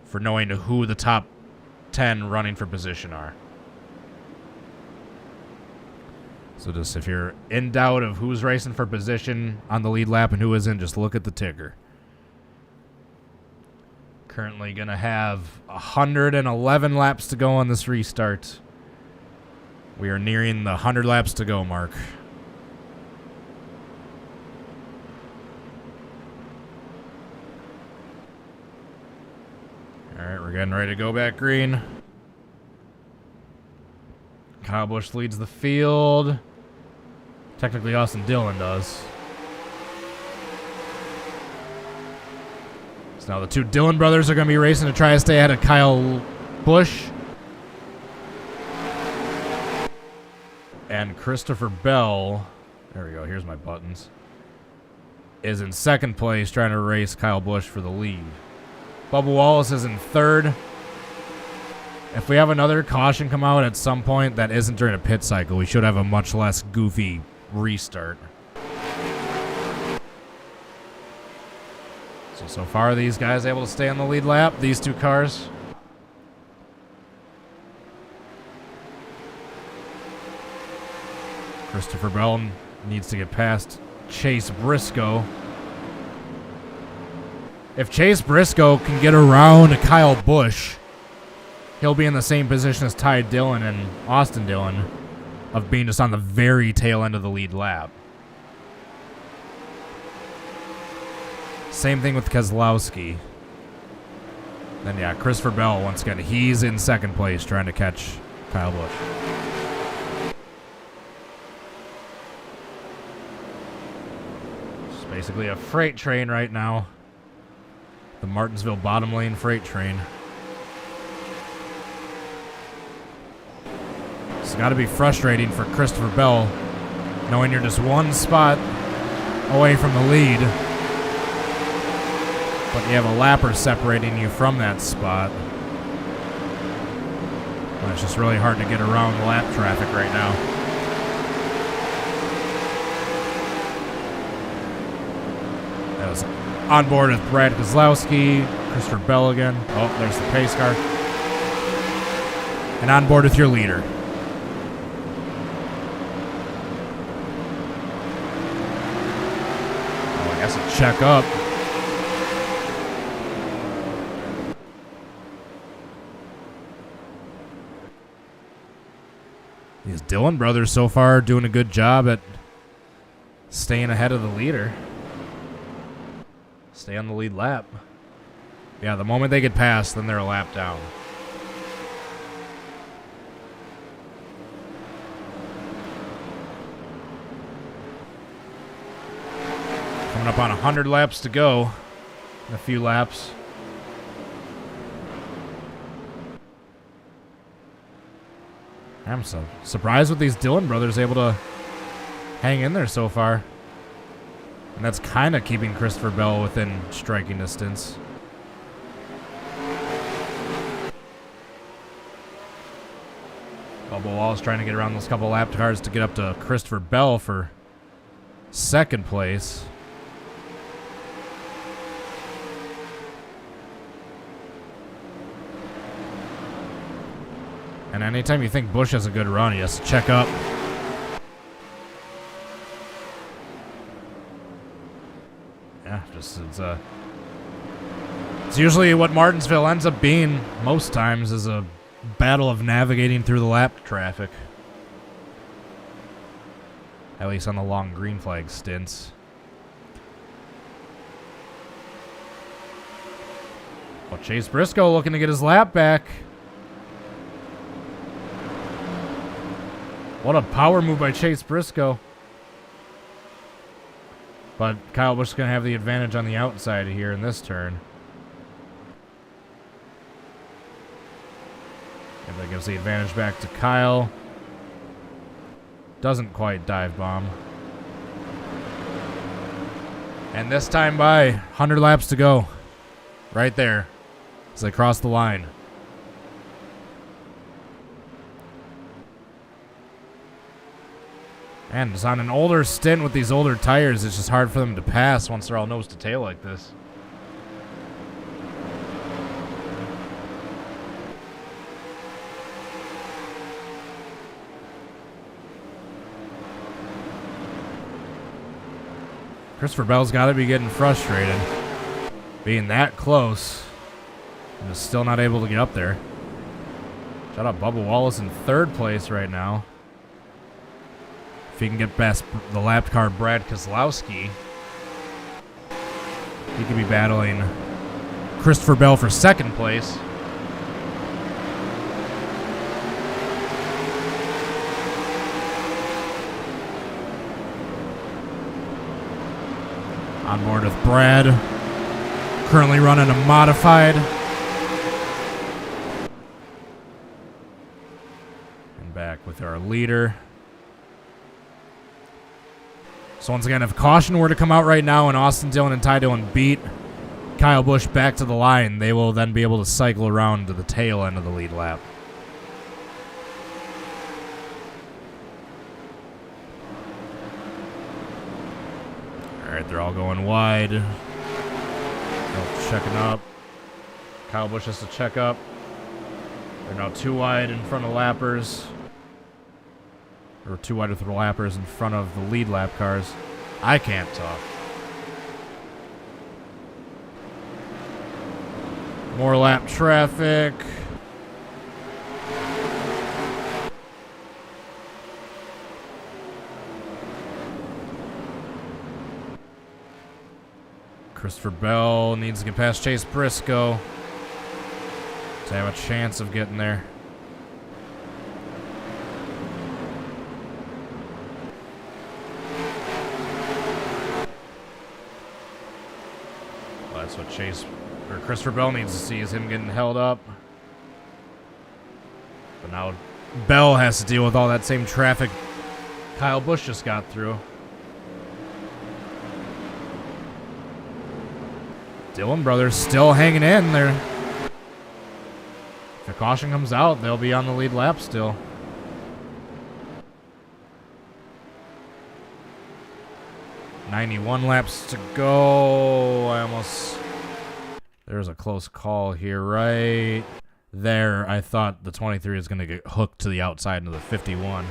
for knowing who the top 10 running for position are. So just if you're in doubt of who's racing for position on the lead lap and who isn't, just look at the ticker. Currently going to have 111 laps to go on this restart. We are nearing the 100 laps to go mark. All right, we're getting ready to go back green. Kyle Busch leads the field. Technically, Austin Dillon does. So now the 2 Dillon brothers are going to be racing to try to stay ahead of Kyle Busch. And Christopher Bell, there we go, here's my buttons, is in 2nd place trying to race Kyle Busch for the lead. Bubba Wallace is in 3rd. If we have another caution come out at some point that isn't during a pit cycle, we should have a much less goofy restart. So far these guys able to stay on the lead lap, these 2 cars. Christopher Bell needs to get past Chase Briscoe. If Chase Briscoe can get around Kyle Busch, he'll be in the same position as Ty Dillon and Austin Dillon of being just on the very tail end of the lead lap. Same thing with Keselowski. Then, yeah, Christopher Bell, once again, he's in 2nd place trying to catch Kyle Busch. It's basically a freight train right now. The Martinsville bottom lane freight train. It's got to be frustrating for Christopher Bell knowing you're just 1 spot away from the lead, but you have a lapper separating you from that spot. Well, it's just really hard to get around lap traffic right now. That was on board with Brad Keselowski, Christopher Bell again. Oh, there's the pace car. And on board with your leader. Has to check up. These Dillon brothers so far doing a good job at staying ahead of the leader. Stay on the lead lap. Yeah, the moment they get past, then they're a lap down. Coming up on 100 laps to go. In a few laps. I'm so surprised with these Dillon brothers able to hang in there so far. And that's kind of keeping Christopher Bell within striking distance. Bubba Wallace trying to get around those couple lap cars to get up to Christopher Bell for second place. And anytime you think Busch has a good run, he has to check up. Yeah, just it's usually what Martinsville ends up being most times, is a battle of navigating through the lap traffic. At least on the long green flag stints. Well, Chase Briscoe looking to get his lap back. What a power move by Chase Briscoe. But Kyle Busch is going to have the advantage on the outside here in this turn. And that gives the advantage back to Kyle. Doesn't quite dive bomb. And this time by 100 laps to go. Right there. As they cross the line. And it's on an older stint with these older tires. It's just hard for them to pass once they're all nose to tail like this. Christopher Bell's got to be getting frustrated. Being that close. And is still not able to get up there. Shout out Bubba Wallace in third place right now. If he can get past the lap car Brad Keselowski, he could be battling Christopher Bell for second place. On board with Brad, currently running a modified. And back with our leader. So once again, if caution were to come out right now and Austin Dillon and Ty Dillon beat Kyle Busch back to the line, they will then be able to cycle around to the tail end of the lead lap. All right, they're all going wide. Checking up. Kyle Busch has to check up. They're now too wide in front of lappers. Or too wide with the lappers in front of the lead lap cars. I can't talk. More lap traffic. Christopher Bell needs to get past Chase Briscoe to have a chance of getting there. That's what Christopher Bell needs to see, is him getting held up. But now Bell has to deal with all that same traffic Kyle Busch just got through. Dillon brothers still hanging in there. If the caution comes out, they'll be on the lead lap still. .91 laps to go. There's a close call here right there. I thought the 23 is going to get hooked to the outside of the 51.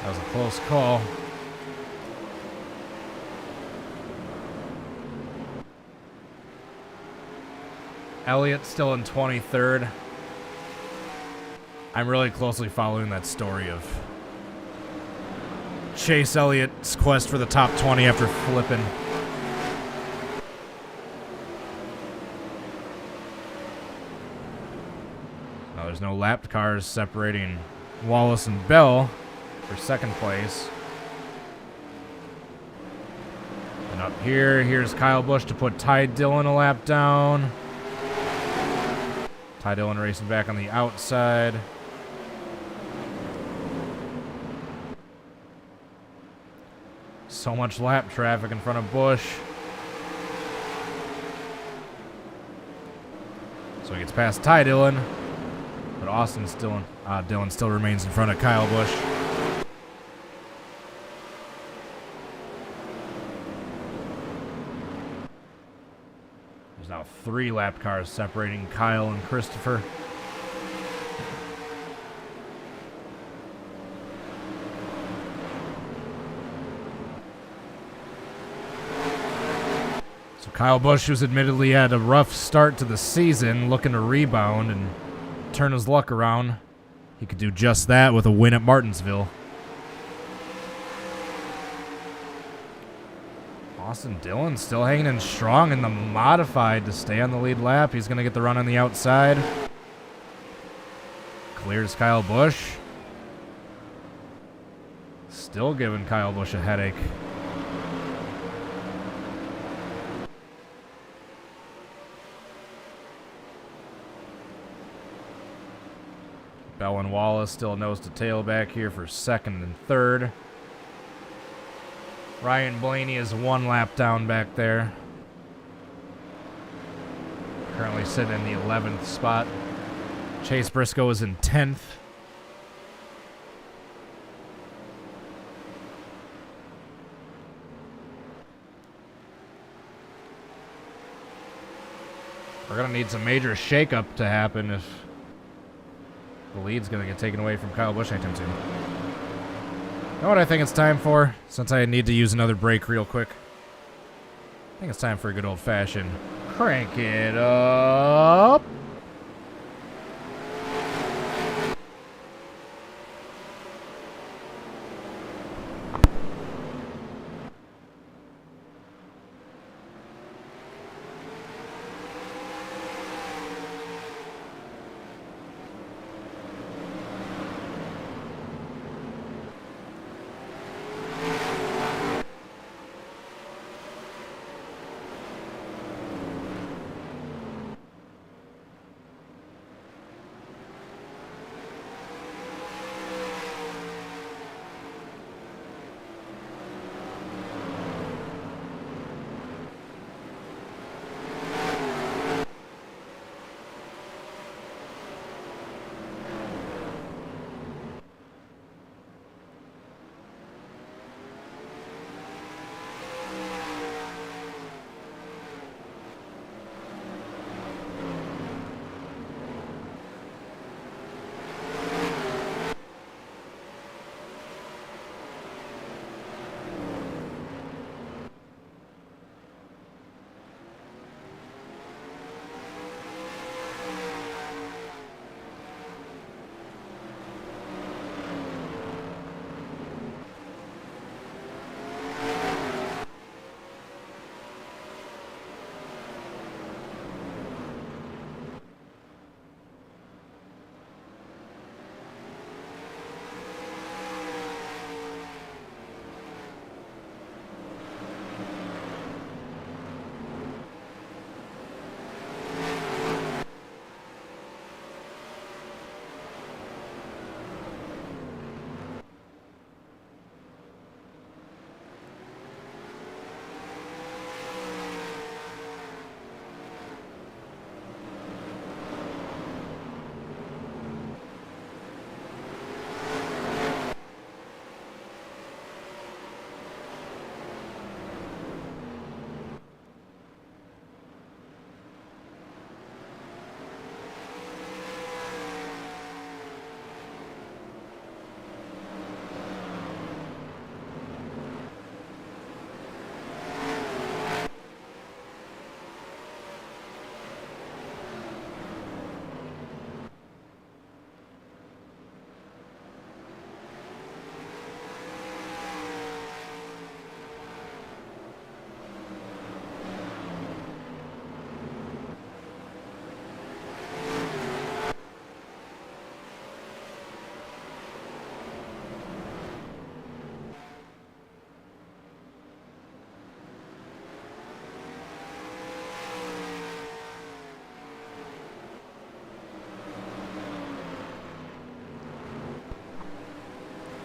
That was a close call. Elliott still in 23rd. I'm really closely following that story of Chase Elliott's quest for the top 20 after flipping. Now there's no lapped cars separating Wallace and Bell for second place. And up here, here's Kyle Busch to put Ty Dillon a lap down. Ty Dillon racing back on the outside. So much lap traffic in front of Busch. So he gets past Ty Dillon, but Dillon still remains in front of Kyle Busch. There's now 3 lap cars separating Kyle and Christopher. Kyle Busch, who's admittedly had a rough start to the season, looking to rebound and turn his luck around. He could do just that with a win at Martinsville. Austin Dillon still hanging in strong in the modified to stay on the lead lap. He's going to get the run on the outside. Clears Kyle Busch. Still giving Kyle Busch a headache. Bell and Wallace still nose to tail back here for second and third. Ryan Blaney is 1 lap down back there. Currently sitting in the 11th spot. Chase Briscoe is in 10th. We're going to need some major shakeup to happen if the lead's going to get taken away from Kyle Busch anytime soon. You know what I think it's time for? Since I need to use another break real quick. I think it's time for a good old-fashioned crank it up.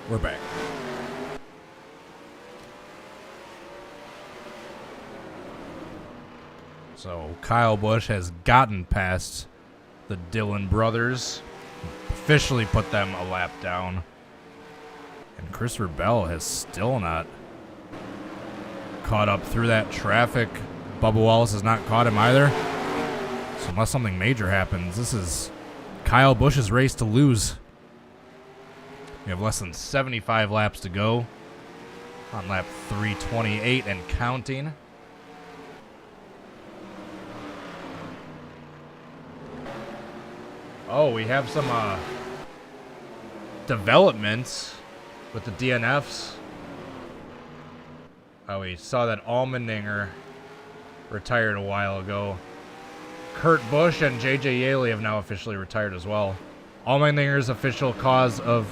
We're back. So Kyle Busch has gotten past the Dillon brothers, officially put them a lap down. And Christopher Bell has still not caught up through that traffic. Bubba Wallace has not caught him either. So unless something major happens, this is Kyle Busch's race to lose. We have less than 75 laps to go on lap 328 and counting. Oh, we have some developments with the DNFs. Oh, we saw that Allmendinger retired a while ago. Kurt Busch and JJ Yaley have now officially retired as well. Allmendinger's official cause of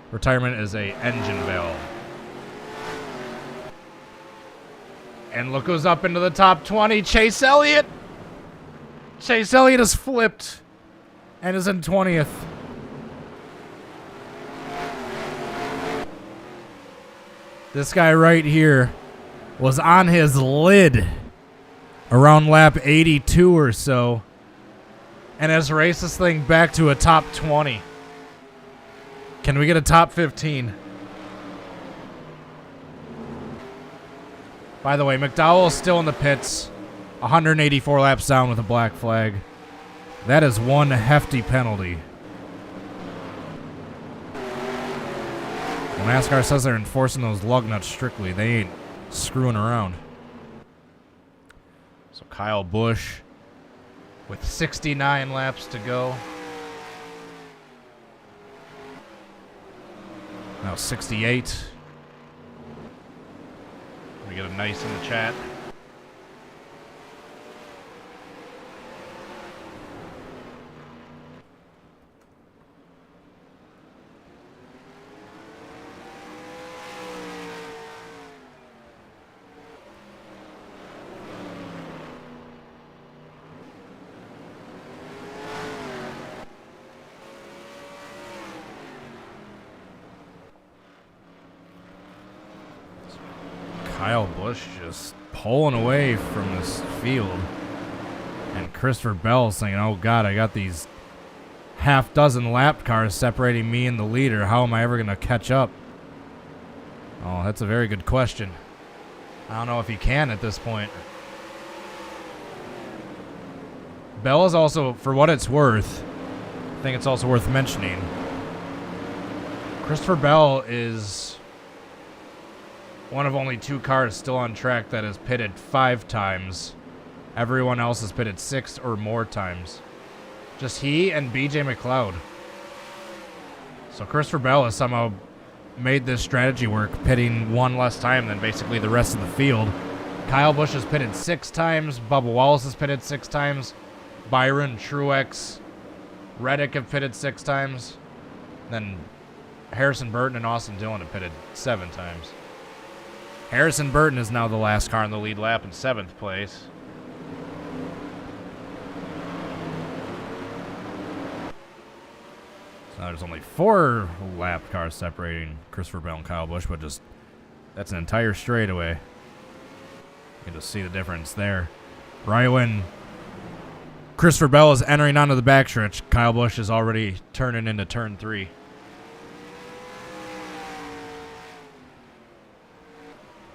retirement is a engine valve. And look who's up into the top 20, Chase Elliott. Chase Elliott has flipped and is in 20th. This guy right here was on his lid around lap 82 or so and has raced this thing back to a top 20. Can we get a top 15? By the way, McDowell is still in the pits, 184 laps down with a black flag. That is one hefty penalty. When NASCAR says they're enforcing those lug nuts strictly, they ain't screwing around. So Kyle Busch with 69 laps to go. Now 68. We get a nice in the chat. Kyle Busch just pulling away from this field. And Christopher Bell saying, oh God, I got these half dozen lap cars separating me and the leader. How am I ever going to catch up? Oh, that's a very good question. I don't know if he can at this point. Bell is also, for what it's worth, I think it's also worth mentioning, Christopher Bell is one of only 2 cars still on track that has pitted 5 times. Everyone else has pitted 6 or more times. Just he and BJ McLeod. So Christopher Bell has somehow made this strategy work, pitting 1 less time than basically the rest of the field. Kyle Busch has pitted 6 times. Bubba Wallace has pitted 6 times. Byron, Truex, Reddick have pitted 6 times. Then Harrison Burton and Austin Dillon have pitted 7 times. Harrison Burton is now the last car in the lead lap in 7th place. So now there's only 4 lap cars separating Christopher Bell and Kyle Busch, but just that's an entire straightaway. You can just see the difference there. Right when Christopher Bell is entering onto the backstretch, Kyle Busch is already turning into turn 3.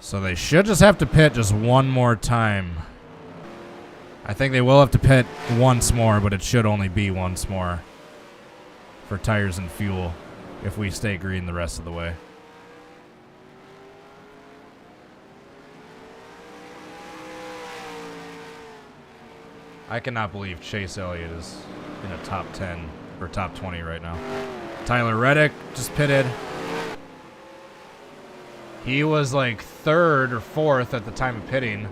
So they should just have to pit just 1 more time. I think they will have to pit once more, but it should only be once more for tires and fuel if we stay green the rest of the way. I cannot believe Chase Elliott is in a top 10 or top 20 right now. Tyler Reddick just pitted. He was like 3rd or 4th at the time of pitting.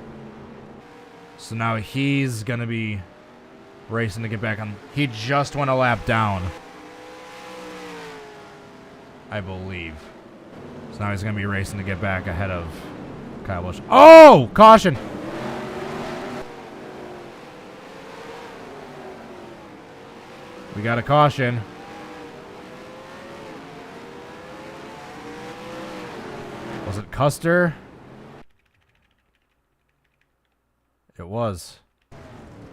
So now he's going to be racing to get back on. He just went a lap down, I believe. So now he's going to be racing to get back ahead of Kyle Busch. Oh, caution. We got a caution. Was it Custer? It was.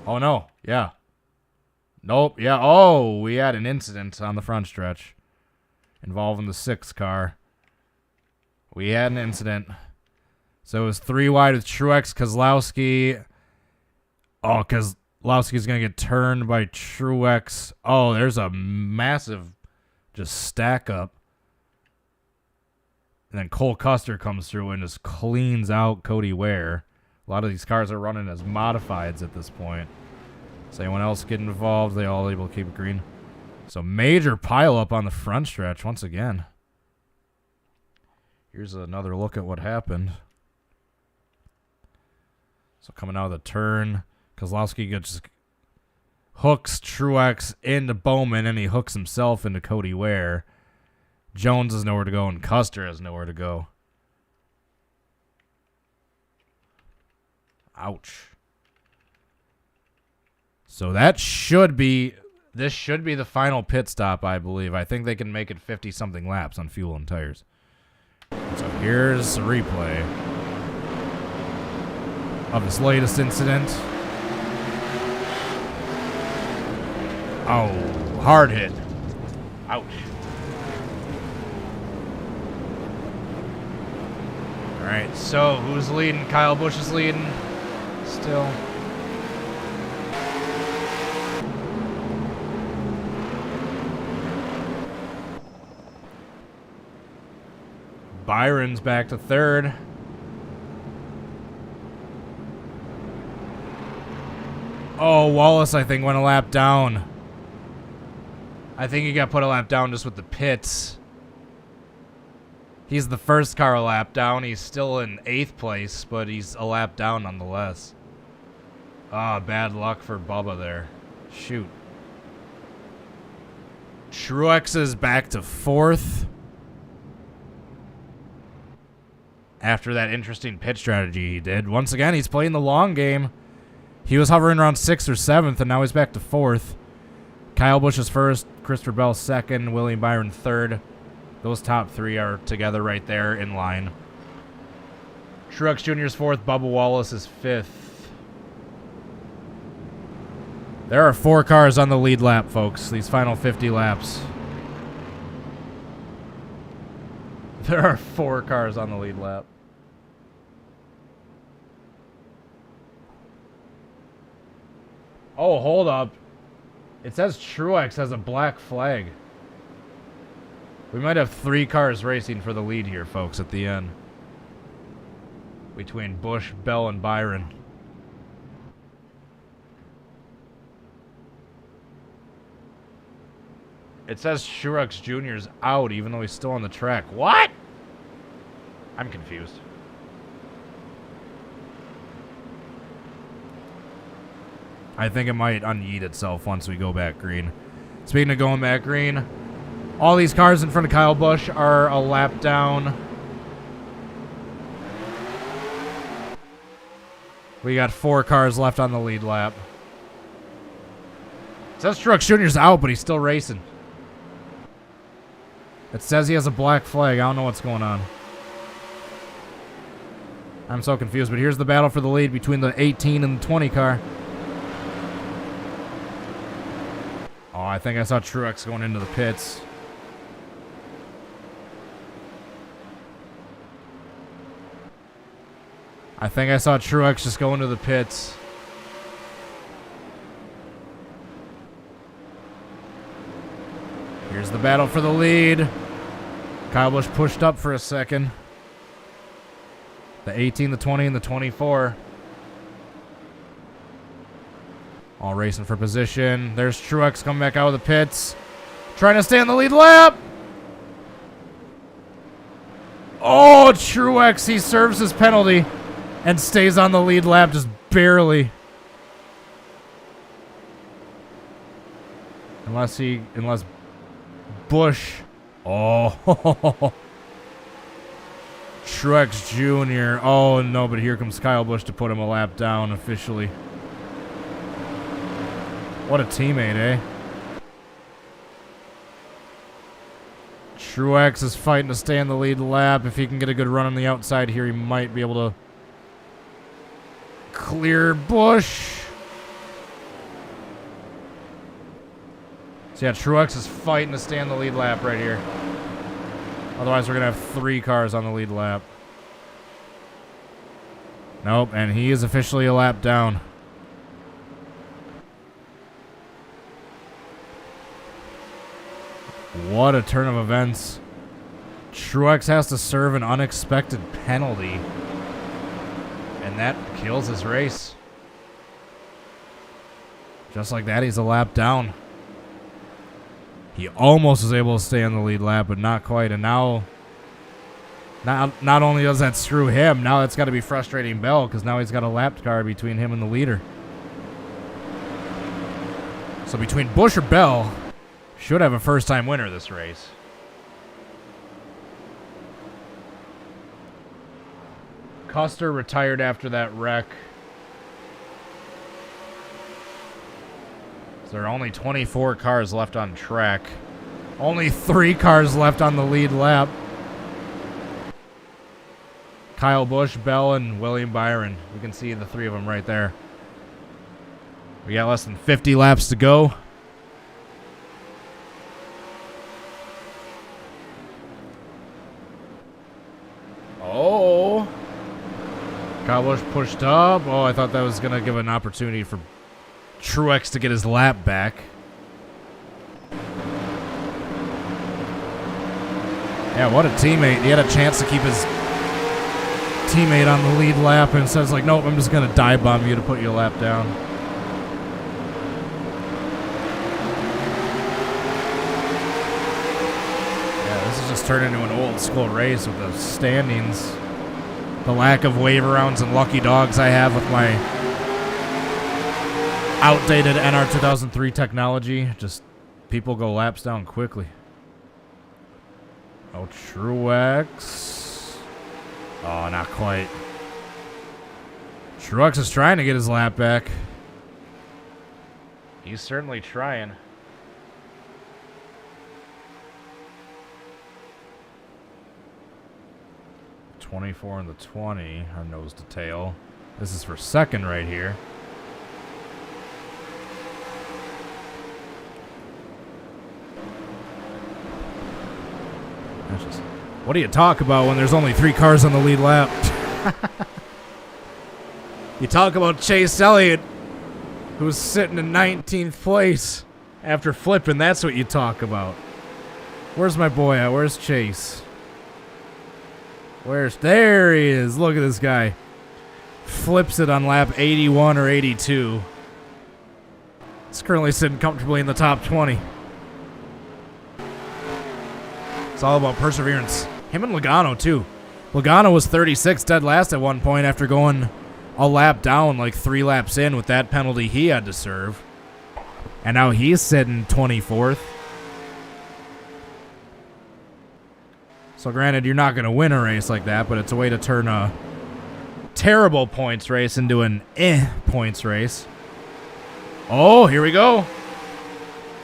Oh, no. Yeah. Nope. Yeah. Oh, we had an incident on the front stretch involving the 6 car. We had an incident. So it was 3 wide with Truex, Kozlowski. Oh, Kozlowski's going to get turned by Truex. Oh, there's a massive just stack up. And then Cole Custer comes through and just cleans out Cody Ware. A lot of these cars are running as modifieds at this point. Does anyone else get involved? They all able to keep it green. So major pile up on the front stretch once again. Here's another look at what happened. So coming out of the turn, Kozlowski gets hooks Truex into Bowman, and he hooks himself into Cody Ware. Jones has nowhere to go, and Custer has nowhere to go. Ouch. So this should be the final pit stop, I believe. I think they can make it 50-something laps on fuel and tires. So here's a replay of this latest incident. Oh, hard hit. Ouch. All right, so who's leading? Kyle Busch is leading still. Byron's back to third. Oh, Wallace, I think, went a lap down. I think he got put a lap down just with the pits. He's the first car a lap down. He's still in 8th place, but he's a lap down nonetheless. Ah, bad luck for Bubba there. Shoot. Truex is back to 4th. After that interesting pit strategy he did. Once again, he's playing the long game. He was hovering around 6th or 7th, and now he's back to 4th. Kyle Busch is 1st, Christopher Bell 2nd, William Byron 3rd. Those top 3 are together right there in line. Truex Jr. is 4th, Bubba Wallace is 5th. There are 4 cars on the lead lap, folks, these final 50 laps. There are 4 cars on the lead lap. Oh, hold up. It says Truex has a black flag. We might have 3 cars racing for the lead here, folks, at the end. Between Busch, Bell, and Byron. It says Truex Jr.'s out, even though he's still on the track. What? I'm confused. I think it might unyeet itself once we go back green. Speaking of going back green, all these cars in front of Kyle Busch are a lap down. We got 4 cars left on the lead lap. It says Truex Jr.'s out, but he's still racing. It says he has a black flag. I don't know what's going on. I'm so confused, but here's the battle for the lead between the 18 and the 20 car. Oh, I think I saw Truex going into the pits. I think I saw Truex just go into the pits. Here's the battle for the lead. Kyle Busch pushed up for a second. The 18, the 20, and the 24. All racing for position. There's Truex coming back out of the pits. Trying to stay on the lead lap. Oh, Truex, he serves his penalty and stays on the lead lap just barely. Unless Busch. Oh. Truex Jr. Oh, no, but here comes Kyle Busch to put him a lap down officially. What a teammate, eh? Truex is fighting to stay in the lead lap. If he can get a good run on the outside here, he might be able to clear Busch. So yeah, Truex is fighting to stay on the lead lap right here. Otherwise, we're going to have 3 cars on the lead lap. Nope, and he is officially a lap down. What a turn of events. Truex has to serve an unexpected penalty. And that kills his race. Just like that, he's a lap down. He almost was able to stay on the lead lap, but not quite. And now, not only does that screw him, now it's got to be frustrating Bell, because now he's got a lap car between him and the leader. So between Busch or Bell, should have a first-time winner this race. Custer retired after that wreck. There are only 24 cars left on track. Only 3 cars left on the lead lap. Kyle Busch, Bell, and William Byron. You can see the 3 of them right there. We got less than 50 laps to go. Oh. Kyle Busch pushed up. Oh, I thought that was going to give an opportunity for Truex to get his lap back. Yeah, what a teammate. He had a chance to keep his teammate on the lead lap, and says like, nope, I'm just going to dive bomb you to put your lap down. Yeah, this is just turned into an old school race with the standings. The lack of wave rounds and lucky dogs I have with my outdated NR2003 technology. Just people go laps down quickly. Oh, Truex. Oh, not quite. Truex is trying to get his lap back. He's certainly trying. .24 and the 20 are nose to tail. This is for second right here. What do you talk about when there's only 3 cars on the lead lap? You talk about Chase Elliott, who's sitting in 19th place after flipping. That's what you talk about. Where's my boy at? Where's Chase? There he is. Look at this guy. Flips it on lap 81 or 82. He's currently sitting comfortably in the top 20. It's all about perseverance. Him and Logano, too. Logano was 36 dead last at one point after going a lap down like 3 laps in with that penalty he had to serve. And now he's sitting 24th. So granted, you're not going to win a race like that, but it's a way to turn a terrible points race into an points race. Oh, here we go.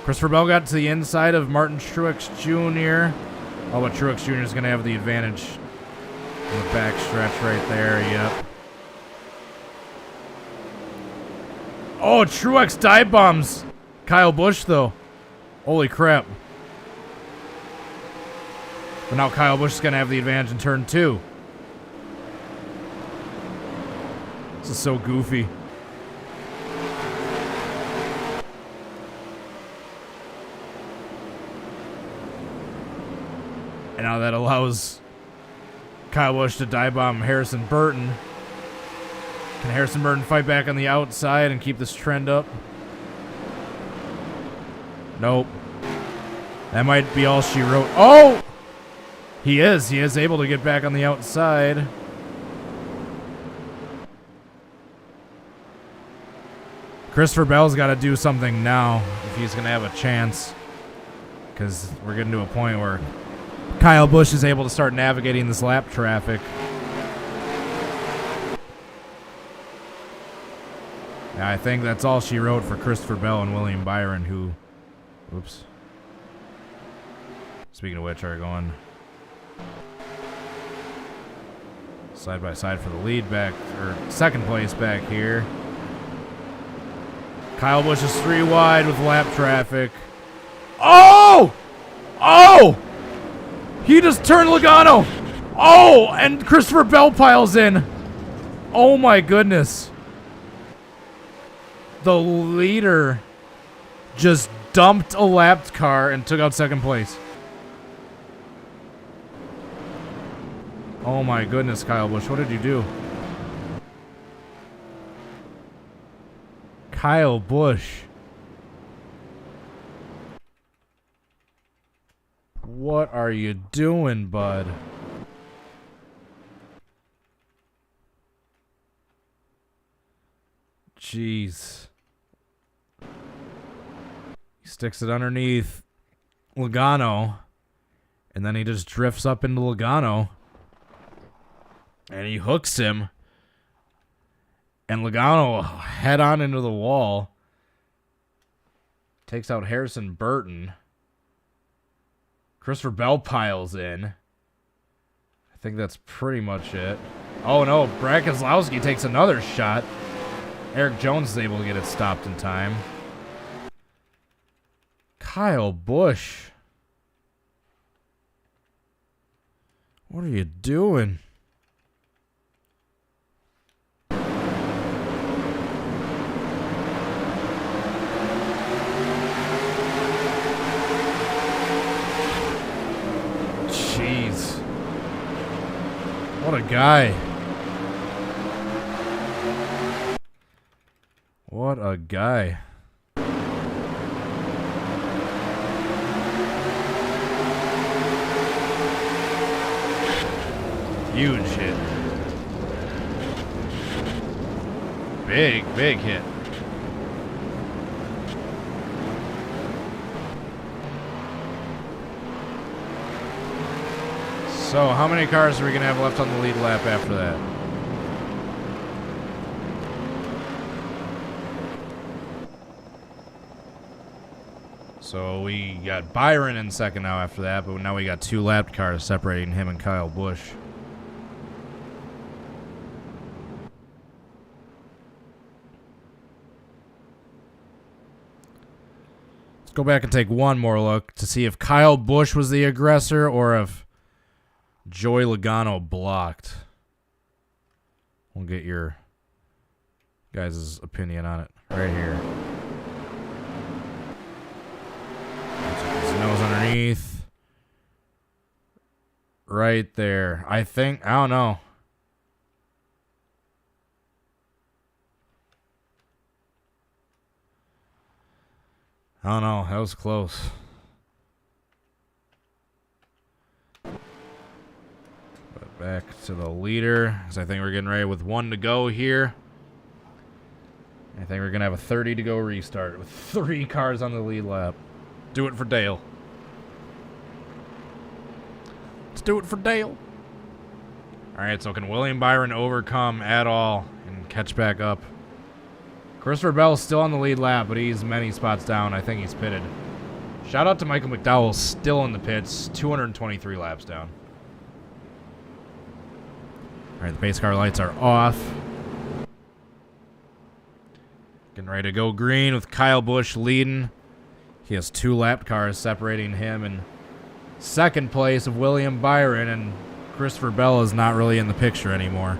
Christopher Bell got to the inside of Martin Truex Jr. Oh, but Truex Jr. is going to have the advantage in the back stretch right there. Yep. Oh, Truex dive bombs Kyle Busch, though. Holy crap. But now Kyle Busch is going to have the advantage in turn 2. This is so goofy. And now that allows Kyle Busch to dive bomb Harrison Burton. Can Harrison Burton fight back on the outside and keep this trend up? Nope. That might be all she wrote. Oh! He is. He is able to get back on the outside. Christopher Bell's got to do something now if he's going to have a chance. Because we're getting to a point where Kyle Busch is able to start navigating this lap traffic. Yeah, I think that's all she wrote for Christopher Bell and William Byron, who... Oops. Speaking of which, are going side by side for the lead back, or second place back here. Kyle Busch is 3 wide with lap traffic. Oh! Oh! He just turned Logano. Oh, and Christopher Bell piles in. Oh my goodness. The leader just dumped a lapped car and took out second place. Oh my goodness, Kyle Busch, what did you do? Kyle Busch. What are you doing, bud? Jeez. He sticks it underneath Logano, and then he just drifts up into Logano, and he hooks him, and Logano head on into the wall, takes out Harrison Burton. Christopher Bell piles in. I think that's pretty much it. Oh no, Brad Keselowski takes another shot. Eric Jones is able to get it stopped in time. Kyle Busch. What are you doing? Jeez. What a guy. What a guy. Huge hit. Big hit. So, how many cars are we going to have left on the lead lap after that? So, we got Byron in second now after that, but now we got 2 lapped cars separating him and Kyle Busch. Let's go back and take one more look to see if Kyle Busch was the aggressor or if Joey Logano blocked. We'll get your guys' opinion on it right here. His nose underneath. Right there. I don't know. I don't know. That was close. But back to the leader, because I think we're getting ready with 1 to go here. I think we're going to have a 30 to go restart with 3 cars on the lead lap. Do it for Dale. Let's do it for Dale. All right, so can William Byron overcome at all and catch back up? Christopher Bell's still on the lead lap, but he's many spots down. I think he's pitted. Shout out to Michael McDowell, still in the pits, 223 laps down. All right, the pace car lights are off. Getting ready to go green with Kyle Busch leading. He has 2 lapped cars separating him in second place of William Byron, and Christopher Bell is not really in the picture anymore.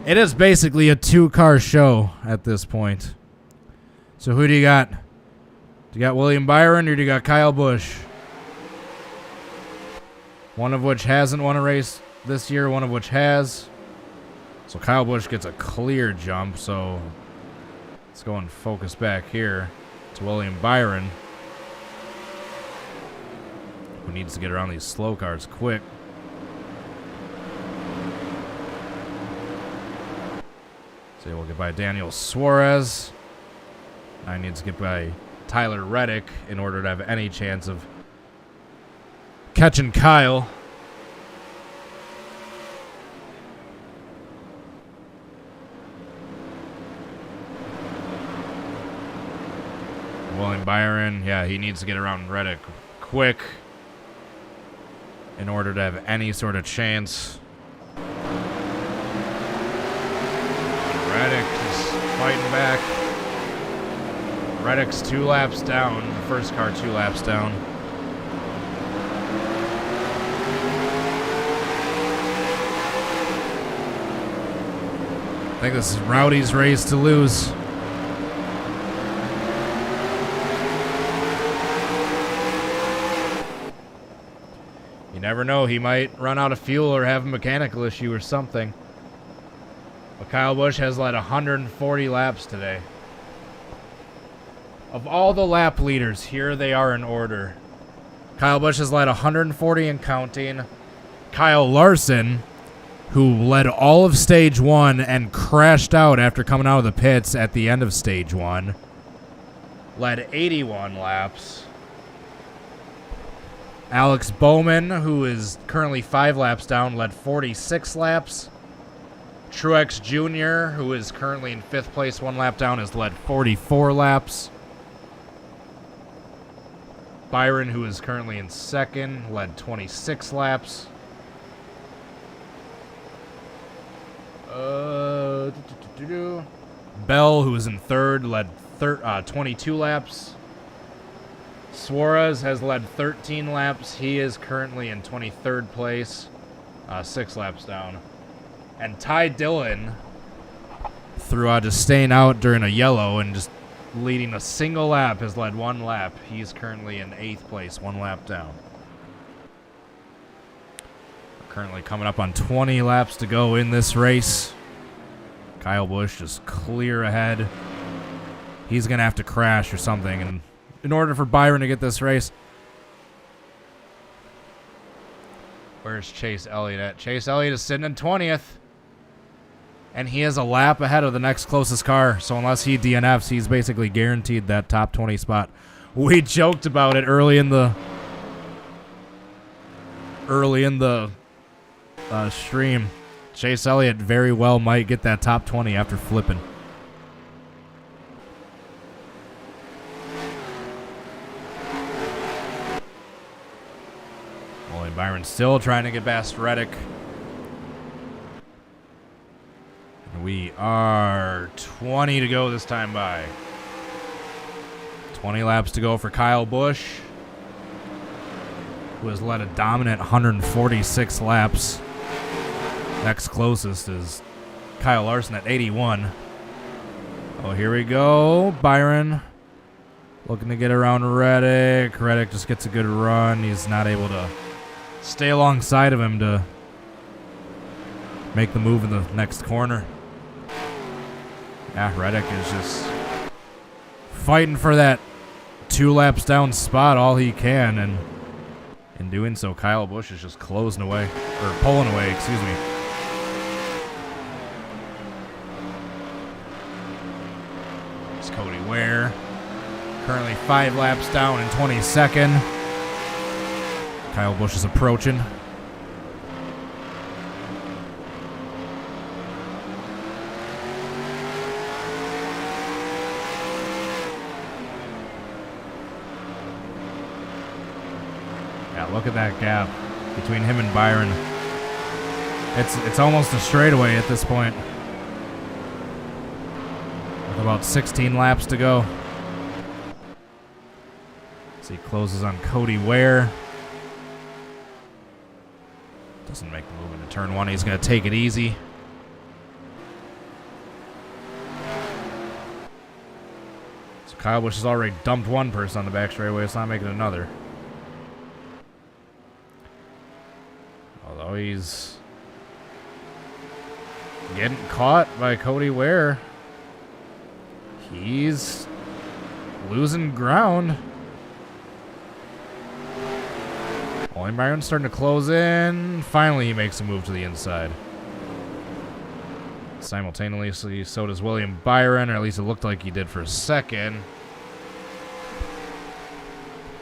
It is basically a 2-car show at this point. So who do you got? Do you got William Byron or do you got Kyle Busch? One of which hasn't won a race this year, one of which has. So Kyle Busch gets a clear jump, so let's go and focus back here to William Byron, who needs to get around these slow cars quick. So we'll get by Daniel Suarez. I need to get by Tyler Reddick in order to have any chance of catching Kyle. William Byron, yeah, he needs to get around Reddick quick in order to have any sort of chance. Reddick is fighting back. Reddick's 2 laps down. The first car 2 laps down. I think this is Rowdy's race to lose. You never know. He might run out of fuel or have a mechanical issue or something. But Kyle Busch has led 140 laps today. Of all the lap leaders, here they are in order. Kyle Busch has led 140 and counting. Kyle Larson, who led all of stage 1 and crashed out after coming out of the pits at the end of stage 1, led 81 laps. Alex Bowman, who is currently 5 laps down, led 46 laps. Truex Jr., who is currently in 5th place, 1 lap down, has led 44 laps. Byron, who is currently in 2nd, led 26 laps. Bell, who is in 3rd, led 22 laps. Suarez has led 13 laps. He is currently in 23rd place, 6 laps down. And Ty Dillon, through just staying out during a yellow and just leading a single lap, has led 1 lap. He's currently in 8th place, 1 lap down. We're currently coming up on 20 laps to go in this race. Kyle Busch is clear ahead. He's going to have to crash or something, and in order for Byron to get this race. Where's Chase Elliott at? Chase Elliott is sitting in 20th. And he is a lap ahead of the next closest car. So unless he DNFs, he's basically guaranteed that top 20 spot. We joked about it early in the stream. Chase Elliott very well might get that top 20 after flipping. Byron still trying to get past Reddick. We are 20 to go this time by. 20 laps to go for Kyle Busch, who has led a dominant 146 laps. Next closest is Kyle Larson at 81. Oh, here we go. Byron looking to get around Reddick. Reddick just gets a good run. He's not able to stay alongside of him to make the move in the next corner. Yeah, Reddick is just fighting for that 2 laps down spot all he can, and in doing so, Kyle Busch is just closing away, or pulling away, excuse me. It's Cody Ware, currently 5 laps down in 22nd. Kyle Busch is approaching. Yeah, look at that gap between him and Byron. It's almost a straightaway at this point. With about 16 laps to go. So he closes on Cody Ware. Doesn't make the move into turn 1. He's going to take it easy. So Kyle Busch has already dumped 1 person on the back straightaway. It's not making another. Although he's getting caught by Cody Ware. He's losing ground. Byron's starting to close in. Finally, he makes a move to the inside. Simultaneously, so does William Byron, or at least it looked like he did for a second.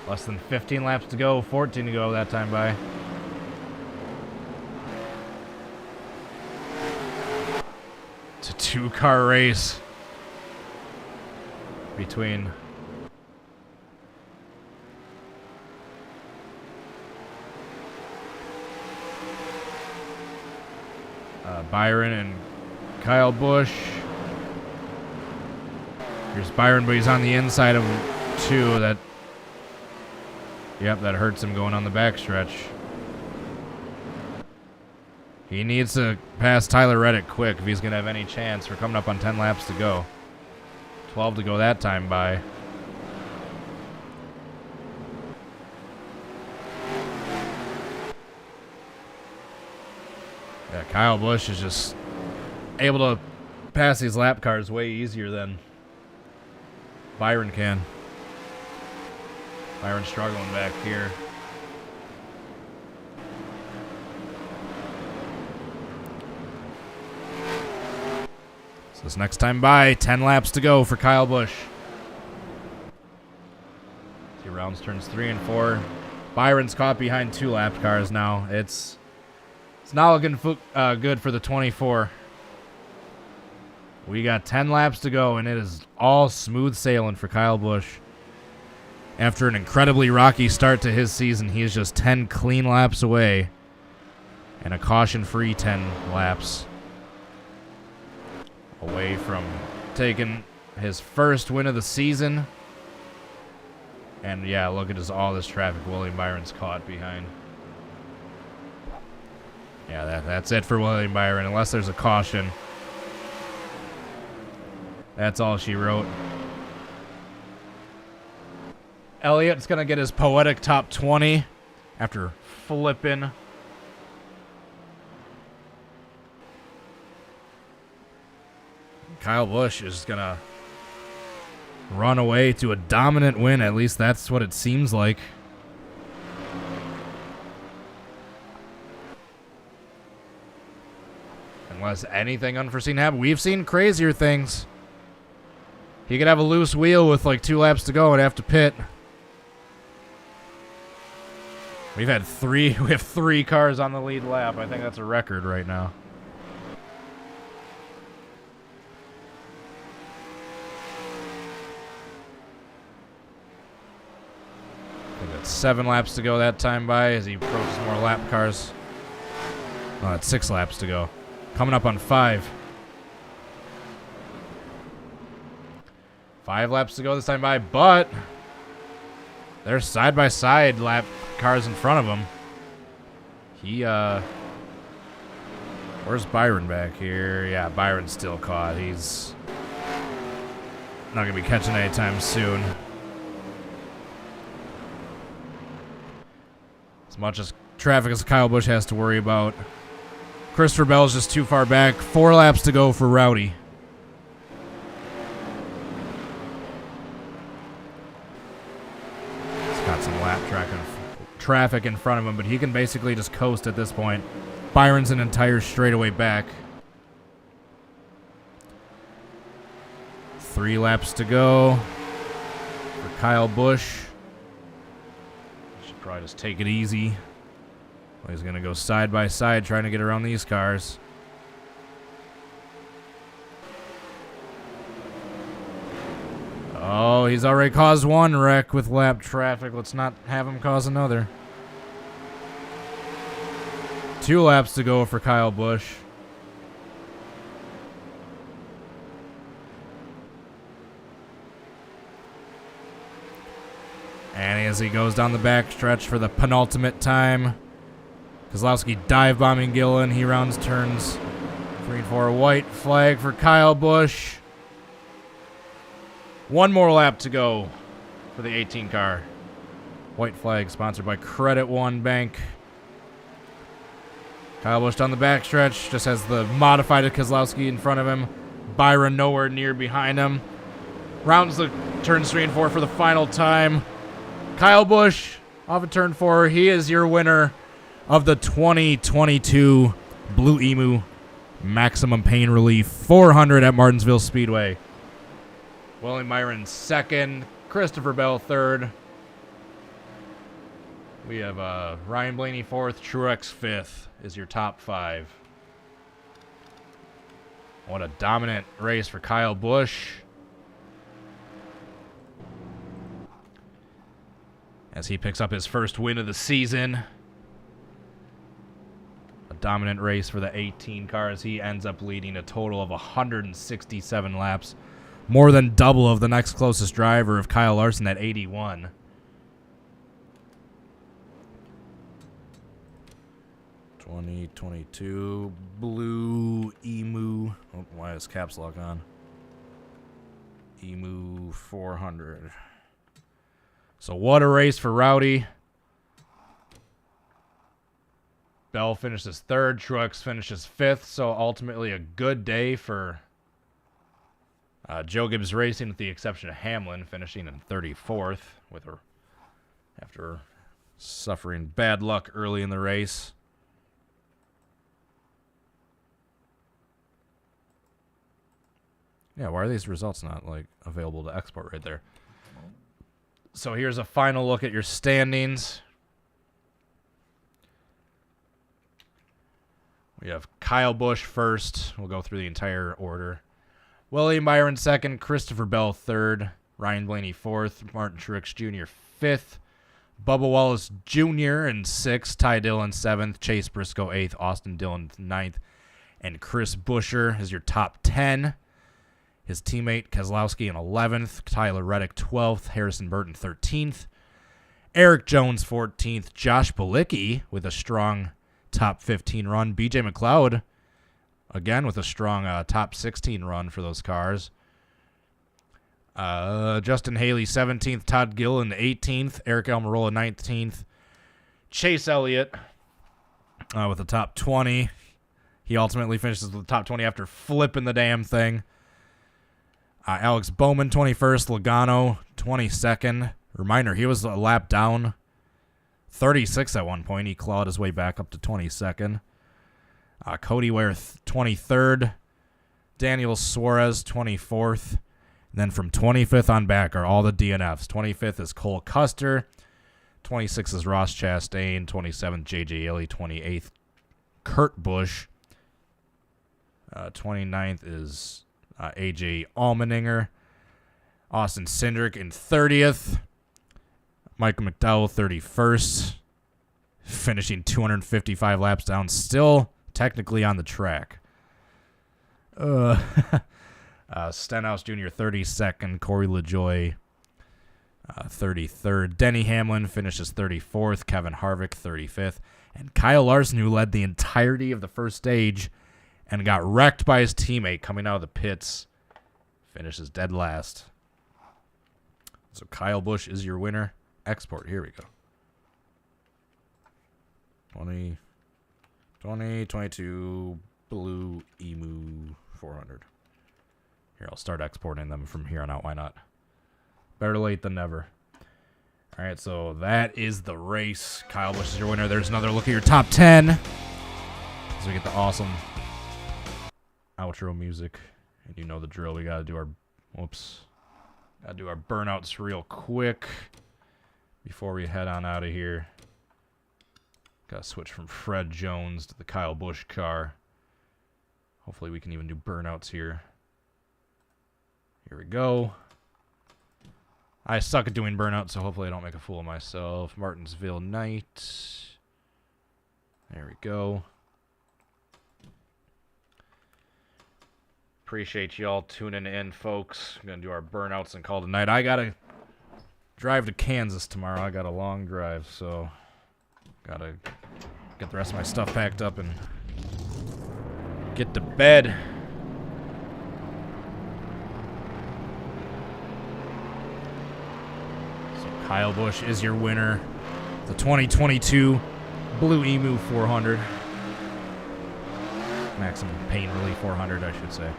Less than 15 laps to go, 14 to go that time by. It's a 2-car race between Byron and Kyle Busch. Here's Byron, but he's on the inside of 2. That hurts him going on the backstretch. He needs to pass Tyler Reddick quick if he's going to have any chance. We're coming up on 10 laps to go. 12 to go that time by. Yeah, Kyle Busch is just able to pass these lap cars way easier than Byron can. Byron's struggling back here. So this next time by, 10 laps to go for Kyle Busch. See, rounds turns 3 and 4. Byron's caught behind 2 lap cars now. It's not looking good for the 24. We got 10 laps to go, and it is all smooth sailing for Kyle Busch. After an incredibly rocky start to his season, he is just 10 clean laps away and a caution-free 10 laps away from taking his first win of the season. And yeah, look at all this traffic William Byron's caught behind. Yeah, that's it for William Byron, unless there's a caution. That's all she wrote. Elliott's going to get his poetic top 20 after flipping. Kyle Busch is going to run away to a dominant win. At least that's what it seems like. Unless anything unforeseen happens. We've seen crazier things. He could have a loose wheel with like 2 laps to go and have to pit. We have 3 cars on the lead lap. I think that's a record right now. I think that's 7 laps to go that time by as he approaches more lap cars. Oh, that's 6 laps to go. Coming up on 5. 5 laps to go this time by, but there's side-by-side lap cars in front of him. Where's Byron back here? Yeah, Byron's still caught. He's not going to be catching anytime soon. As much as traffic as Kyle Busch has to worry about. Christopher Bell's just too far back. 4 laps to go for Rowdy. Some lap traffic in front of him, but he can basically just coast at this point. Byron's an entire straightaway back. 3 laps to go for Kyle Busch. Should probably just take it easy. Well, he's going to go side by side trying to get around these cars. Oh, he's already caused 1 wreck with lap traffic. Let's not have him cause another. 2 laps to go for Kyle Busch. And as he goes down the backstretch for the penultimate time, Keselowski dive bombing Gillen. He rounds turns 3 and 4. White flag for Kyle Busch. 1 more lap to go for the 18 car. White flag sponsored by Credit One Bank. Kyle Busch down the backstretch. Just has the modified Keselowski in front of him. Byron nowhere near behind him. Rounds the turns 3 and 4 for the final time. Kyle Busch off of turn 4. He is your winner of the 2022 Blu-Emu Maximum Pain Relief 400 at Martinsville Speedway. William Byron 2nd, Christopher Bell 3rd. We have Ryan Blaney 4th, Truex 5th is your top 5. What a dominant race for Kyle Busch. As he picks up his first win of the season. A dominant race for the 18 car as he ends up leading a total of 167 laps. more than double of the next closest driver of Kyle Larson at 81. (2022) Blue-Emu. Oh, why is caps lock on? Emu 400. So what a race for Rowdy. Bell finishes third. Truex finishes fifth. So ultimately a good day for Joe Gibbs Racing, with the exception of Hamlin finishing in 34th after suffering bad luck early in the race. Yeah, why are these results not like available to export right there? So here's a final look at your standings. We have Kyle Busch first. We'll go through the entire order. William Byron second, Christopher Bell third, Ryan Blaney fourth, Martin Truex Jr. fifth, Bubba Wallace Jr. in sixth, Ty Dillon seventh, Chase Briscoe eighth, Austin Dillon ninth, and Chris Buescher is your top 10. His teammate Keselowski in 11th, Tyler Reddick 12th, Harrison Burton 13th, Eric Jones 14th, Josh Bilicki with a strong top 15 run, BJ McLeod again with a strong top 16 run for those cars. Justin Haley 17th, Todd Gillen 18th, Eric Almirola 19th, Chase Elliott with a top 20. He ultimately finishes with the top 20 after flipping the damn thing. Alex Bowman 21st, Logano 22nd. Reminder, he was a lap down, 36 at one point. He clawed his way back up to 22nd. Cody Ware 23rd. Daniel Suarez 24th. And then from 25th on back are all the DNFs. 25th is Cole Custer. 26th is Ross Chastain. 27th, J.J. Ely. 28th, Kurt Busch. 29th is A.J. Allmendinger. Austin Cindric in 30th. Michael McDowell 31st. Finishing 255 laps down. Still technically on the track. Stenhouse Jr. 32nd. Corey LaJoie 33rd. Denny Hamlin finishes 34th. Kevin Harvick 35th. And Kyle Larson, who led the entirety of the first stage and got wrecked by his teammate coming out of the pits, finishes dead last. So Kyle Busch is your winner. Export. Here we go. 2022 Blue-Emu 400. Here, I'll start exporting them from here on out. Why not? Better late than never. All right, so that is the race. Kyle Busch is your winner. There's another look at your top 10. So we get the awesome outro music. And you know the drill. We got to do our... Whoops. Got to do our burnouts real quick before we head on out of here. Got to switch from Fred Jones to the Kyle Busch car. Hopefully we can even do burnouts here. Here we go. I suck at doing burnouts, so hopefully I don't make a fool of myself. Martinsville Night. There we go. Appreciate y'all tuning in, folks. I'm going to do our burnouts and call it a night. I got to drive to Kansas tomorrow. I got a long drive, so got to get the rest of my stuff packed up and get to bed. Kyle Busch is your winner. The 2022 Blue-Emu 400. Maximum Pain Relief 400, I should say.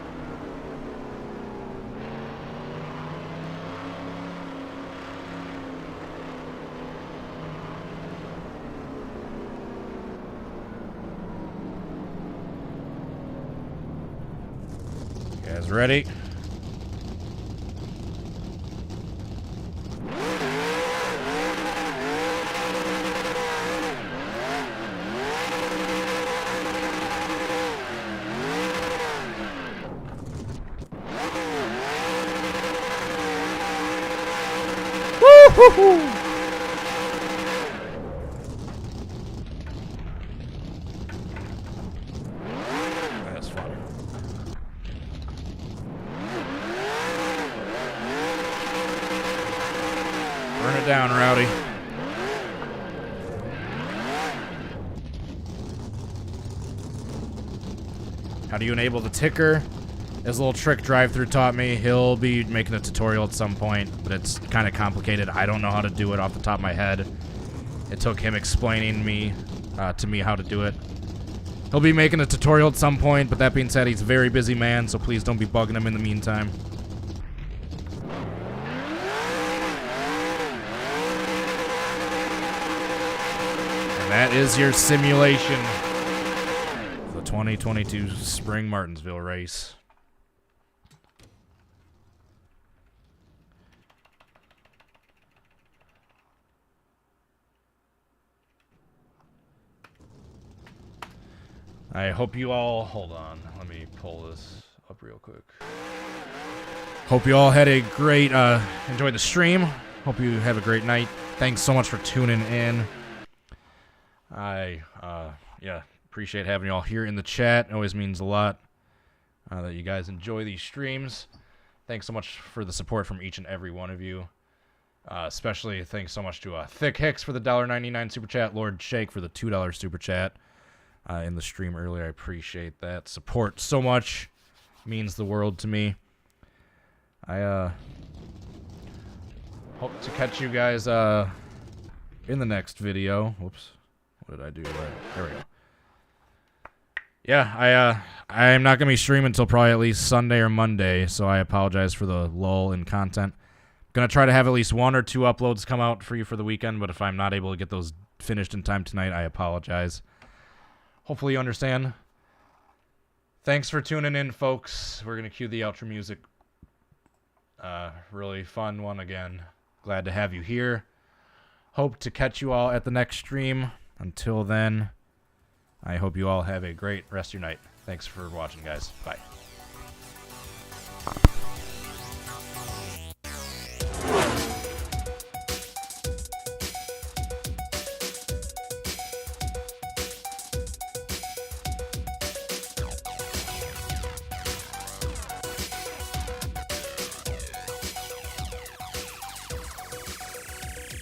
You guys ready? Woo-hoo! That's fun. down, Rowdy. How do you enable the ticker? His little trick drive-through taught me. He'll be making a tutorial at some point, but it's kind of complicated. I don't know how to do it off the top of my head. It took him explaining to me how to do it. He'll be making a tutorial at some point, but that being said, he's a very busy man, so please don't be bugging him in the meantime. And that is your simulation for the 2022 Spring Martinsville race. I hope you all, hold on, let me pull this up real quick. Hope you all had a great, enjoyed the stream. Hope you have a great night. Thanks so much for tuning in. Yeah, appreciate having you all here in the chat. It always means a lot that you guys enjoy these streams. Thanks so much for the support from each and every one of you. Especially thanks so much to Thick Hicks for the $1.99 super chat, Lord Shake for the $2 super chat. In the stream earlier. I appreciate that support so much. Means the world to me. I hope to catch you guys in the next video. Whoops. What did I do? There we go. Yeah, I'm not going to be streaming until probably at least Sunday or Monday, so I apologize for the lull in content. Going to try to have at least 1 or 2 uploads come out for you for the weekend, but if I'm not able to get those finished in time tonight, I apologize. Hopefully you understand. Thanks for tuning in, folks. We're going to cue the outro music. Really fun one again. Glad to have you here. Hope to catch you all at the next stream. Until then, I hope you all have a great rest of your night. Thanks for watching, guys. Bye.